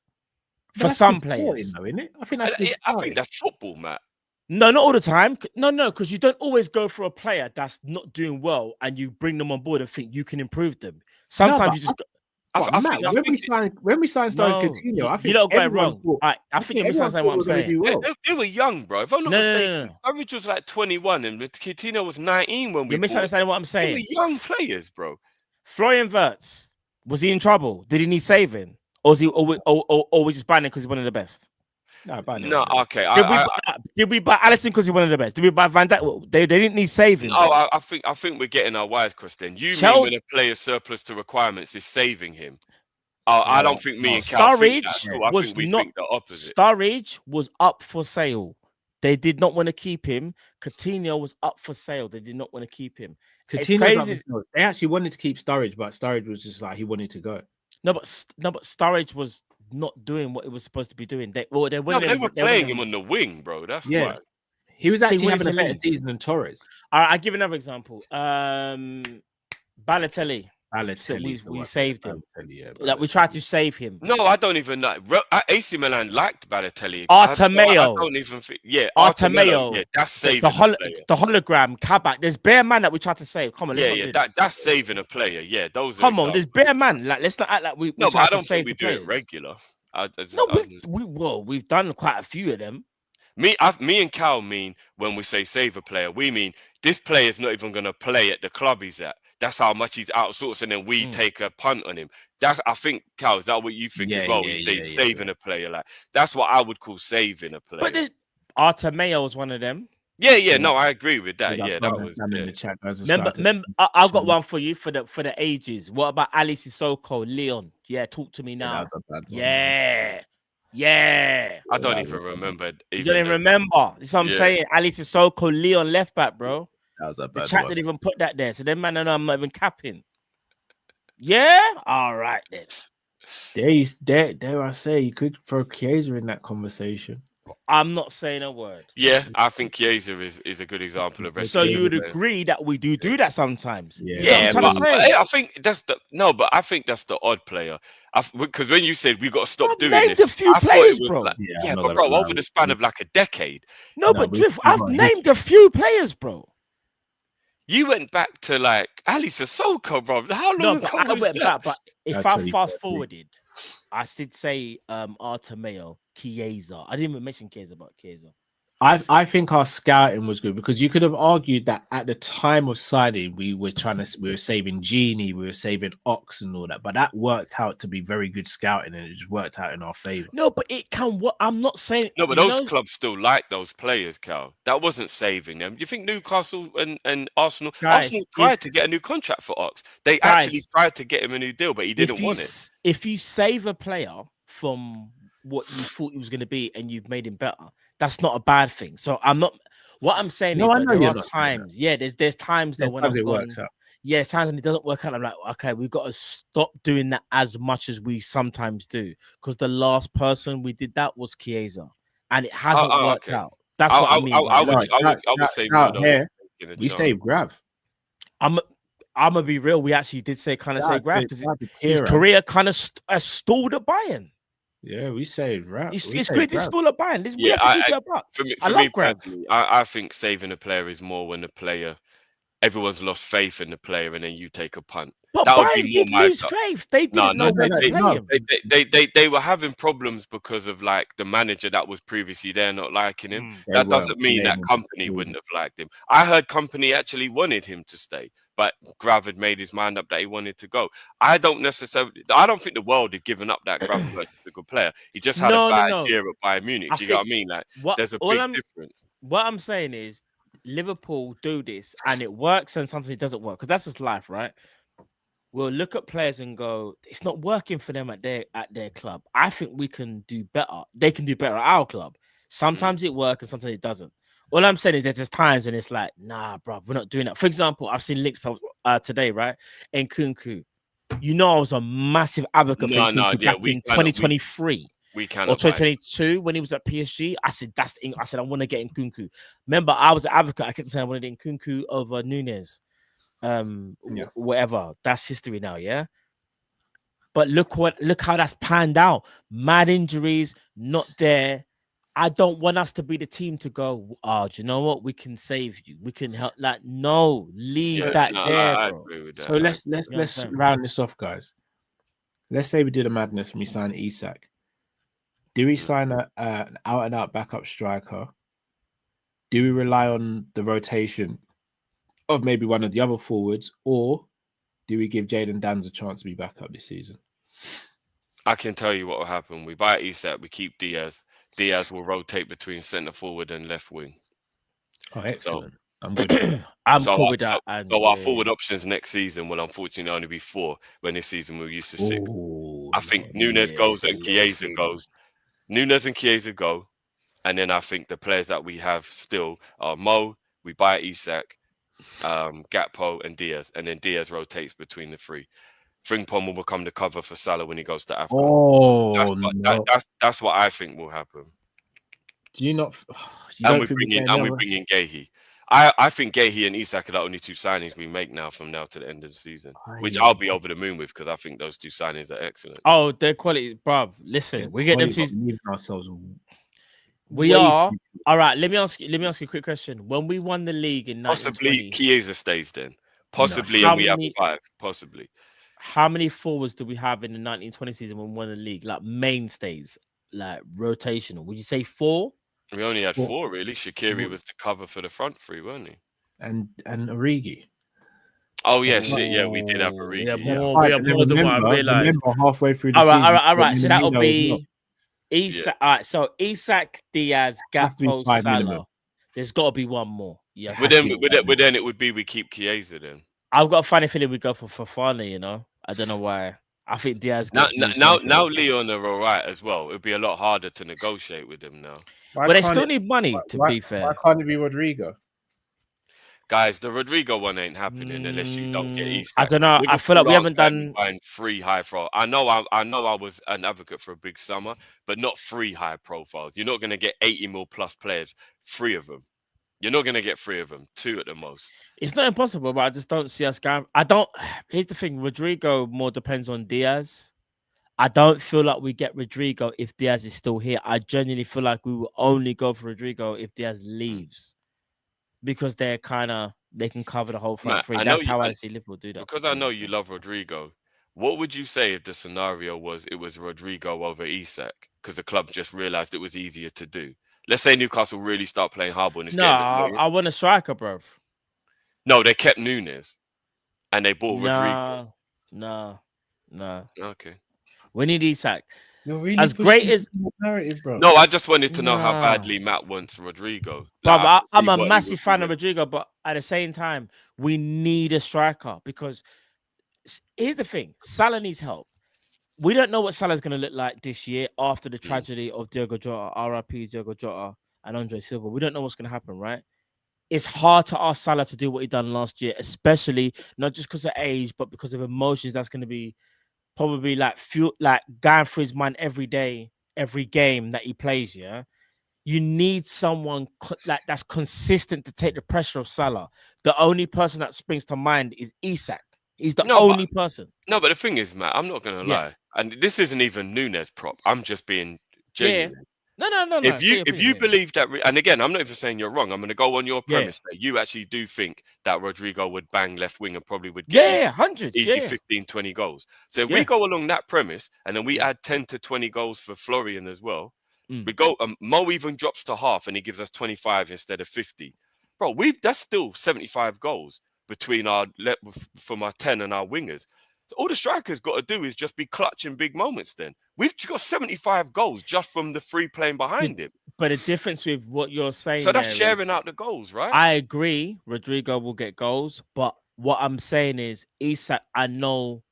For some players, though, isn't it? I think that's football, Matt. No, not all the time. No, because you don't always go for a player that's not doing well and you bring them on board and think you can improve them. Sometimes you just. When we signed Coutinho, I think you don't get it wrong. I think you understand what I'm saying. They were young, bro. If I'm not mistaken, Sturridge was like 21 and Coutinho was 19 when we. You're misunderstanding what I'm saying. They were young players, bro. Florian Wirtz, was he in trouble? Did he need saving? Or was we just buying him because he's one of the best? No, okay. Did we buy Alisson because he's one of the best? Did we buy Van Dijk? They didn't need saving. Oh, I think we're getting our wires crossed then. You mean when a player's surplus to requirements is saving him? I don't think me and Cal think that. I think we think the opposite. Sturridge was up for sale. They did not want to keep him. Coutinho was up for sale. They did not want to keep him. Coutinho, they actually wanted to keep Sturridge, but Sturridge was just like he wanted to go. No, but Sturridge was not doing what it was supposed to be doing. They were playing him on the wing, bro. That's why. He was actually having a better season than Torres. I'll give another example. Balotelli. We saved him. Like we tried to save him. No, I don't even know. AC Milan liked Balotelli. Artemeo. I don't even think. Yeah, Artemeo. Yeah, that's saving the hologram. Kabak. There's bare man that we tried to save. Come on. That's saving a player. Yeah, those. Come on, there's bare man. Like let's not act like we. No, but I don't think we do it regular. We've done quite a few of them. Me and Cal mean when we say save a player, we mean this player is not even going to play at the club he's at. That's how much he's outsourced, and then we take a punt on him. I think, Cal, is that what you think as well? We say saving a player, like that's what I would call saving a player. But Artemeo was one of them. Yeah, no, I agree with that. Yeah, that was in the chat. Remember, I've got one for you for the ages. What about Ali Sissoko, Leon? Yeah, talk to me now. Yeah. I don't even remember. You don't even remember. That's what I'm saying. Ali Sissoko, Leon, left back, bro. That was a bad The chat didn't even put that there. So then, man, I know I'm not even capping. Yeah? All right, then. Dare I say, you could throw Chiesa in that conversation. I'm not saying a word. Yeah, I think Chiesa is a good example of. So you would agree that we do that sometimes? Yeah, but I think that's the odd player. Because when you said we got to stop doing named this, a few players, bro. But bro, over the span of like a decade. No, but Drift, I've named a few players, bro. You went back to like Ali Sissoko, bro. How long ago was that? But if I fast forwarded, I did say Artemeo, Chiesa. I didn't even mention Chiesa, but Chiesa. I think our scouting was good because you could have argued that at the time of signing, we were saving Genie, we were saving Ox and all that, but that worked out to be very good scouting and it just worked out in our favor. No, but it can. What I'm not saying. No, but those clubs still like those players, Cal. That wasn't saving them. Do you think Newcastle and Arsenal tried to get a new contract for Ox? They actually tried to get him a new deal, but he didn't want it. If you save a player from what you thought he was going to be and you've made him better, that's not a bad thing. So I'm not. What I'm saying is that there are times. Yeah, there's times that when it works out. Yeah, times when it doesn't work out. I'm like, okay, we've got to stop doing that as much as we sometimes do. Because the last person we did that was Chiesa, and it hasn't worked out. That's what I mean. I would say we saved Grav. I'm gonna be real. We actually did say save Grav because his career kind of stalled at Bayern. Yeah, we saved Grav. It's great to stall at Bayern. We have to keep it up. For me personally, I think saving a player is more when the player, everyone's lost faith in the player, and then you take a punt. But that would Bayern be more did my lose faith. They didn't know when to play him. They were having problems because of like the manager that was previously there not liking him. That doesn't mean that Company wouldn't have liked him. I heard Company actually wanted him to stay, but Grav had made his mind up that he wanted to go. I don't think the world had given up that Grav was a good player. He just had a bad year at Bayern Munich. Do you get what I mean? Like, there's a big difference. What I'm saying is Liverpool do this and it works and sometimes it doesn't work because that's just life, right? We'll look at players and go, it's not working for them at their club. I think we can do better. They can do better at our club. Sometimes it works and sometimes it doesn't. All I'm saying is there's just times when it's like, nah, bro, we're not doing that. For example, I've seen links today, right? In Nkunku. You know, I was a massive advocate for Nkunku back in 2023. We can or 2022 when he was at PSG. I said, I want to get Nkunku. Remember, I was an advocate. I kept saying I wanted Nkunku over Nunez. Whatever. That's history now, yeah. But look how that's panned out. Mad injuries, not there. I don't want us to be the team to go, do you know what? We can save you. We can help. Like, no, leave that there, I bro. agree with that. So let's round this off, guys. Let's say we do the madness and we sign Isak. Do we sign an out-and-out backup striker? Do we rely on the rotation of maybe one of the other forwards, or do we give Jadon Danns a chance to be back up this season? I can tell you what will happen. We buy Isak, we keep Diaz. Diaz will rotate between centre forward and left wing. Oh, excellent. I'm good. I'm cool with that. So our forward options next season will unfortunately only be 4 when this season we're used to 6. I think Nunez goes and Chiesa goes. Nunez and Chiesa go. And then I think the players that we have still are Mo, we buy Isak, Gakpo and Diaz. And then Diaz rotates between the 3. Frimpong will become the cover for Salah when he goes to Africa. That's what I think will happen. Do you not? We bring in Guéhi. I think Guéhi and Isak are the only 2 signings we make now from now to the end of the season, which I'll be over the moon with because I think those 2 signings are excellent. Oh, they're quality, bruv. Listen, we get them 2. Ourselves. We are all right. Let me ask you a quick question. When we won the league in 1920, possibly Chiesa stays then. Possibly, and we have 5. Possibly. How many forwards do we have in the 1920 season when we won the league? Like mainstays, like rotational. Would you say 4? We only had 4 really. Shaqiri was the cover for the front 3, weren't he? And Origi. Oh yeah, yeah, we did have Origi. We have more than what I realized. Halfway through the season. All right. So that'll be Isak. All right. So Isak, Diaz, Gakpo, Salah. There's got to be one more. Yeah. But then it would be we keep Chiesa then. I've got a funny feeling we go for Fofana. You know, I don't know why. I think Diaz. Now Leon are all right as well. It'd be a lot harder to negotiate with them now. But they still need money, to be fair. Why can't it be Rodrigo? Guys, the Rodrigo one ain't happening unless you don't get Isak. I don't know. I feel like we haven't done 3 high profile. I know I was an advocate for a big summer, but not 3 high profiles. You're not going to get 80 mil plus players, 3 of them. You're not going to get 3 of them, 2 at the most. It's not impossible, but I just don't see us going. Here's the thing. Rodrigo more depends on Diaz. I don't feel like we get Rodrigo if Diaz is still here. I genuinely feel like we will only go for Rodrigo if Diaz leaves. Because they can cover the whole front 3. That's how I see Liverpool do that. Because I know you love Rodrigo. What would you say if the scenario was it was Rodrigo over Isak? Because the club just realized it was easier to do. Let's say Newcastle really start playing hardball in this game. I want a striker, bro. No, they kept Nunez. And they bought Rodrigo. No. Okay. We need Isak. You're really as great as narrative, bro. No, I just wanted to know how badly Matt wants Rodrigo. Like, I'm a massive fan of Rodrigo, but at the same time, we need a striker because here's the thing: Salah needs help. We don't know what Salah's going to look like this year after the tragedy of Diogo Jota, RIP Diogo Jota, and Andre Silva. We don't know what's going to happen, right? It's hard to ask Salah to do what he done last year, especially not just because of age, but because of emotions. That's going to be probably like going through his mind every day, every game that he plays. Yeah, you need someone like that's consistent to take the pressure of Salah. The only person that springs to mind is Isak. He's the only person. No, but the thing is, Matt, I'm not going to lie, and this isn't even Nunez prop. I'm just being genuine. No. If you believe that, and again, I'm not even saying you're wrong. I'm going to go on your premise that you actually do think that Rodrigo would bang left wing and probably would get hundreds, easy 15, 20 goals. So if we go along that premise and then we add 10 to 20 goals for Florian as well, we go. Mo even drops to half and he gives us 25 instead of 50. Bro, that's still 75 goals between from our 10 and our wingers. So all the strikers got to do is just be clutch in big moments. Then we've got 75 goals just from the three playing behind him. But the difference with what you're saying, so that's sharing out the goals, right? I agree. Rodrigo will get goals, but what I'm saying is, Isak, I know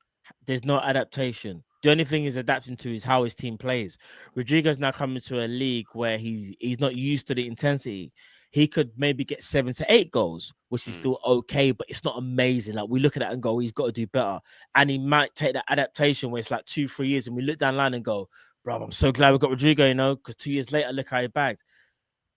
there's no adaptation. The only thing he's adapting to is how his team plays. Rodrigo's now coming to a league where he's not used to the intensity. He could maybe get 7 to 8 goals, which is still okay, but it's not amazing. Like, we look at that and go, he's got to do better. And he might take that adaptation where it's like 2-3 years, and we look down the line and go, bro, I'm so glad we got Rodrigo, because 2 years later, look how he bagged.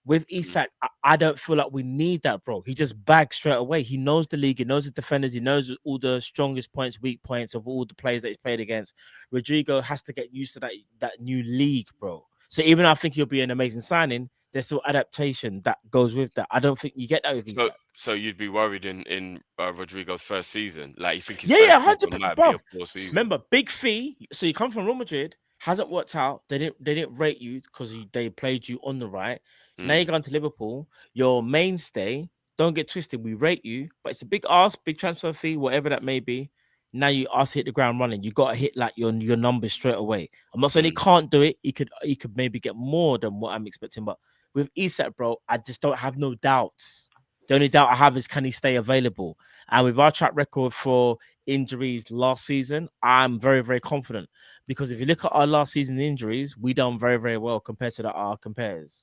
With Isak, I don't feel like we need that, bro. He just bags straight away. He knows the league. He knows the defenders. He knows all the strongest points, weak points of all the players that he's played against. Rodrigo has to get used to that new league, bro. So even though I think he'll be an amazing signing, there's still adaptation that goes with that. I don't think you get that with Isak. So you'd be worried in Rodrigo's first season? Like, you think his first season might bro. be a poor season? Remember, big fee. So you come from Real Madrid, hasn't worked out. They didn't rate you because they played you on the right. Now you're going to Liverpool, your mainstay. Don't get twisted. We rate you, but it's a big ask, big transfer fee, whatever that may be. Now you ask to hit the ground running. You got to hit like your numbers straight away. I'm not saying he can't do it. He could maybe get more than what I'm expecting. But with Isak, bro, I just don't have no doubts. The only doubt I have is, can he stay available? And with our track record for injuries last season, I'm very, very confident. Because if you look at our last season injuries, we done very, very well compared to our compares.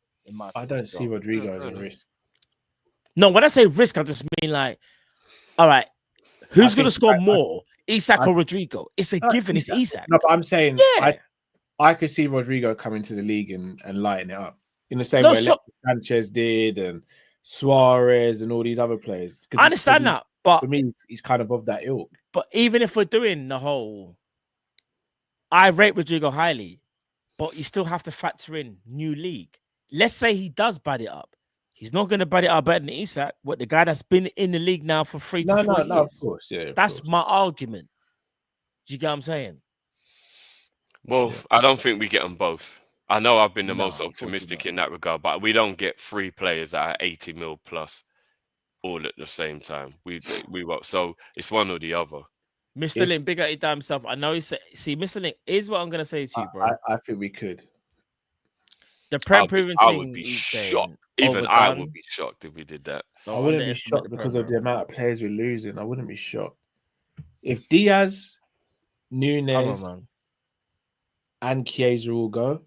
I don't see Rodrigo as a risk. No, when I say risk, I just mean like, all right, who's going to score more, Isak or Rodrigo? It's a given. It's Isak. No, but I'm saying, I could see Rodrigo coming to the league and lighting it up in the same way Alexis Sanchez did, and Suarez and all these other players. I understand that, but for me, he's kind of that ilk. But even if we're doing the whole, I rate Rodrigo highly, but you still have to factor in new league. Let's say he does bat it up. He's not going to bat it up better than Isak, the guy that's been in the league now for 3 to 4 years. No, of course, yeah. That's my argument. Do you get what I'm saying? Well, I don't think we get them both. I know I've been the most optimistic in that regard, but we don't get 3 players that are 80 mil plus all at the same time. We won't. So it's one or the other. Mr. Link, big at it down himself. I know see, Mr. Link, is what I'm going to say to you, bro. I think we could. The proven I team would be shocked. Even I would be shocked if we did that. I wouldn't be shocked because of the amount of players we're losing. I wouldn't be shocked. If Diaz, Nunez, and Chiesa all go,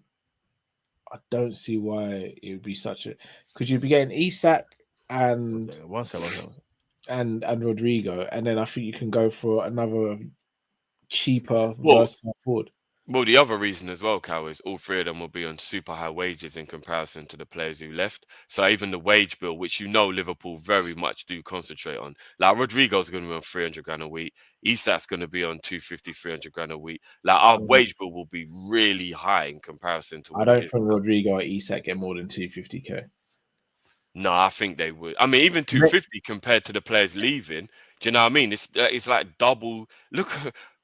I don't see why it would be such a... Because you'd be getting Isak and Rodrigo, and then I think you can go for another cheaper versatile forward. Well, the other reason as well, Cal, is all 3 of them will be on super high wages in comparison to the players who left. So even the wage bill, which Liverpool very much do concentrate on. Like, Rodrigo's going to be on 300 grand a week. Isak's going to be on 250, 300 grand a week. Like, our wage bill will be really high in comparison to... I don't think Rodrigo or Isak get more than 250k. No, I think they would. I mean, even 250 compared to the players leaving. Do you know what I mean? It's like double. Look...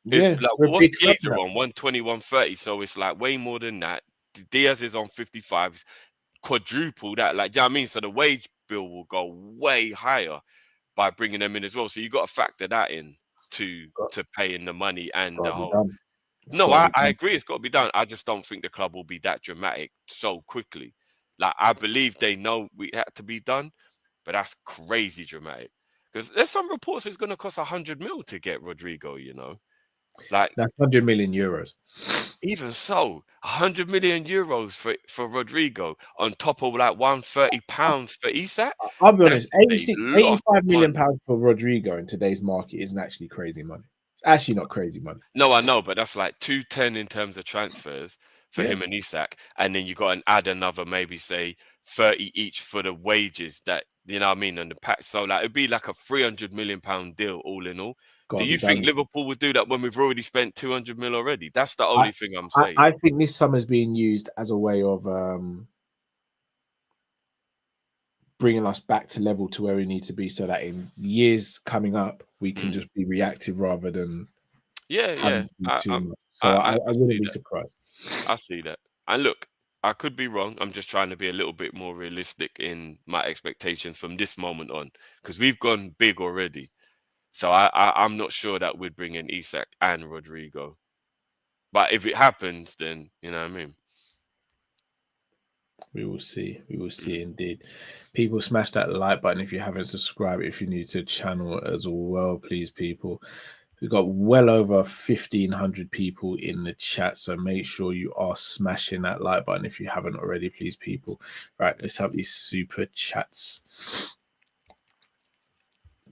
what's Chiesa on 120, 130? So it's like way more than that. Diaz is on 55, quadruple that. Like, do you know what I mean? So the wage bill will go way higher by bringing them in as well. So you got to factor that in to paying the money and the whole. No, I agree. It's got to be done. I just don't think the club will be that dramatic so quickly. Like, I believe they know we had to be done, but that's crazy dramatic. Because there's some reports it's going to cost 100 mil to get Rodrigo, Like, that's 100 million euros. Even so, 100 million euros for Rodrigo on top of like 130 pounds for Isak. I'll be honest, 85 million pounds for Rodrigo in today's market isn't actually crazy money. It's actually not crazy money. No, I know, but that's like 210 in terms of transfers for him and Isak, and then you got to add another maybe say 30 each for the wages that You know what I mean? And the pack, so like it'd be like a £300 million deal all in all. Gotta Do be you think done. Liverpool would do that when we've already spent 200 mil already? That's the only thing I'm saying. I think this summer's being used as a way of bringing us back to level to where we need to be, so that in years coming up we can just be reactive rather than yeah. I wouldn't be surprised. I see that. And look, I could be wrong. I'm just trying to be a little bit more realistic in my expectations from this moment on, because we've gone big already. So I'm not sure that we'd bring in Isak and Rodrigo. But if it happens, then you know what I mean. We will see. We will see indeed. People, smash that like button if you haven't subscribed. If you're new to the channel as well, please, people. We've got well over 1,500 people in the chat, so make sure you are smashing that like button if you haven't already, please, people. Right, let's have these super chats.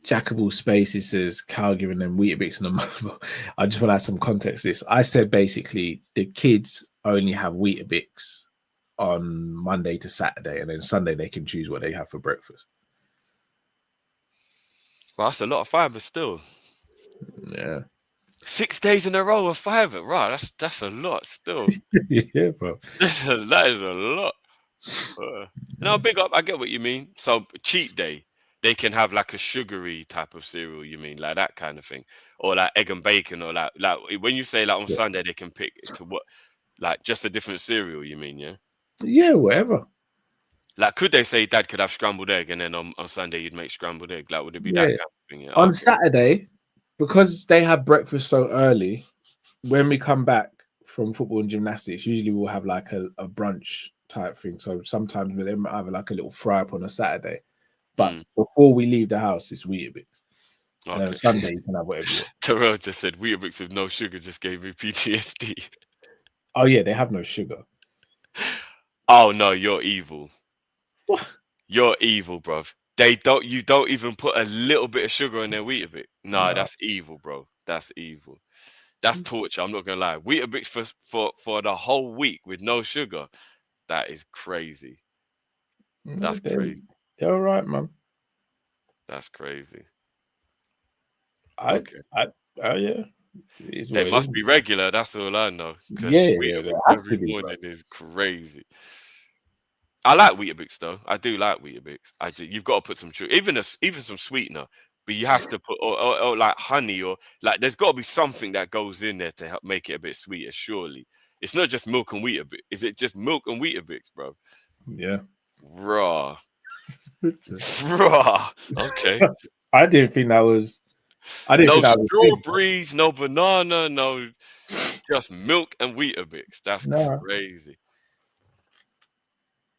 Jack of all spaces says Cal giving them Weetabix and a mobile. I just want to add some context to this. I said basically the kids only have Weetabix on Monday to Saturday, and then Sunday they can choose what they have for breakfast. Well, that's a lot of fiber still. Yeah. 6 days in a row of fiber. Right, that's a lot still. Yeah, bro. That is a lot. No, big up. I get what you mean. So cheat day, they can have like a sugary type of cereal. You mean like that kind of thing, or like egg and bacon, or like when you say like on Sunday they can pick to what, like just a different cereal. You mean Yeah, whatever. Like, could they say Dad could have scrambled egg, and then on Sunday you'd make scrambled egg? Like, would it be that kind of thing? Yeah. On Saturday, because they have breakfast so early, when we come back from football and gymnastics, usually we'll have like a brunch type thing. So sometimes we might have like a little fry up on a Saturday. But before we leave the house, it's Weetabix. Okay. And on Sunday, you can have whatever you want. Terrell just said Weetabix with no sugar just gave me PTSD. Oh, yeah, they have no sugar. Oh, no, you're evil. What? You're evil, bruv. You don't even put a little bit of sugar in their Weetabix. No, that's evil, bro. That's evil. That's torture. I'm not gonna lie. Weetabix for the whole week with no sugar. That is crazy. That's crazy. They're all right, man. That's crazy. Yeah. They must be regular. That's all I know. Yeah, every morning is crazy. I like Weetabix though. I do like Weetabix. You've got to put some sugar, even some sweetener, but you have to put or like honey, or like there's got to be something that goes in there to help make it a bit sweeter. Surely it's not just milk and Weetabix. Is it just milk and Weetabix, bro? Yeah. Raw. Okay. I didn't think that was. No strawberries, no banana, no, just milk and Weetabix. That's crazy.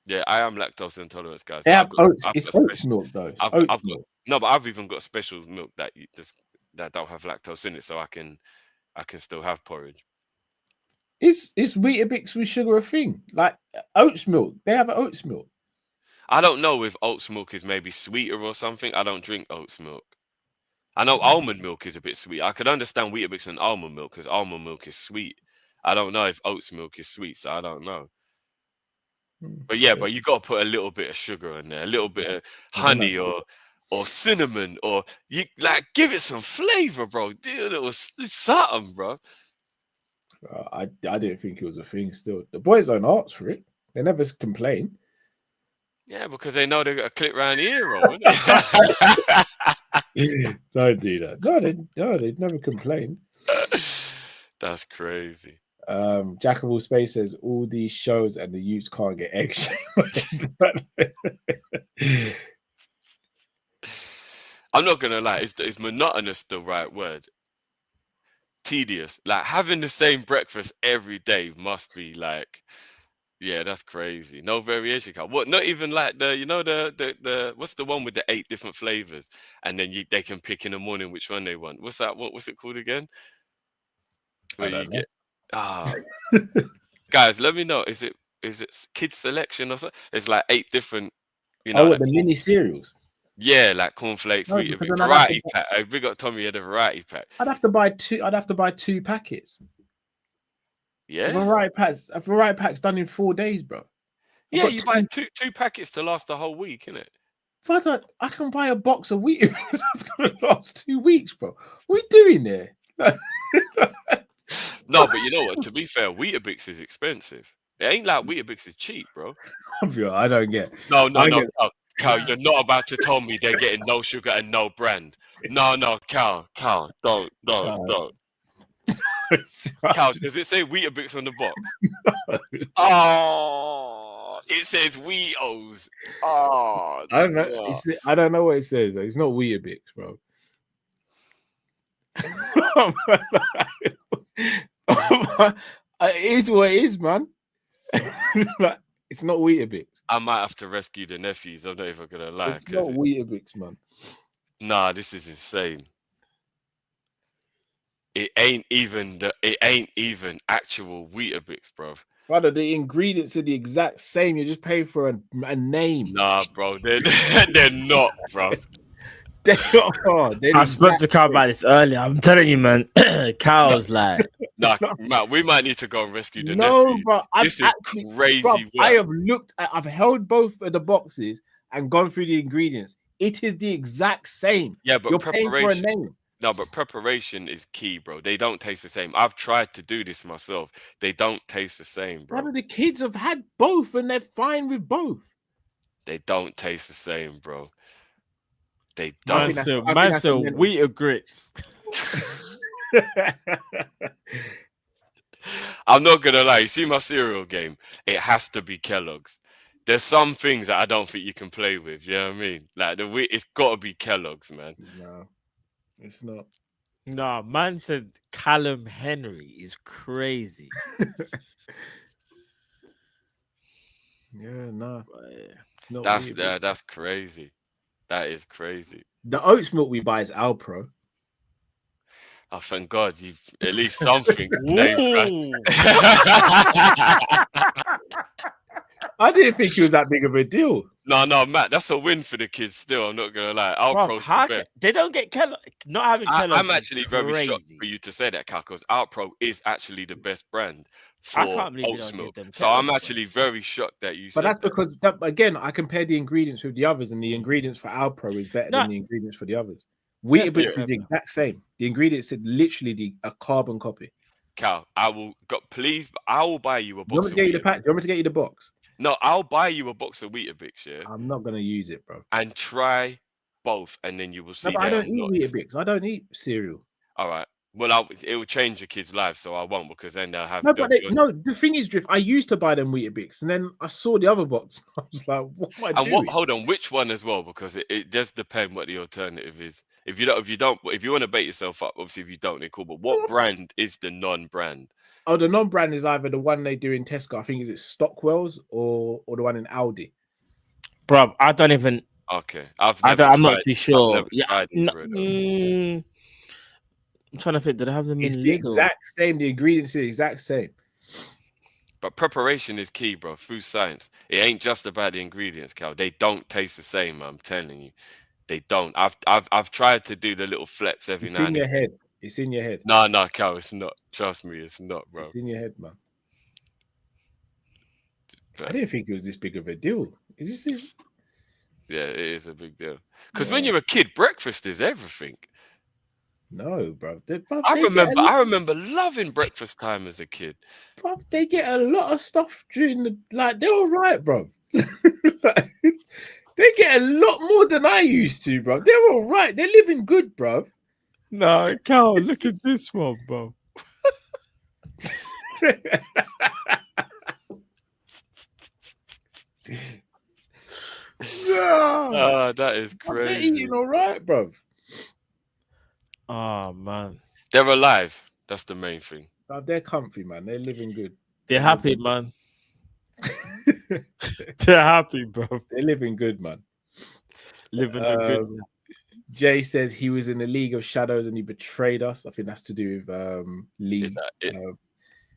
Yeah, I am lactose intolerant, guys. It's oat milk though. But I've even got special milk that don't have lactose in it, so I can still have porridge. Is Weetabix with sugar a thing? Like oats milk? They have oats milk. I don't know if oats milk is maybe sweeter or something. I don't drink oats milk. I know almond milk is a bit sweet. I could understand Weetabix and almond milk because almond milk is sweet. I don't know if oats milk is sweet, so I don't know. But yeah, but you got to put a little bit of sugar in there, a little bit of honey or cinnamon, or you like give it some flavor, bro. Dude, it was something, bro. I didn't think it was a thing. Still, the boys don't ask for it. They never complain. Yeah, because they know they got a clip round here, bro. Don't do that. No, they've never complained. That's crazy. Jack of all space says all these shows and the youths can't get egg I'm not gonna lie, is monotonous the right word? Tedious. Like having the same breakfast every day must be like, yeah, that's crazy. No variation. What? Not even like the what's the one with the 8 different flavors, and then they can pick in the morning which one they want. What's that? What's it called again? Where you get guys, let me know. Is it kids selection or something? It's like 8 different, like the mini cereals. Yeah, like cornflakes, variety pack. I big up Tommy had a variety pack. I'd have to buy 2 packets. Yeah, a variety pack's done in 4 days, bro. Yeah, you buy two packets to last the whole week, innit? Father, I can buy a box of wheat that's gonna last 2 weeks, bro. What are we doing there? No, but you know what? To be fair, Weetabix is expensive. It ain't like Weetabix is cheap, bro. I don't get. No, Get... Cal, you're not about to tell me they're getting no sugar and no brand. No, Cal, don't. Cal, does it say Weetabix on the box? Oh, it says Weetos. Oh, I don't know. no. I don't know what it says. It's not Weetabix, bro. It is what it is, man. It's not Weetabix. I might have to rescue the nephews. I'm not even gonna lie. It's not Weetabix, man. Nah, this is insane. It ain't even actual Weetabix, bro. Brother, the ingredients are the exact same. You're just paying for a name. Nah, bro, they're not, bro. I spoke to Cal about this earlier. I'm telling you, man. Cal's like, nah, man, we might need to go and rescue the nephew. Bro, this is crazy. Bro, I have I've held both of the boxes and gone through the ingredients. It is the exact same. Yeah, but you're paying for a name. No, but preparation is key, bro. They don't taste the same. I've tried to do this myself. They don't taste the same, bro. Brother, the kids have had both and they're fine with both. They don't taste the same, bro. They don't. Man, so wheat or grits. I'm not gonna lie. You see my cereal game? It has to be Kellogg's. There's some things that I don't think you can play with. You know what I mean? Like it's got to be Kellogg's, man. No, it's not. No, man said Callum Henry is crazy. Yeah, no. That's crazy. That is crazy. The oats milk we buy is Alpro. Oh, thank God, you've at least something named, right? I didn't think it was that big of a deal. No, Matt, that's a win for the kids still. I'm not going to lie. Alpro's they don't get Kellogg. Not having Kellogg. I'm actually very shocked for you to say that, Cal, because Alpro is actually the best brand for oats milk. So I'm actually very shocked that you said that. But that's because, again, I compared the ingredients with the others, and the ingredients for Alpro is better than the ingredients for the others. Weetabix is the exact same. The ingredients are literally a carbon copy. Cal, I will buy you a box. You want me to get you the pack? Do you want me to get you the box? No, I'll buy you a box of Weetabix, yeah? I'm not going to use it, bro. And try both, and then you will see. No, but I don't eat Weetabix. I don't eat cereal. All right. Well, it will change your kids' lives, so I won't, because then they'll have... the thing is, Drift, I used to buy them Weetabix, and then I saw the other box. I was like, what am I doing? Hold on, which one as well? Because it does depend what the alternative is. If you want to bait yourself up, obviously if you don't, they're cool. But what brand is the non-brand? Oh, the non-brand is either the one they do in Tesco. I think is it Stockwell's or the one in Aldi. Bro, I don't even. Okay, I'm not too sure. I'm trying to think. Did I have them? It's the exact same. The ingredients are the exact same. But preparation is key, bro. Food science. It ain't just about the ingredients, Cal. They don't taste the same. I'm telling you, they don't. I've tried to do the little flex every now and then. It's in your head. It's in your head. No, Cal, it's not. Trust me, it's not, bro. It's in your head, man. I didn't think it was this big of a deal. Is this? Yeah, it is a big deal. Because when you're a kid, breakfast is everything. No, bro. I remember loving breakfast time as a kid. Bro, they get a lot of stuff during the they're all right, bro. They get a lot more than I used to, bro. They're all right. They're living good, bro. No, Cal, look at this one, bro. Oh, that is crazy. They're eating all right, bro. Oh, man. They're alive. That's the main thing. They're comfy, man. They're living good. They're happy, man. They're happy, bro. They're living good, man. Living good. Jay says he was in the League of Shadows and he betrayed us. I think that's to do with Lee. Is that it?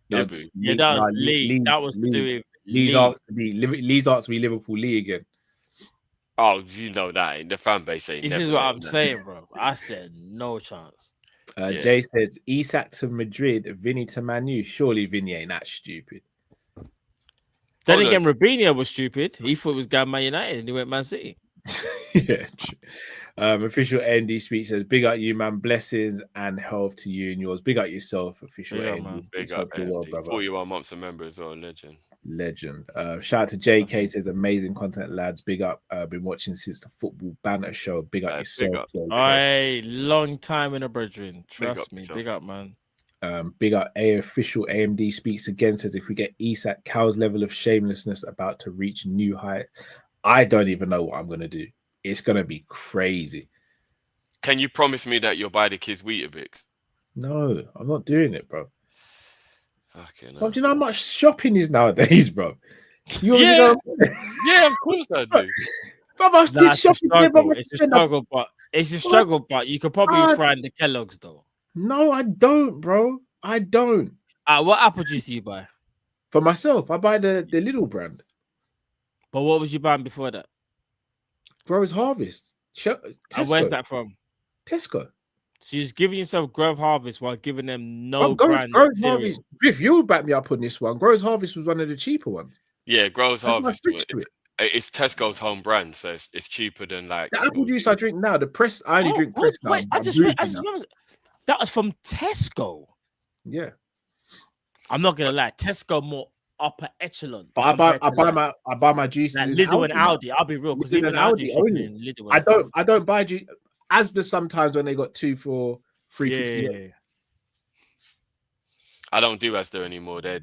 That was to do with Lee's asked to be Liverpool Lee again. Oh, you know that. The fan base ain't. This is what I'm saying, bro. I said no chance. Jay says Isak to Madrid, Vinny to Man U. Surely Vinny ain't that stupid. Then again, Robinho was stupid. He thought it was going Man United and he went Man City. Yeah. Official AMD speech says, "Big up you, man. Blessings and health to you and yours. Big up yourself." Official Big up, AMD. man. Big speech. up, Hope you're well, AMD. brother. 41 months a member as well, legend. Legend. Shout out to JK, says amazing content, lads. Big up. Been watching since the football banner show. Big up yourself. Big up. Aye, long time in a brethren. Trust me. Yourself. Big up, man. Big up. Official AMD speaks again, says if we get Isak, Cal's level of shamelessness about to reach new heights. I don't even know what I'm gonna do. It's gonna be crazy. Can you promise me that you'll buy the kids Weetabix? No, I'm not doing it, bro. Fucking Bro, do you know how much shopping is nowadays, bro? You Yeah. know... Yeah, of course I do. Bro, I did shopping. It's a struggle, but you could probably find the Kellogg's though. No, I don't, bro. I don't. What apple juice do you buy? For myself, I buy the little brand. But what was you buying before that? Grows Harvest. And where's that from? Tesco. So you're giving yourself Grove Harvest while giving them no brand Grows Harvest. If you would back me up on this one, Grows Harvest was one of the cheaper ones. Yeah, Grows Harvest. It's Tesco's home brand, so it's cheaper than like the apple juice I drink now. The press, I only drink press now. Wait, I just remember that was from Tesco. Yeah, I'm not gonna lie, Tesco more upper echelon. But I buy my juices like Lidl and Aldi. I'll be real, because even Aldi only. I don't buy juice. Asda sometimes when they got 2 for $3.50. Yeah. I don't do Asda anymore. They're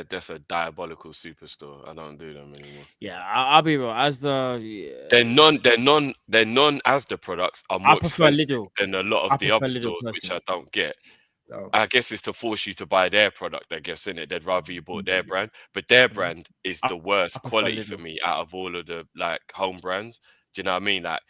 just a diabolical superstore. I don't do them anymore. Yeah, I'll be real. Asda, yeah. They're non Asda products are more expensive Lidl than a lot of the other stores, which I don't get. Oh. I guess it's to force you to buy their product, I guess, in it. They'd rather you bought their brand, but their brand is the worst quality for me out of all of the like home brands. Do you know what I mean? Like,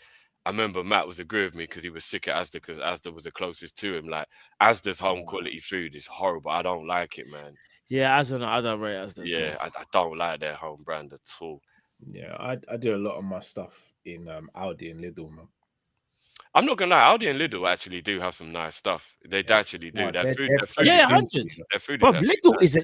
I remember Matt was agreeing with me because he was sick at Asda because Asda was the closest to him. Like, Asda's home quality food is horrible. I don't like it, man. Yeah, Asda, I don't rate Asda. Yeah, I don't like their home brand at all. Yeah, I do a lot of my stuff in Aldi and Lidl, man. I'm not gonna lie, Aldi and Lidl actually do have some nice stuff. They actually do. Their food yeah, 100. But Lidl nice.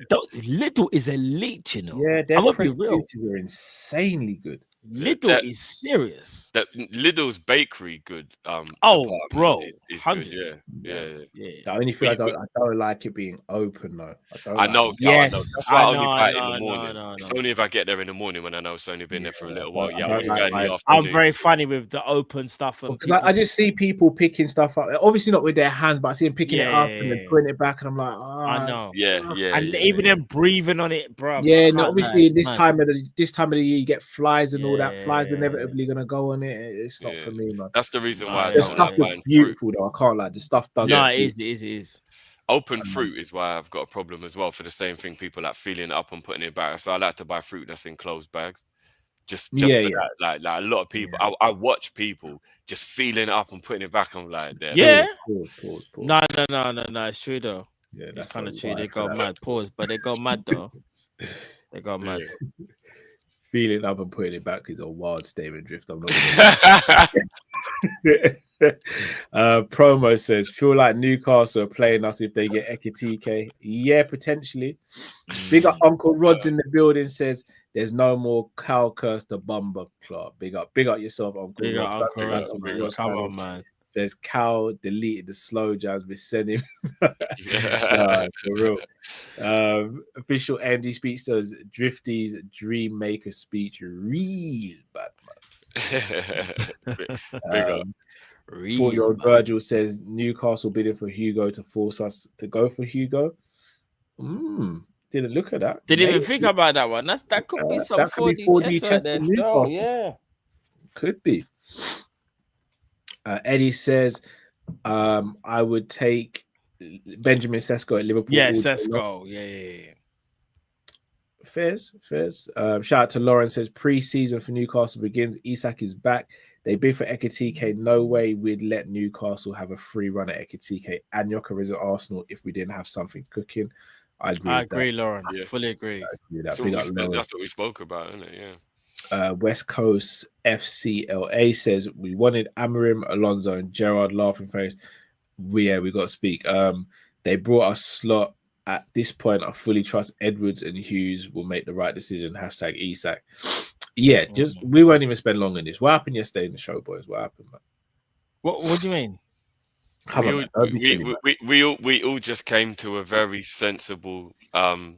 is elite, you know. Yeah, their juices are insanely good. Lidl is serious. That Lidl's bakery good. Bro, is good. Yeah. The only thing I don't like it being open though. I know. Yes, that's why I only buy it in the morning. It's only if I get there in the morning when I know it's only been there for a little while. I'm very funny with the open stuff. Because I just see people picking stuff up. Obviously not with their hands, but I see them picking it up and then putting it back, and I'm like, I know. And even them breathing on it, bro. Yeah, no, obviously this time of the year you get flies and all that. Flies are inevitably gonna go on it. It's not for me, man. That's the reason why the stuff is beautiful though. I can't like the stuff does. No, it is. Open fruit is why I've got a problem as well for the same thing. People like feeling it up and putting it back. So I like to buy fruit that's in closed bags. Just for that. Like a lot of people, I watch people just feeling it up and putting it back. I'm like, pause. No, it's true though. Yeah, that's kind of true. They go mad. Pause, but they go mad though. They go mad. Feeling up and putting it back is a wild statement drift. I'm not. Promo says, feel like Newcastle are playing us if they get Ekitike. Yeah, potentially. Big up Uncle Rod's in the building, says there's no more Cal curse the Bumper Club. Big up yourself, Uncle Big Rod. Up Uncle Rod. Come on, man. Says Cal deleted the slow jams. We send him. For real. Official MD speech says Drifty's Dream Maker speech real bad, man. 4-year-old Virgil says Newcastle bidding for Hugo to force us to go for Hugo. Didn't look at that. Didn't even think about that one. That could be some 4D chess right there. Still, yeah, could be. Eddie says, I would take Benjamin Sesko at Liverpool. Yeah, Sesko. Yeah. Fairs. Shout out to Lauren, says pre-season for Newcastle begins. Isak is back. They bid for Ekitike. No way we'd let Newcastle have a free run at Ekitike and Yokeres at Arsenal if we didn't have something cooking. I agree, Lauren. Yeah. Fully agree. That's what we spoke about, isn't it? Yeah. West Coast FCLA says we wanted Amorim, Alonso, and Gerrard. Laughing face. We got to speak. They brought us Slot. At this point, I fully trust Edwards and Hughes will make the right decision. #Isak. Yeah, just we won't even spend long on this. What happened yesterday in the show, boys? What happened, man? What do you mean? We all just came to a very sensible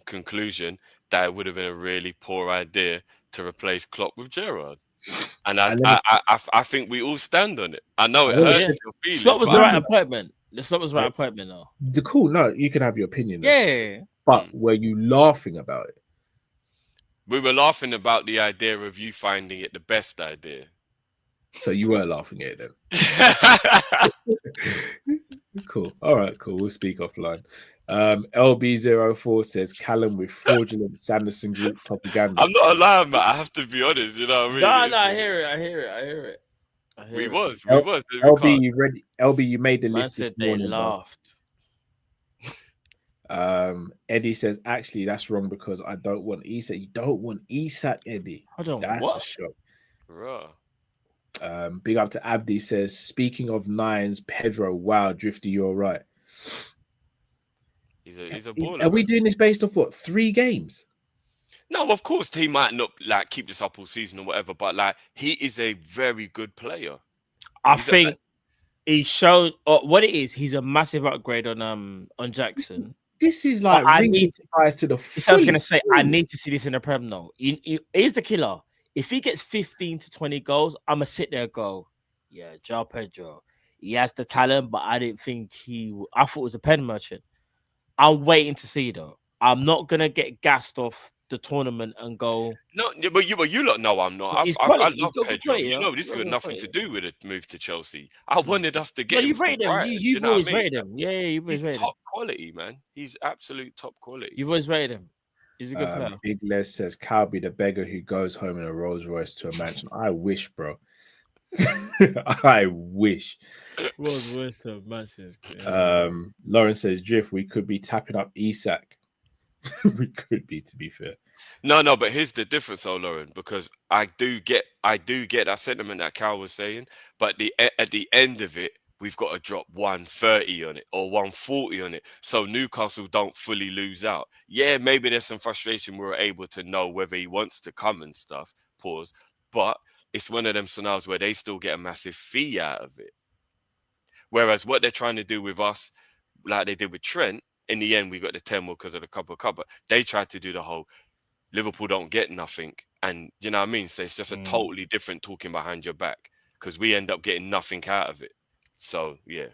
conclusion that it would have been a really poor idea to replace Klopp with Gerrard. And I think we all stand on it. I know it hurts your feelings. Slot was the right appointment. The slot was the right appointment, though. No, you can have your opinion. Yeah. But were you laughing about it? We were laughing about the idea of you finding it the best idea. So you were laughing at it then. Cool. All right, cool. We'll speak offline. LB04 says Callum with fraudulent Sanderson Group propaganda. I'm not lying, man. I have to be honest. You know what I mean? No, I hear it. We was. LB, you ready? LB, you made the list this morning. They laughed. Eddie says, actually, that's wrong because I don't want Isak. You don't want Isak, Eddie. That's a shock. Bro. Big up to Abdi says, speaking of nines, Pedro, wow, Drifty, you're right. He's a baller. Are we doing this based off what? 3 games? No, of course he might not like keep this up all season or whatever, but like he is a very good player. I think he's shown what it is. He's a massive upgrade on Jackson. This is like I need to the. I was gonna say I need to see this in the Prem though. He's the killer. If he gets 15 to 20 goals, I'm gonna sit there and go, yeah, João Pedro. He has the talent, but I didn't think I thought it was a pen merchant. I'm waiting to see though. I'm not gonna get gassed off the tournament and go. No, but you lot know I'm not. I love Pedro. You know, this has got nothing to do with a move to Chelsea. I wanted us to get. You've rated him. You've always rated him. Yeah, you've always rated him. Top quality, man. He's absolute top quality. You've always rated him. He's a good player. Big Les says, "Calby, the beggar who goes home in a Rolls Royce to a mansion." I wish, bro. I wish. Rolls Royce to a mansion. Lauren says, "Drift, we could be tapping up Isak." We could be, to be fair. No, but here's the difference, though, Lauren, because I do get that sentiment that Cal was saying, but at the end of it, we've got to drop 130 on it or 140 on it, so Newcastle don't fully lose out. Yeah, maybe there's some frustration. We're able to know whether he wants to come and stuff. Pause. But it's one of them scenarios where they still get a massive fee out of it. Whereas what they're trying to do with us, like they did with Trent, in the end, we got the 10 mil because of the Cup. They tried to do the whole Liverpool don't get nothing. And you know what I mean? So it's just a totally different talking behind your back because we end up getting nothing out of it. So, yeah.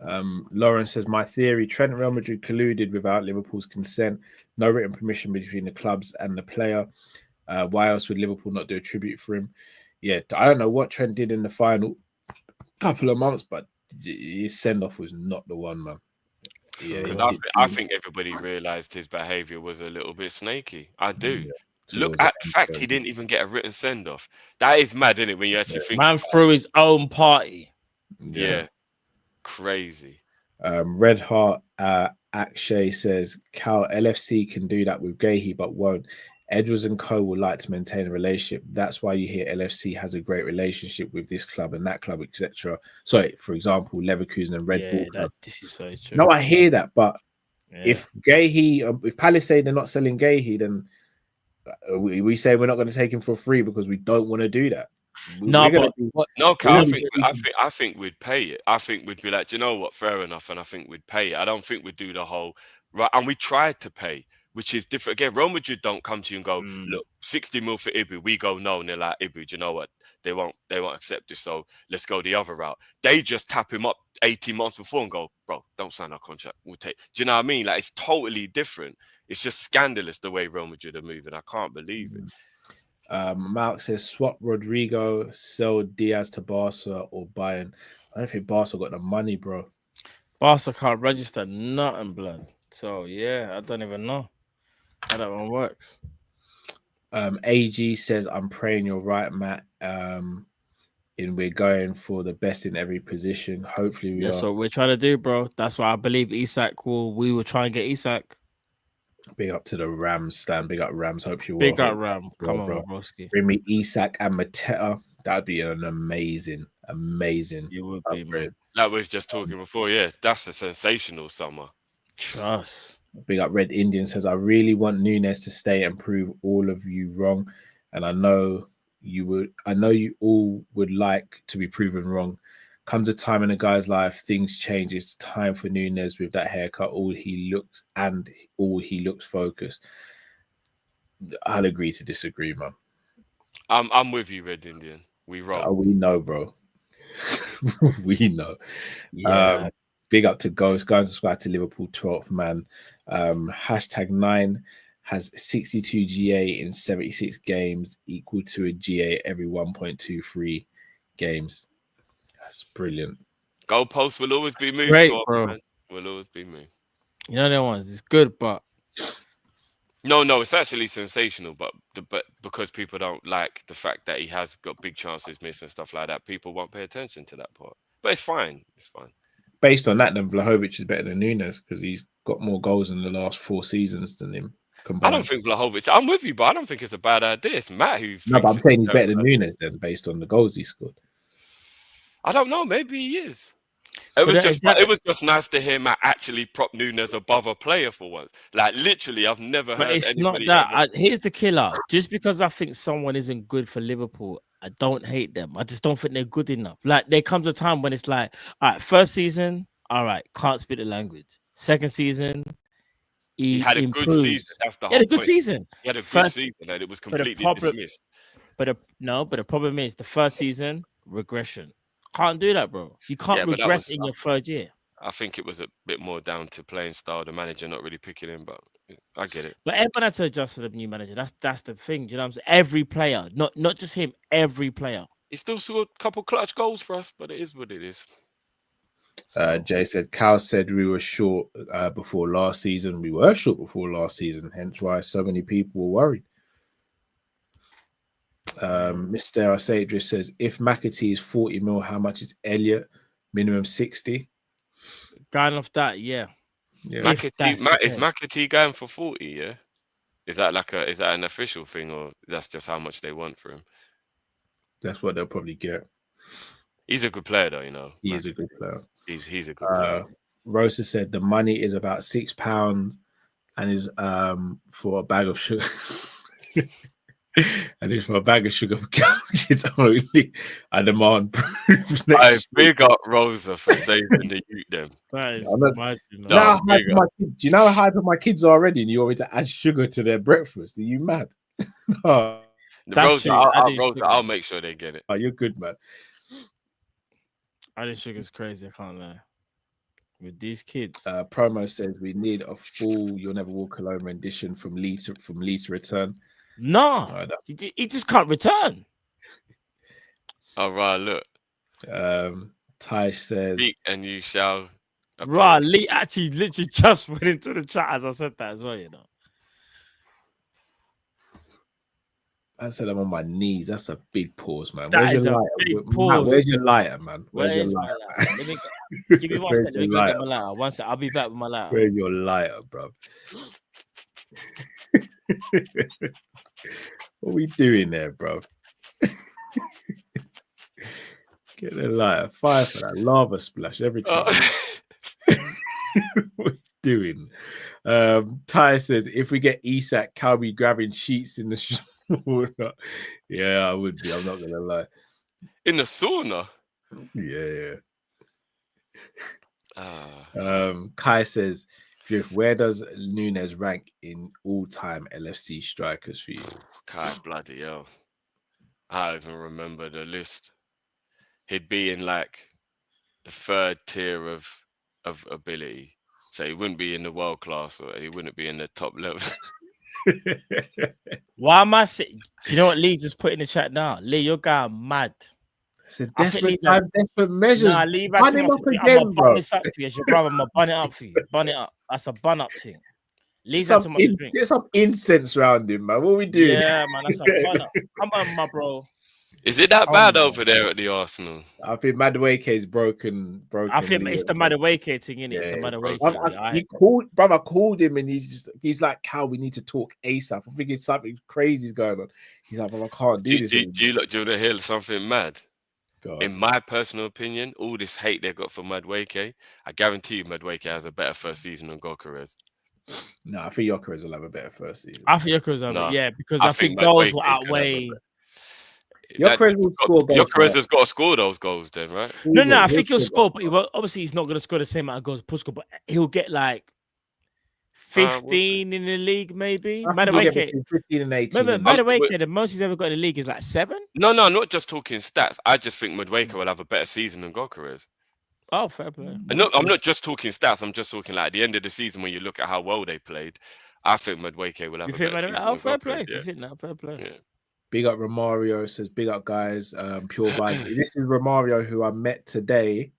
Lauren says, my theory, Trent and Real Madrid colluded without Liverpool's consent. No written permission between the clubs and the player. Why else would Liverpool not do a tribute for him? Yeah, I don't know what Trent did in the final couple of months, but his send-off was not the one, man. Because I think everybody realised his behaviour was a little bit snaky. I do. Yeah. Look at the fact he didn't even get a written send-off. That is mad, isn't it, when you actually think man threw his own party. Yeah. Crazy. Red Heart Akshay says, Cal, LFC can do that with Gahey, but won't. Edwards and Co would like to maintain a relationship. That's why you hear LFC has a great relationship with this club and that club, etc. So, for example, Leverkusen and Red Bull Club. This is so true. No, I hear that, but if Gahey, if Palace say they're not selling Gahey, then we say we're not going to take him for free because we don't want to do that. I think we'd pay it. I think we'd be like, you know what, fair enough, and I think we'd pay it. I don't think we'd do the whole right. And we tried to pay, which is different. Again, Real Madrid don't come to you and go, look, 60 mil for Ibu. We go, no, and they're like, Ibu, do you know what? They won't accept this. So let's go the other route. They just tap him up 18 months before and go, bro, don't sign our contract. We'll take. Do you know what I mean? Like, it's totally different. It's just scandalous the way Real Madrid are moving. I can't believe it. Mark says, swap Rodrigo, sell Diaz to Barca or Bayern. I don't think Barca got the money, bro. Barca can't register nothing, blood. So, yeah, I don't even know how that one works. AG says, I'm praying you're right, Matt. And we're going for the best in every position. Hopefully That's what we're trying to do, bro. That's why I believe Isak we will try and get Isak. Big up to the Rams, Stan. Big up Rams. Hope you Big up Ram. Come on, bro. Bring me Isak and Mateta. That'd be an amazing. It would be, man. That was just talking before. Yeah, that's a sensational summer. Trust. Big up Red Indian says, I really want Nunez to stay and prove all of you wrong. and I know you all would like to be proven wrong. Comes a time in a guy's life, things change. It's time for Nunez with that haircut. All he looks focused. I'll agree to disagree, man. I'm with you, Red Indian. We roll. We know, bro. We know. Yeah. Big up to Ghost. Go and subscribe to Liverpool 12th man. #9 has 62 GA in 76 games, equal to a GA every 1.23 games. That's brilliant. Goalposts will always be moved. Great, bro. Man. Will always be moved. You know that ones. It's good, but no, it's actually sensational. But because people don't like the fact that he has got big chances missed and stuff like that, people won't pay attention to that part. But it's fine. It's fine. Based on that, then Vlahovic is better than Nunez because he's got more goals in the last 4 seasons than him combined. I don't think Vlahovic. I'm with you, but I don't think it's a bad idea. It's Matt who. No, but I'm saying he's better than Nunez then, based on the goals he scored. I don't know. Maybe he is. It was just nice to hear Matt actually prop Nunez above a player for once. Like literally, I've never heard. But it's not that. Here's the killer. Just because I think someone isn't good for Liverpool, I don't hate them. I just don't think they're good enough. Like there comes a time when it's like, all right, first season, all right, can't speak the language. Second season, he had a improves. good season. That's the whole He had a good point. season. He had a good season, and it was completely dismissed. But the problem is the first season regression. Can't do that, bro. You can't regress in your third year. I think it was a bit more down to playing style, the manager not really picking him, but I get it. But everyone had to adjust to the new manager. That's the thing. You know what I'm saying? Every player, not just him, every player. He still scored a couple clutch goals for us, but it is what it is. Jay said, Cal said we were short before last season. We were short before last season, hence why so many people were worried. Mr. Asadris says, if McAtee is 40 mil, how much is Elliott? Minimum 60. Going off that, yeah. Is McAtee going for 40? Yeah. Is that an official thing, or that's just how much they want for him? That's what they'll probably get. He's a good player, though. You know, he is a good player. He's a good player. Rosa said the money is about £6 and is for a bag of sugar. And it's for a bag of sugar for kids only. I demand proof. I big up Rosa for saving the youth. Them. That is do you know how hyper my kids are already? And you want me to add sugar to their breakfast? Are you mad? No. Rosa, I'll make sure they get it. Oh, you're good, man. Adding sugar's crazy. I can't lie. With these kids, promo says we need a full "You'll Never Walk Alone" rendition from Lee to return. No, he just can't return. All right, look. Ty says, "Speak and you shall." Right, Lee actually literally just went into the chat as I said that as well. You know, I said I'm on my knees. That's a big pause, man. Where's your lighter? Where's your lighter, man? Where's your lighter? Let me give me 1 second. Let me go get my lighter. 1 second. I'll be back with my lighter. Where's your lighter, bro? What are we doing there, bro? Get the lighter. Fire for that lava splash every time. What are we doing? Ty says, if we get Isak, Cal be grabbing sheets in the sauna. Yeah, I would be. I'm not going to lie. In the sauna? Yeah. Kai says, where does Nunez rank in all-time LFC strikers for you? Kai, bloody hell. I don't even remember the list. He'd be in like the third tier of ability. So he wouldn't be in the world class, or he wouldn't be in the top level. Why am I saying? You know what Lee just put in the chat now? Lee, you're going mad. It's a desperate time, desperate measures. Nah, Lee, bun him up again, bro. This up for you as your brother. I'm gonna bun it up for you. Bun it up. That's a bun up thing. Lee's had too much to drink. Get some incense around him, man. What are we doing? Yeah, man, that's a bun up. Come on, my bro. Is it that bad over there at the Arsenal? I think Madueke is broken. I think it's the Madueke thing, innit? It's the Madueke thing. He called him and he's like, Cal, we need to talk ASAP. I'm thinking something crazy is going on. He's like, well, I can't do this. Do you want to hear something mad? In my personal opinion, all this hate they got for Madueke, I guarantee you Madueke has a better first season than Gokares. No, I think Gyökeres will have a better first season. I think Gyökeres will have it, because I think Madueke goals will could have outweigh. Gyökeres will score goals. Gyökeres has got to score those goals, then, right? No, I think he'll score, but obviously he's not going to score the same amount of goals as Puskov, but he'll get like 15 in the league, maybe. Madueke, 15 and 18. remember, Madueke, the most he's ever got in the league is like 7. No, not just talking stats. I just think Madueke will have a better season than Gyökeres. Oh, fair play. I'm not just talking stats. I'm just talking like at the end of the season when you look at how well they played. I think Madueke will have a better season. Oh, fair play. You think that? Fair play. Yeah. Big up Romario, says big up guys. Pure vibe. This is Romario who I met today.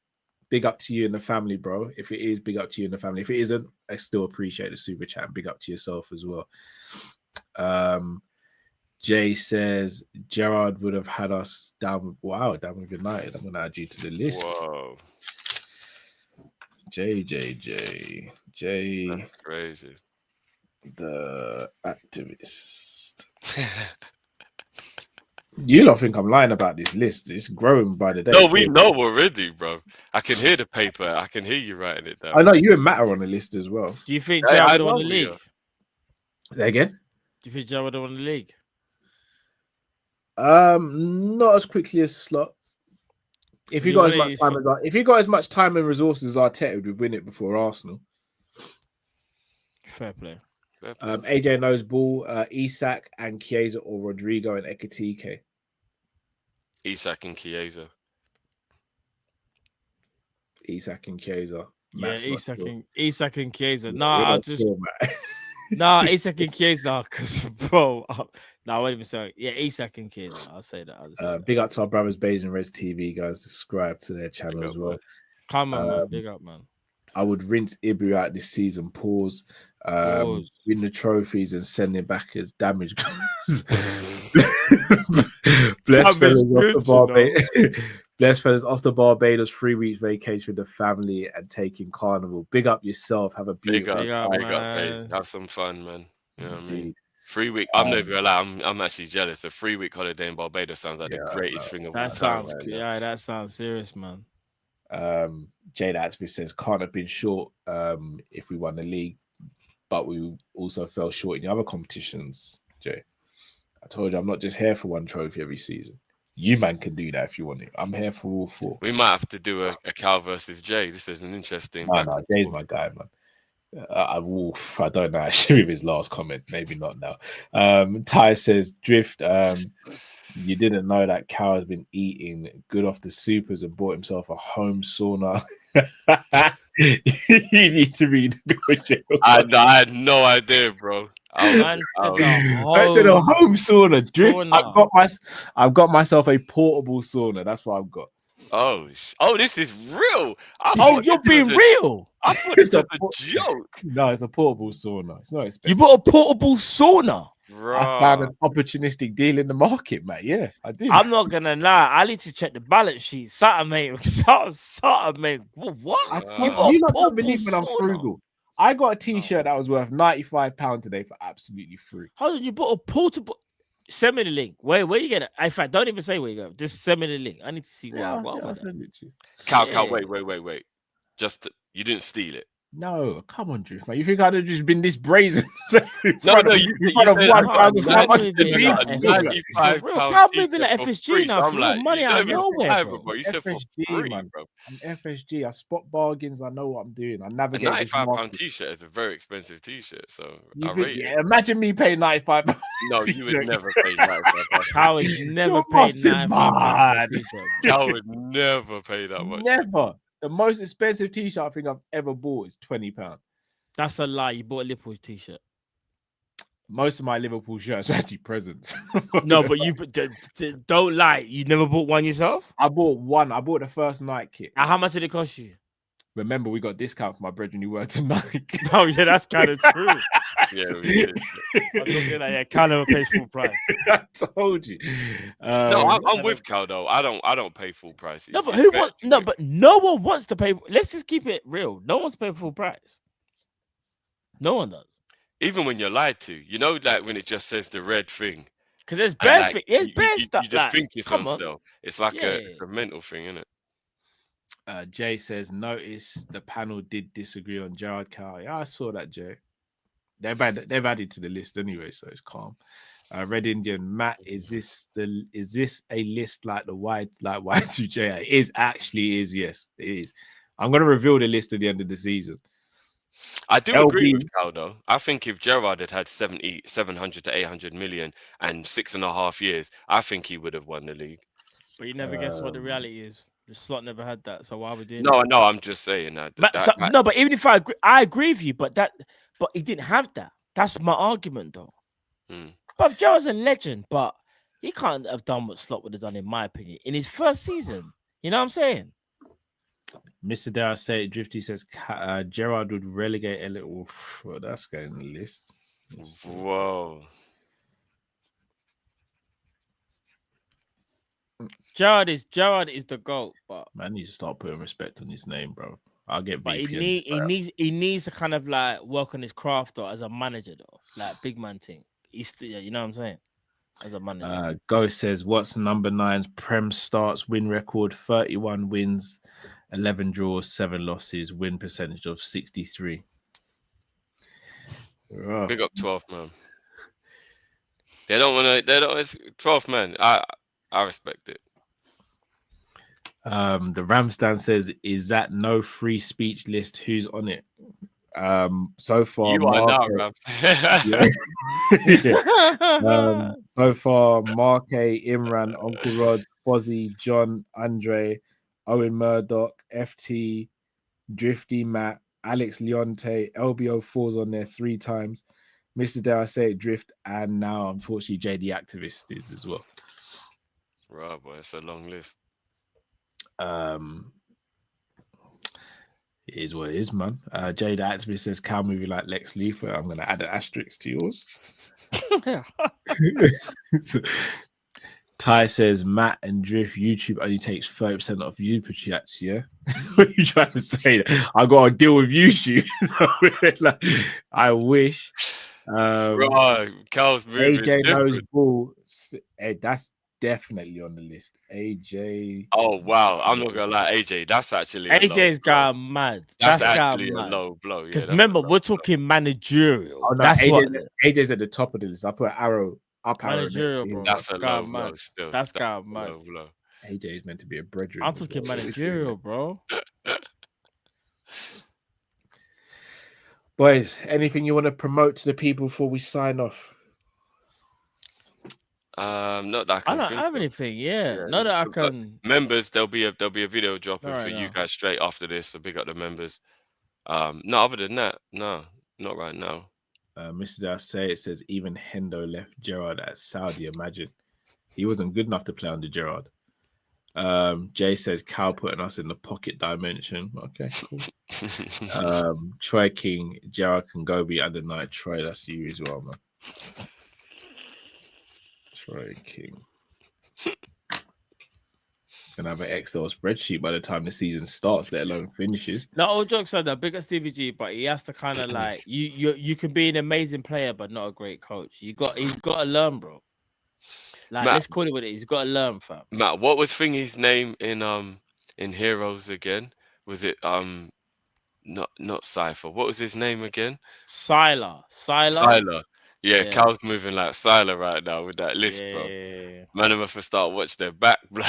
Big up to you and the family, bro. If it is, big up to you and the family. If it isn't, I still appreciate the super chat. Big up to yourself as well. Jay says Gerard would have had us down with United. I'm gonna add you to the list. Whoa. J. That's crazy. The activist. You don't think I'm lying about this list? It's growing by the day. No, we know already, bro. I can hear the paper. I can hear you writing it down. I know you and Matt are on the list as well. Do you think Gerard would have won the league? Say again? Do you think Gerard would have won the league? Not as quickly as Slot. If you got as much time and resources as Arteta would win it before Arsenal. Fair play. AJ knows ball, Isak and Chiesa or Rodrigo and Ekitike. Isak and Chiesa. Isak and Chiesa. Yeah, Isak and Chiesa. Isak and Chiesa, because bro. No, wait a minute. Yeah, Isak and Chiesa. I'll say that. Big up to our brothers Beige and Res TV guys. Subscribe to their channel as well. Man. Come on, man. Big up, man. I would rinse Ibra out this season. Pause. Win the trophies and send it back as damage goods. Blessed fellas off the Barbados 3 weeks vacation with the family and taking carnival. Big up yourself. Have a beautiful big up, mate. Have some fun, man. You know what I mean? 3 week. I'm not even gonna lie. I'm actually jealous. A 3 week holiday in Barbados sounds like the greatest thing of all time. That sounds serious, man. Jade Activist says can't have been short if we won the league, but we also fell short in the other competitions. Jay, I told you I'm not just here for one trophy every season. You man can do that if you want it. I'm here for all 4. We might have to do a Cal versus Jay. This is an interesting. No, Jay's my guy, man. I don't know actually with his last comment. Maybe not now. Ty says Drift. You didn't know that Cal has been eating good off the supers and bought himself a home sauna. You need to read the I had no idea, bro. I said a home sauna. Drift. I've got myself a portable sauna. That's what I've got. Oh, this is real. You're being real. I thought it's just a joke. No, it's a portable sauna. It's not expensive. You bought a portable sauna? Bro. I found an opportunistic deal in the market, mate. Yeah, I did. I'm not gonna lie. I need to check the balance sheet. Something, mate. What? You don't believe when I'm frugal. I got a T-shirt that was worth £95 today for absolutely free. How did you bought a portable? Send me the link. Where you get it? In fact, don't even say where you go. Just send me the link. I need to see I'll send it to you. Cal, wait. You didn't steal it. No, come on, Drift, mate. You think I'd have just been this brazen? You said How big like FSG now? For like, money out of nowhere, bro. You said for free, man. Bro. I'm FSG. I spot bargains. I know what I'm doing. I navigate. A £95 T-shirt is a very expensive T-shirt, so imagine me paying £95. No, you would never pay £95. I would never pay £95. I would never pay that much. Never. The most expensive T-shirt I think I've ever bought is £20. That's a lie. You bought a Liverpool T-shirt. Most of my Liverpool shirts are actually presents. No, but you don't lie. You never bought one yourself? I bought one. I bought the first Nike kit. And how much did it cost you? Remember, we got a discount for my brethren who worked at Nike. Oh, yeah, that's kind of true. Yeah, we did. I'm looking at that. Cal never pays full price. I told you. No, I'm with Cal though. I don't pay full price. No, but but no one wants to pay. Let's just keep it real. No one wants to pay full price. No one does. Even when you're lied to, you know, like when it just says the red thing. Because there's bad thing. There's bad stuff. You just think it's on sale. It's like a mental thing, isn't it? Jay says, notice the panel did disagree on Gerard Cow. Yeah, I saw that, Jay. they've added to the list anyway, so it's calm. Red Indian Matt, is this a list like the Y2J? It is yes, it is. I'm gonna reveal the list at the end of the season. I do agree with Cal though. I think if Gerrard had 700 to 800 million and 6.5 years, I think he would have won the league. But you never guess what the reality is. The slot never had that, so why are we doing? No, I'm just saying that. No, but even if I agree with you, but he didn't have that. That's my argument, though. But Gerrard's a legend, but he can't have done what Slot would have done, in my opinion, in his first season. You know what I'm saying? Mr. Dare say Drifty says Gerrard would relegate a little. Well, that's going on the list. Whoa. Gerrard is the GOAT, but man needs to start putting respect on his name, bro. I'll get. But he needs to kind of like work on his craft though, as a manager though, like big man thing. He's still, you know what I'm saying? As a manager. Ghost says, what's number 9's Prem starts win record? 31 wins, 11 draws, 7 losses, win percentage of 63. Oh. Big up 12, man. They don't want to. They don't. It's 12, man. I respect it. The Ramstan says, is that no free speech list? Who's on it? So far, you are now, Ram. So far, Mark A, Imran, Uncle Rod, Fozzie, John, Andre, Owen Murdoch, FT, Drifty, Matt, Alex Leonte, LBO4's on there 3 times. Mr. Dare I say it, Drift, and now unfortunately JD Activist is as well. Right, boy, it's a long list. It is what it is, man. Jade Activist says cow movie like Lex Luthor. I'm gonna add an asterisk to yours. Ty says Matt and Drift YouTube only takes 30% off YouTube chats. Yeah, what are you trying to say? I got to deal with YouTube. Like, I wish. Right, Cal's AJ knows ball. Hey, that's definitely on the list. AJ. Oh wow, I'm not gonna lie, AJ. That's actually AJ's got mad. That's actually a low blow. Because remember, we're talking managerial. Oh, no, that's AJ's at the top of the list. I put arrow up. Managerial, bro. That's a low blow still. That's got mad. AJ is meant to be a brethren. I'm talking managerial, bro. Boys, anything you want to promote to the people before we sign off? Not that I don't have anything. Yeah, not that I can. Members, there'll be a video dropping for you guys straight after this. So big up the members. No, other than that, no, not right now. Mr. Dare say it says even Hendo left Gerrard at Saudi. Imagine he wasn't good enough to play under Gerrard. Jay says Cal putting us in the pocket dimension. Okay, cool. Troy King, Gerrard can go be under night. Troy, that's you as well, man. Troy King. Gonna have an Excel spreadsheet by the time the season starts, let alone finishes. No, all jokes aside, the bigger Stevie G, but he has to kind of like you can be an amazing player, but not a great coach. He's got to learn, bro. Like Matt, let's call it what it is. He's got to learn, fam. Matt, what was Thingy's name in Heroes again? Was it not Cypher? What was his name again? Sylar. Yeah, Cal's moving like Sylar right now with that list, bro. Man, I'm to start watch their back, bro.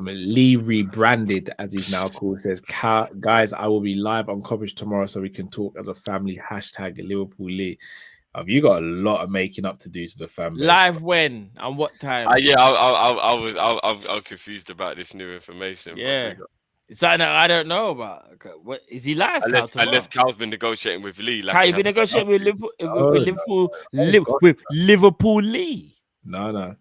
Lee rebranded, as he's now called, says, guys, I will be live on Kopish tomorrow so we can talk as a family. # Liverpool Lee. You got a lot of making up to do to the family. Live when and what time? Yeah, I'm confused about this new information. Yeah, it's something that I don't know about. What is he live? Unless Cal's been negotiating with Lee. Like Cal, you been negotiating with Liverpool Lee? No.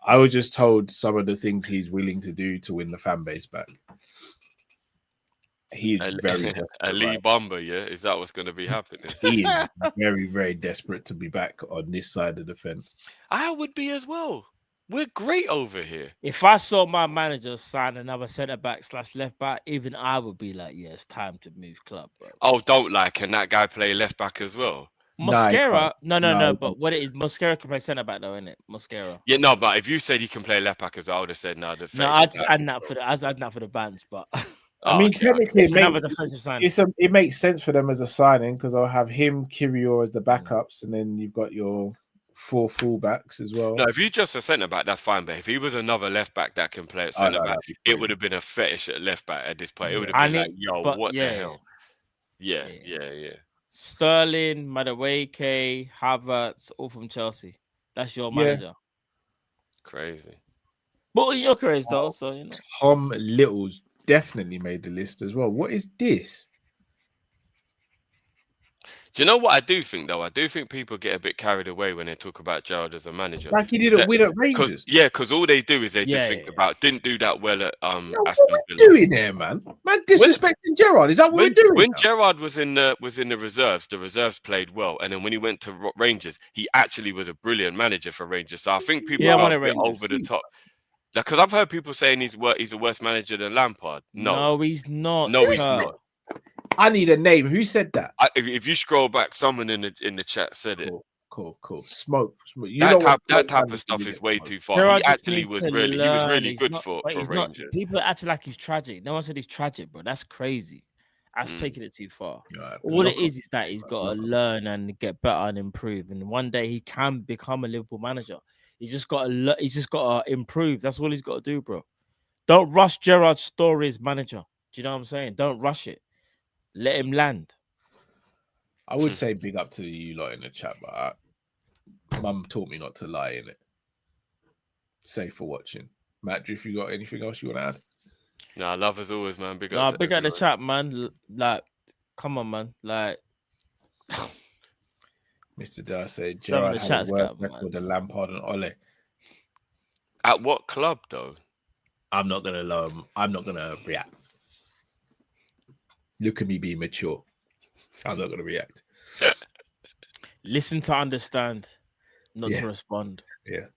I was just told some of the things he's willing to do to win the fan base back. He's very a Lee Bomber, yeah? Is that what's going to be happening? He is very, very desperate to be back on this side of the fence. I would be as well. We're great over here. If I saw my manager sign another centre back / left back, even I would be like, yeah, it's time to move club, bro. Oh, don't lie. Can that guy play left back as well? Mosquera, no. But what it is, Mosquera can play centre back though, isn't it? Mosquera. Yeah, no. But if you said he can play left back as well, I would have said no. No, I'd add that for the bands, but I mean, technically, another defensive signing. It makes sense for them as a signing because I'll have him, Kiwior as the backups, and then you've got your 4 fullbacks as well. No, if you just a centre back, that's fine. But if he was another left back that can play at centre back, it would have been a fetish at left back at this point. It would have been what the hell? Yeah. Sterling, Madueke, Havertz, all from Chelsea. That's your manager. Crazy. But you're crazy though, so you know. Tom Little's definitely made the list as well. What is this? Do you know what I do think though? I do think people get a bit carried away when they talk about Gerrard as a manager. Like he didn't win at Rangers. Because all they do is they just think about didn't do that well at Aston Villa. What are we doing there, man? Man, disrespecting Gerrard. Is that what we're doing? When Gerrard was in the reserves played well, and then when he went to Rangers, he actually was a brilliant manager for Rangers. So I think people are a bit over the top. Because I've heard people saying he's a worse manager than Lampard. No, he's not. No, he's not. I need a name. Who said that? If you scroll back, someone in the chat said it. Cool. Smoke. That type of stuff is way too far. Gerard he actually was really good for Rangers. People acting like he's tragic. No one said he's tragic, bro. That's crazy. That's taking it too far. Right, all it is that he's got to learn and get better and improve. And one day he can become a Liverpool manager. He's just got to improve. That's all he's got to do, bro. Don't rush Gerrard's story as manager. Do you know what I'm saying? Don't rush it. Let him land. I would say big up to you lot in the chat, but Mum taught me not to lie in it. Safe for watching. Matt, if you got anything else you want to add? Nah, love as always, man. Big up the chat, man. Like, come on, man. Like, Mr. Dar said Gerrard had a work record with Lampard and Ole. At what club, though? I'm not gonna react. Look at me being mature. I'm not gonna react. Listen to understand, not to respond. Yeah.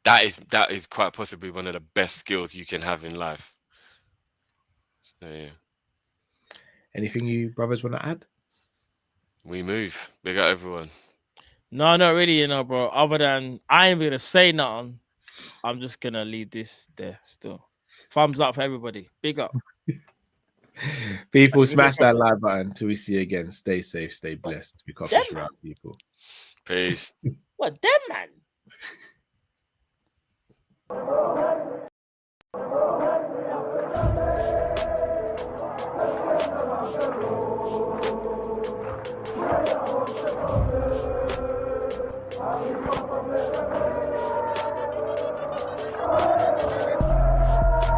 That is quite possibly one of the best skills you can have in life. So yeah. Anything you brothers want to add? We move. Big up everyone. No, not really, bro. Other than I ain't gonna say nothing. I'm just gonna leave this there still. Thumbs up for everybody. Big up. People, smash that like button till we see you again. Stay safe, stay blessed. Be Kopish around people. Peace. What them, man?